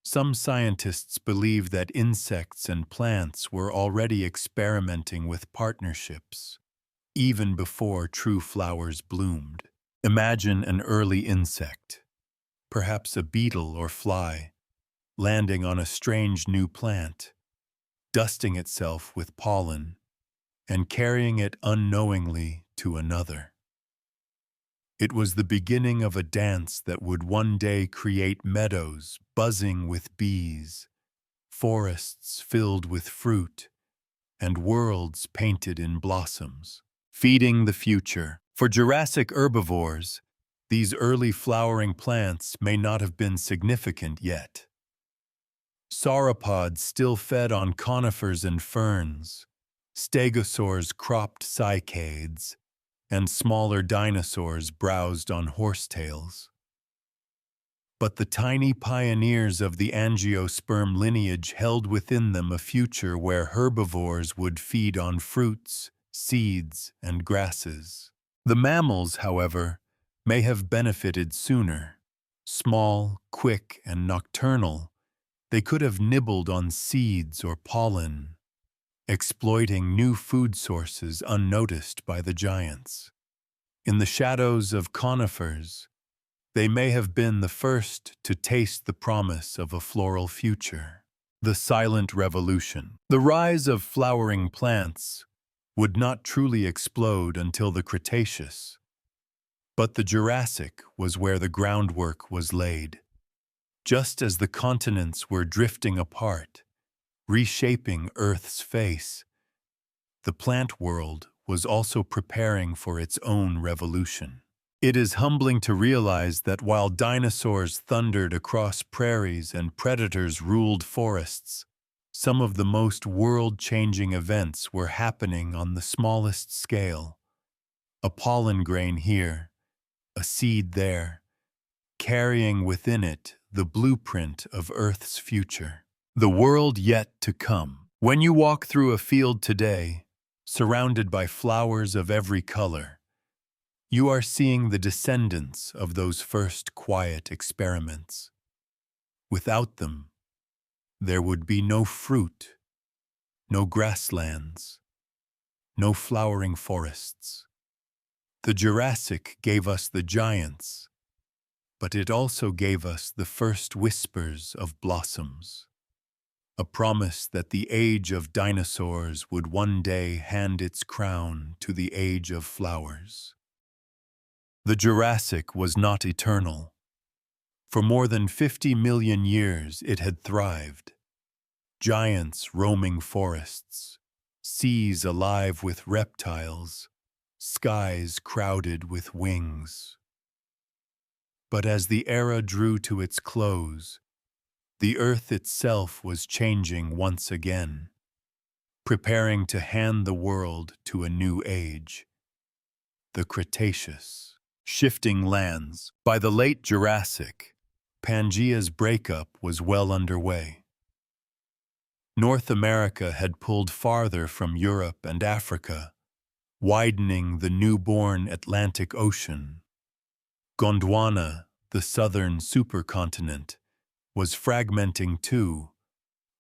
Some scientists believe that insects and plants were already experimenting with partnerships, even before true flowers bloomed. Imagine an early insect, perhaps a beetle or fly, landing on a strange new plant, dusting itself with pollen, and carrying it unknowingly to another. It was the beginning of a dance that would one day create meadows buzzing with bees, forests filled with fruit, and worlds painted in blossoms. Feeding the future. For Jurassic herbivores, these early flowering plants may not have been significant yet. Sauropods still fed on conifers and ferns, stegosaurs cropped cycads, and smaller dinosaurs browsed on horsetails. But the tiny pioneers of the angiosperm lineage held within them a future where herbivores would feed on fruits, seeds, and grasses. The mammals, however, may have benefited sooner. Small, quick, and nocturnal, they could have nibbled on seeds or pollen, exploiting new food sources unnoticed by the giants. In the shadows of conifers, they may have been the first to taste the promise of a floral future. The silent revolution. The rise of flowering plants would not truly explode until the Cretaceous, but the Jurassic was where the groundwork was laid. Just as the continents were drifting apart, reshaping Earth's face, the plant world was also preparing for its own revolution. It is humbling to realize that while dinosaurs thundered across prairies and predators ruled forests, some of the most world-changing events were happening on the smallest scale. A pollen grain here, a seed there, carrying within it the blueprint of Earth's future. The world yet to come. When you walk through a field today, surrounded by flowers of every color, you are seeing the descendants of those first quiet experiments. Without them, there would be no fruit, no grasslands, no flowering forests. The Jurassic gave us the giants, but it also gave us the first whispers of blossoms. a promise that the age of dinosaurs would one day hand its crown to the age of flowers. The Jurassic was not eternal. For more than 50 million years it had thrived. Giants roaming forests, seas alive with reptiles, skies crowded with wings. But as the era drew to its close, the Earth itself was changing once again, preparing to hand the world to a new age, the Cretaceous. Shifting lands. By the late Jurassic, Pangaea's breakup was well underway. North America had pulled farther from Europe and Africa, widening the newborn Atlantic Ocean. Gondwana, the southern supercontinent, was fragmenting too,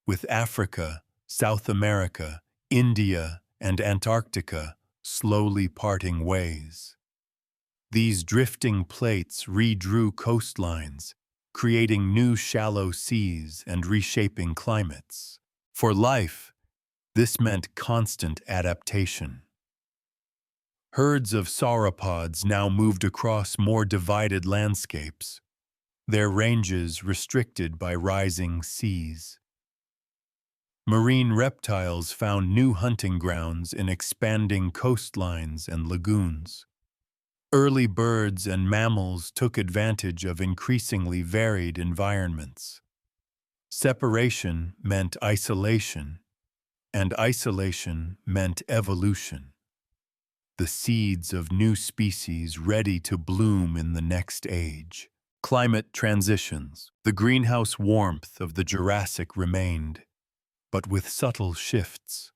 with Africa, South America, India, and Antarctica slowly parting ways. These drifting plates redrew coastlines, creating new shallow seas and reshaping climates. For life, this meant constant adaptation. Herds of sauropods now moved across more divided landscapes, their ranges restricted by rising seas. Marine reptiles found new hunting grounds in expanding coastlines and lagoons. Early birds and mammals took advantage of increasingly varied environments. Separation meant isolation, and isolation meant evolution. The seeds of new species ready to bloom in the next age. Climate transitions. The greenhouse warmth of the Jurassic remained, but with subtle shifts.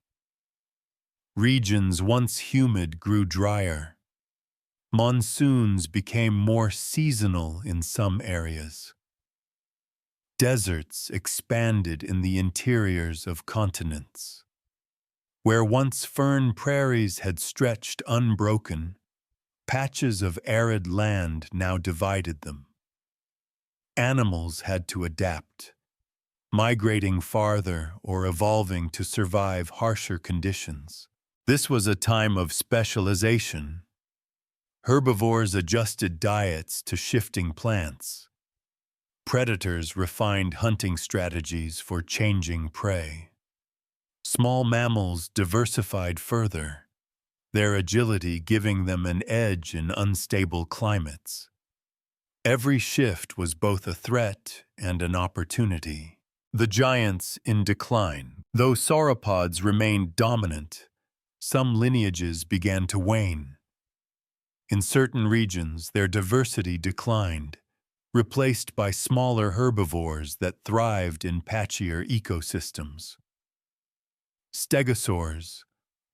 Regions once humid grew drier. Monsoons became more seasonal in some areas. Deserts expanded in the interiors of continents. Where once fern prairies had stretched unbroken, patches of arid land now divided them. Animals had to adapt, migrating farther or evolving to survive harsher conditions. This was a time of specialization. Herbivores adjusted diets to shifting plants. Predators refined hunting strategies for changing prey. Small mammals diversified further, their agility giving them an edge in unstable climates. Every shift was both a threat and an opportunity. The giants in decline. Though sauropods remained dominant, some lineages began to wane. In certain regions, their diversity declined, replaced by smaller herbivores that thrived in patchier ecosystems. Stegosaurs,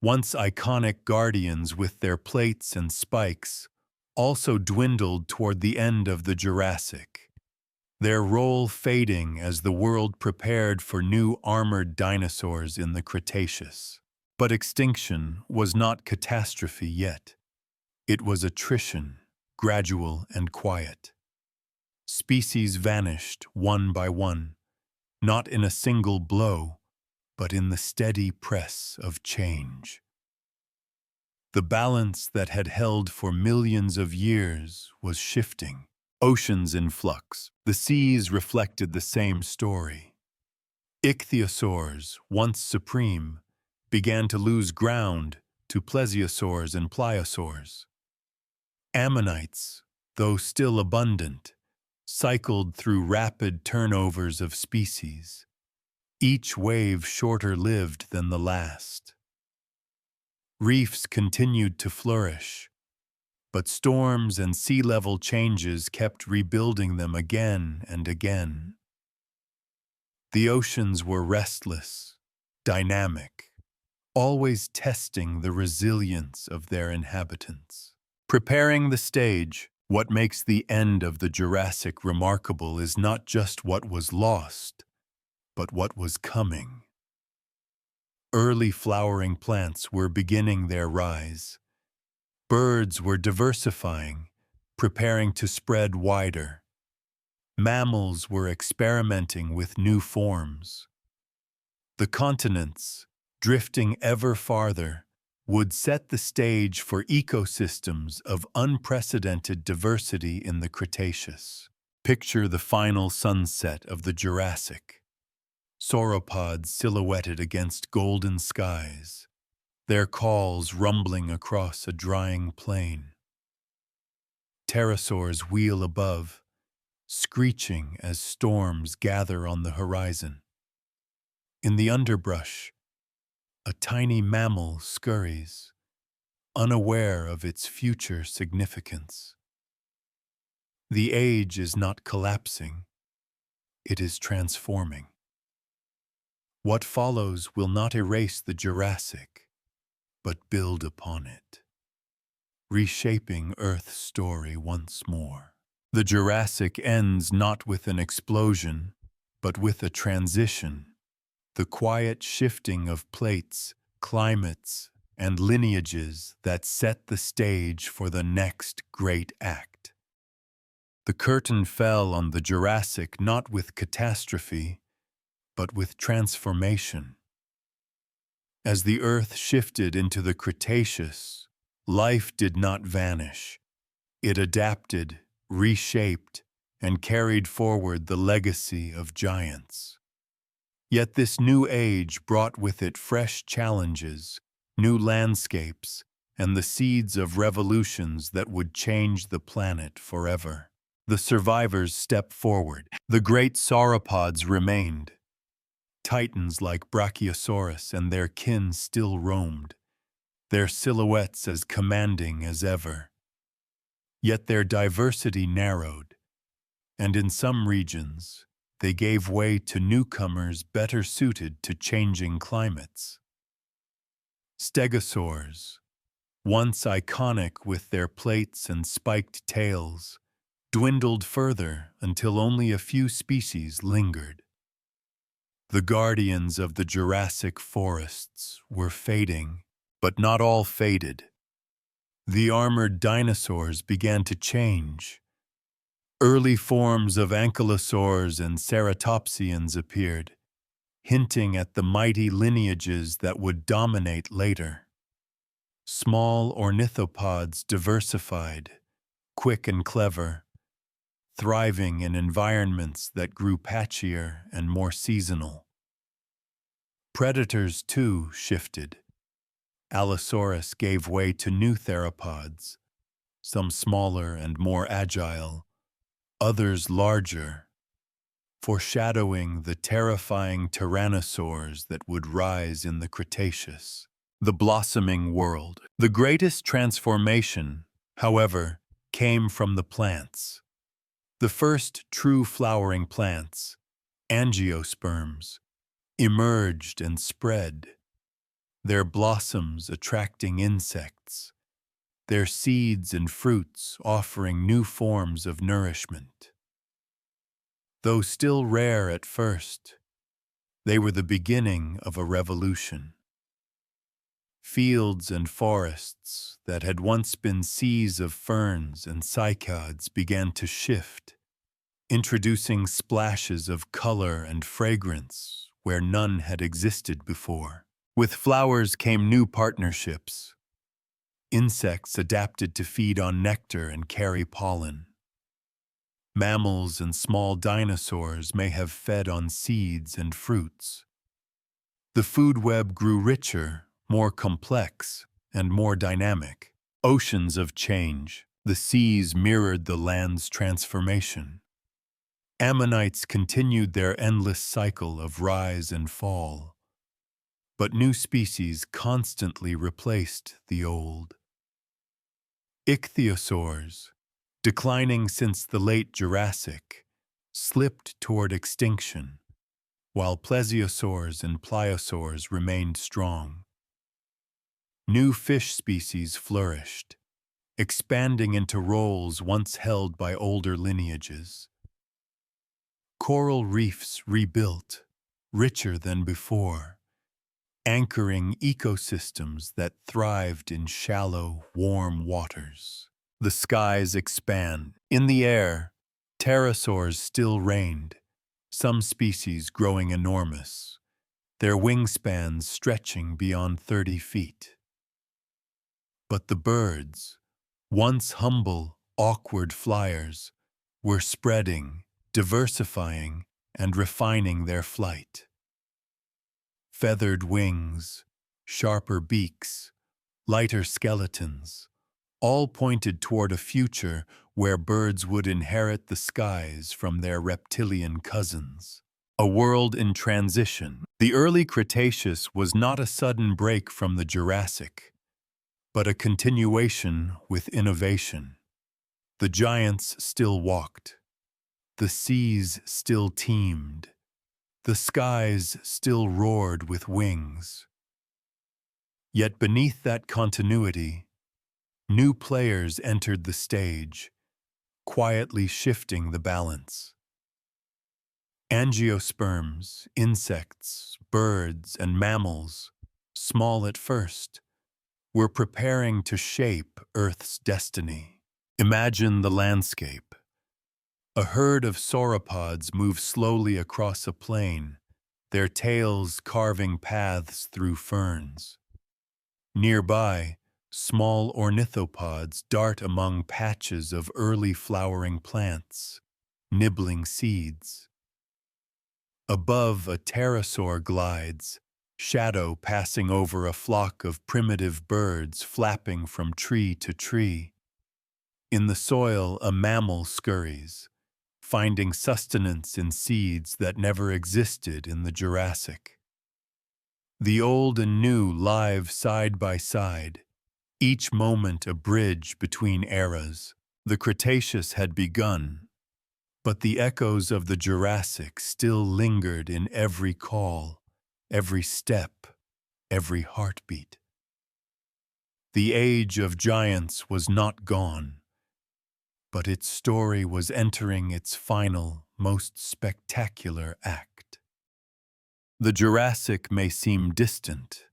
once iconic guardians with their plates and spikes, also dwindled toward the end of the Jurassic, their role fading as the world prepared for new armored dinosaurs in the Cretaceous. But extinction was not catastrophe yet. It was attrition, gradual and quiet. Species vanished one by one, not in a single blow, but in the steady press of change. The balance that had held for millions of years was shifting. Oceans in flux. The seas reflected the same story. Ichthyosaurs, once supreme, began to lose ground to plesiosaurs and pliosaurs. Ammonites, though still abundant, cycled through rapid turnovers of species, each wave shorter-lived than the last. Reefs continued to flourish, but storms and sea level changes kept rebuilding them again and again. The oceans were restless, dynamic, always testing the resilience of their inhabitants. Preparing the stage, what makes the end of the Jurassic remarkable is not just what was lost, but what was coming. Early flowering plants were beginning their rise. Birds were diversifying, preparing to spread wider. Mammals were experimenting with new forms. The continents, drifting ever farther, would set the stage for ecosystems of unprecedented diversity in the Cretaceous. Picture the final sunset of the Jurassic. Sauropods silhouetted against golden skies, their calls rumbling across a drying plain. Pterosaurs wheel above, screeching as storms gather on the horizon. In the underbrush, a tiny mammal scurries, unaware of its future significance. The age is not collapsing, it is transforming. What follows will not erase the Jurassic, but build upon it, reshaping Earth's story once more. The Jurassic ends not with an explosion, but with a transition, the quiet shifting of plates, climates, and lineages that set the stage for the next great act. The curtain fell on the Jurassic not with catastrophe, but with transformation. As the Earth shifted into the Cretaceous, life did not vanish. It adapted, reshaped, and carried forward the legacy of giants. Yet this new age brought with it fresh challenges, new landscapes, and the seeds of revolutions that would change the planet forever. The survivors stepped forward. The great sauropods remained. Titans like Brachiosaurus and their kin still roamed, their silhouettes as commanding as ever. Yet their diversity narrowed, and in some regions, they gave way to newcomers better suited to changing climates. Stegosaurs, once iconic with their plates and spiked tails, dwindled further until only a few species lingered. The guardians of the Jurassic forests were fading, but not all faded. The armored dinosaurs began to change. Early forms of ankylosaurs and ceratopsians appeared, hinting at the mighty lineages that would dominate later. Small ornithopods diversified, quick and clever, thriving in environments that grew patchier and more seasonal. Predators, too, shifted. Allosaurus gave way to new theropods, some smaller and more agile, others larger, foreshadowing the terrifying tyrannosaurs that would rise in the Cretaceous. The blossoming world. The greatest transformation, however, came from the plants. The first true flowering plants, angiosperms, emerged and spread, their blossoms attracting insects, their seeds and fruits offering new forms of nourishment. Though still rare at first, they were the beginning of a revolution. Fields and forests that had once been seas of ferns and cycads began to shift, introducing splashes of color and fragrance where none had existed before. With flowers came new partnerships. Insects adapted to feed on nectar and carry pollen. Mammals and small dinosaurs may have fed on seeds and fruits. The food web grew richer, more complex, and more dynamic. Oceans of change. The seas mirrored the land's transformation. Ammonites continued their endless cycle of rise and fall. But new species constantly replaced the old. Ichthyosaurs, declining since the late Jurassic, slipped toward extinction, while plesiosaurs and pliosaurs remained strong. New fish species flourished, expanding into roles once held by older lineages. Coral reefs rebuilt, richer than before, anchoring ecosystems that thrived in shallow, warm waters. The skies expand. In the air, pterosaurs still reigned, some species growing enormous, their wingspans stretching beyond 30 feet. But the birds, once humble, awkward flyers, were spreading, diversifying, and refining their flight. Feathered wings, sharper beaks, lighter skeletons, all pointed toward a future where birds would inherit the skies from their reptilian cousins. A world in transition. The early Cretaceous was not a sudden break from the Jurassic, but a continuation with innovation. The giants still walked. The seas still teemed. The skies still roared with wings. Yet beneath that continuity, new players entered the stage, quietly shifting the balance. Angiosperms, insects, birds, and mammals, small at first, were preparing to shape Earth's destiny. Imagine the landscape. A herd of sauropods move slowly across a plain, their tails carving paths through ferns. Nearby, small ornithopods dart among patches of early flowering plants, nibbling seeds. Above, a pterosaur glides, shadow passing over a flock of primitive birds flapping from tree to tree. In the soil, a mammal scurries, finding sustenance in seeds that never existed in the Jurassic. The old and new live side by side, each moment a bridge between eras. The Cretaceous had begun, but the echoes of the Jurassic still lingered in every call, every step, every heartbeat. The age of giants was not gone, but its story was entering its final, most spectacular act. The Jurassic may seem distant,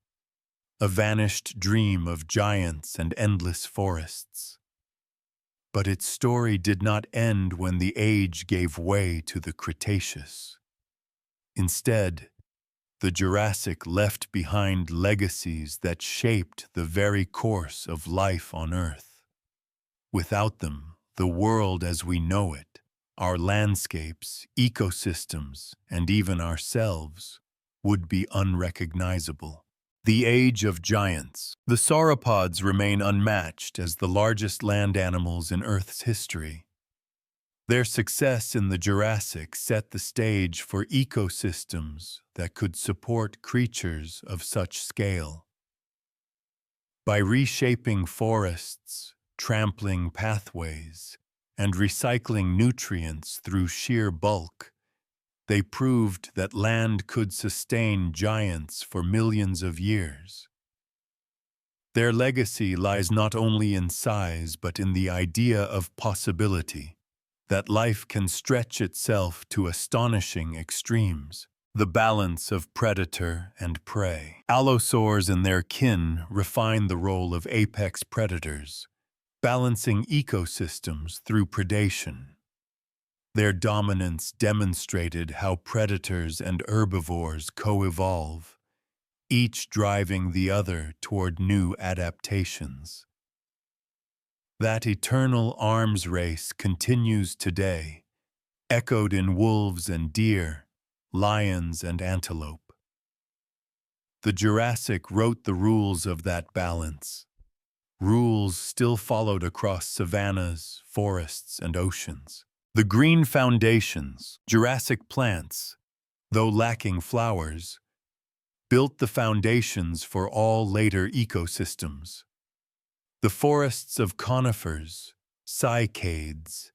a vanished dream of giants and endless forests. But its story did not end when the age gave way to the Cretaceous. Instead, the Jurassic left behind legacies that shaped the very course of life on Earth. Without them, the world as we know it, our landscapes, ecosystems, and even ourselves, would be unrecognizable. The age of giants. The sauropods remain unmatched as the largest land animals in Earth's history. Their success in the Jurassic set the stage for ecosystems that could support creatures of such scale. By reshaping forests, trampling pathways, and recycling nutrients through sheer bulk, they proved that land could sustain giants for millions of years. Their legacy lies not only in size but in the idea of possibility, that life can stretch itself to astonishing extremes. The balance of predator and prey. Allosaurs and their kin refine the role of apex predators, balancing ecosystems through predation. Their dominance demonstrated how predators and herbivores co-evolve, each driving the other toward new adaptations. That eternal arms race continues today, echoed in wolves and deer, lions and antelope. The Jurassic wrote the rules of that balance, rules still followed across savannas, forests, and oceans. The green foundations, Jurassic plants, though lacking flowers, built the foundations for all later ecosystems. The forests of conifers, cycads,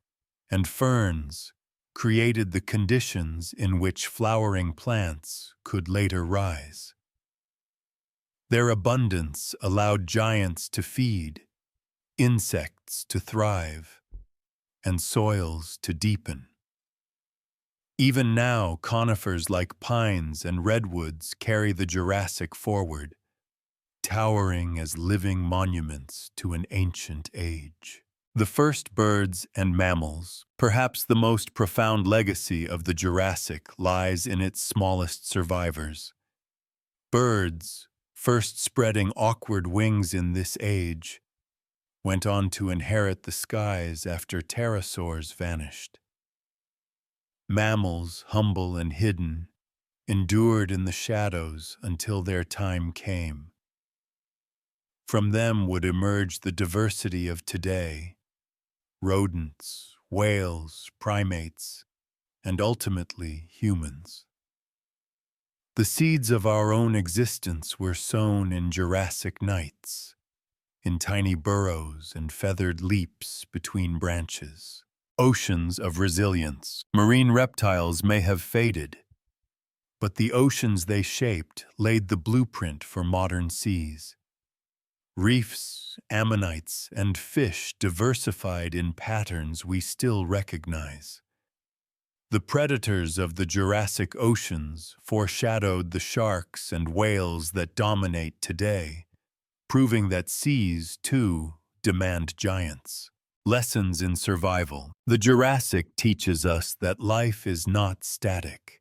and ferns created the conditions in which flowering plants could later rise. Their abundance allowed giants to feed, insects to thrive, and soils to deepen. Even now, conifers like pines and redwoods carry the Jurassic forward, towering as living monuments to an ancient age. The first birds and mammals, perhaps the most profound legacy of the Jurassic, lies in its smallest survivors, Birds, first spreading awkward wings in this age, went on to inherit the skies after pterosaurs vanished. Mammals, humble and hidden, endured in the shadows until their time came. From them would emerge the diversity of today: rodents, whales, primates, and ultimately humans. The seeds of our own existence were sown in Jurassic nights, in tiny burrows and feathered leaps between branches. Oceans of resilience. Marine reptiles may have faded, but the oceans they shaped laid the blueprint for modern seas. Reefs, ammonites, and fish diversified in patterns we still recognize. The predators of the Jurassic oceans foreshadowed the sharks and whales that dominate today, proving that seas, too, demand giants. Lessons in survival. The Jurassic teaches us that life is not static.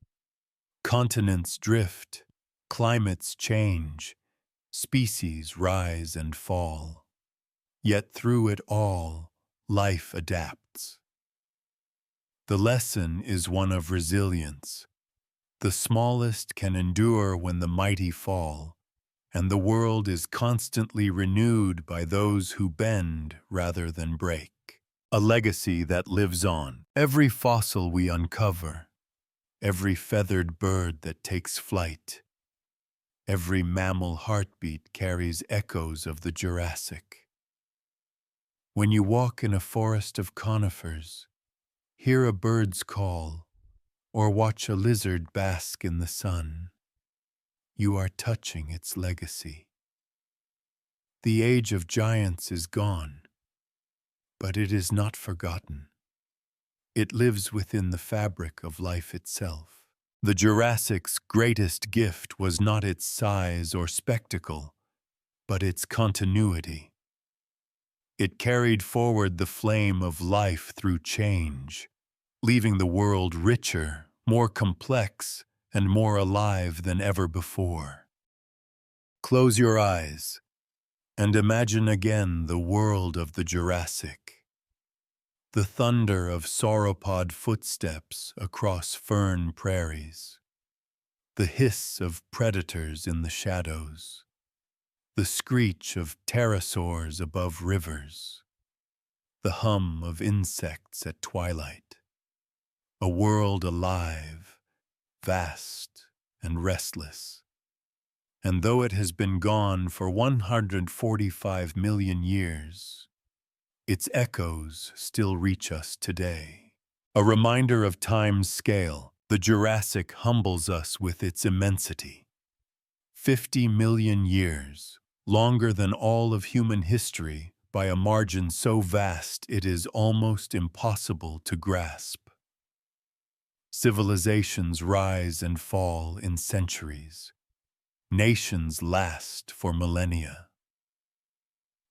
Continents drift, climates change, species rise and fall. Yet through it all, life adapts. The lesson is one of resilience. The smallest can endure when the mighty fall, and the world is constantly renewed by those who bend rather than break. A legacy that lives on. Every fossil we uncover, every feathered bird that takes flight, every mammal heartbeat carries echoes of the Jurassic. When you walk in a forest of conifers, hear a bird's call, or watch a lizard bask in the sun, you are touching its legacy. The age of giants is gone, but it is not forgotten. It lives within the fabric of life itself. The Jurassic's greatest gift was not its size or spectacle, but its continuity. It carried forward the flame of life through change, leaving the world richer, more complex, and more alive than ever before. Close your eyes and imagine again the world of the Jurassic. The thunder of sauropod footsteps across fern prairies, the hiss of predators in the shadows, the screech of pterosaurs above rivers, the hum of insects at twilight. A world alive, vast, and restless. And though it has been gone for 145 million years, its echoes still reach us today. A reminder of time's scale, the Jurassic humbles us with its immensity. 50 million years, longer than all of human history, by a margin so vast it is almost impossible to grasp. Civilizations rise and fall in centuries. Nations last for millennia.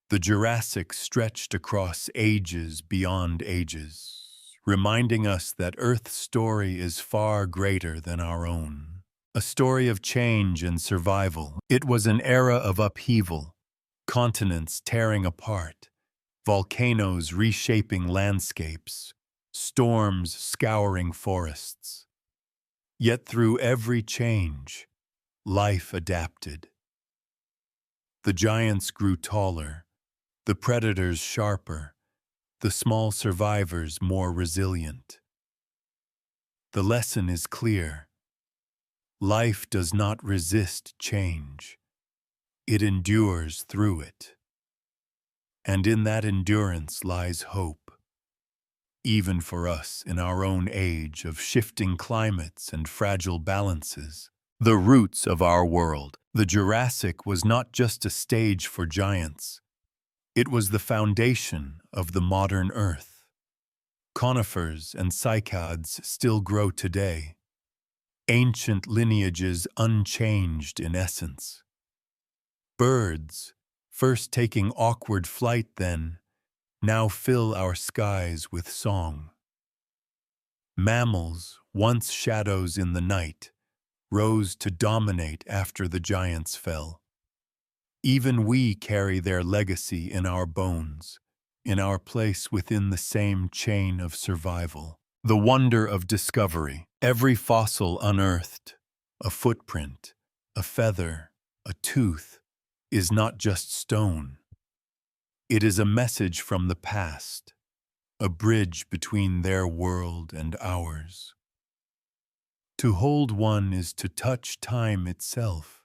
The Jurassic stretched across ages beyond ages, reminding us that Earth's story is far greater than our own. A story of change and survival. It was an era of upheaval, continents tearing apart, volcanoes reshaping landscapes, storms scouring forests. Yet through every change, life adapted. The giants grew taller, the predators sharper, the small survivors more resilient. The lesson is clear. Life does not resist change. It endures through it. And in that endurance lies hope, even for us in our own age of shifting climates and fragile balances. The roots of our world. The Jurassic was not just a stage for giants. It was the foundation of the modern Earth. Conifers and cycads still grow today, ancient lineages unchanged in essence. Birds, first taking awkward flight then, now fill our skies with song. Mammals, once shadows in the night, rose to dominate after the giants fell. Even we carry their legacy in our bones, in our place within the same chain of survival. The wonder of discovery. Every fossil unearthed, a footprint, a feather, a tooth, is not just stone. It is a message from the past, a bridge between their world and ours. To hold one is to touch time itself,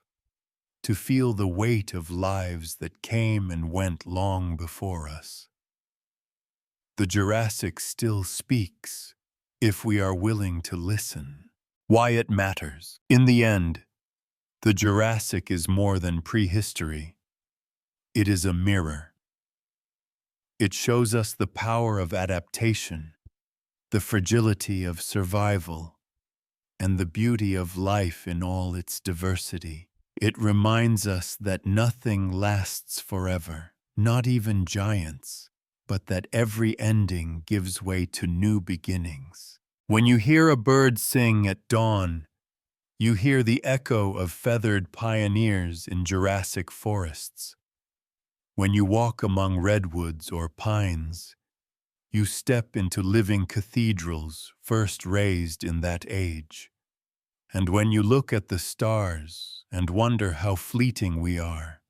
to feel the weight of lives that came and went long before us. The Jurassic still speaks, if we are willing to listen. Why it matters. In the end, the Jurassic is more than prehistory. It is a mirror. It shows us the power of adaptation, the fragility of survival, and the beauty of life in all its diversity. It reminds us that nothing lasts forever, not even giants, but that every ending gives way to new beginnings. When you hear a bird sing at dawn, you hear the echo of feathered pioneers in Jurassic forests. When you walk among redwoods or pines, you step into living cathedrals first raised in that age. And when you look at the stars and wonder how fleeting we are,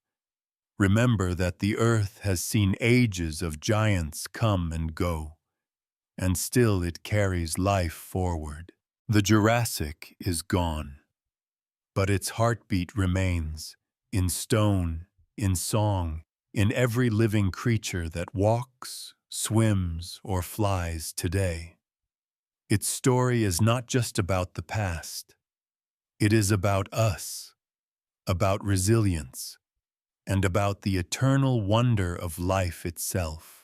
remember that the earth has seen ages of giants come and go, and still it carries life forward. The Jurassic is gone, but its heartbeat remains, in stone, in song, in every living creature that walks, swims, or flies today. Its story is not just about the past. It is about us, about resilience, and about the eternal wonder of life itself.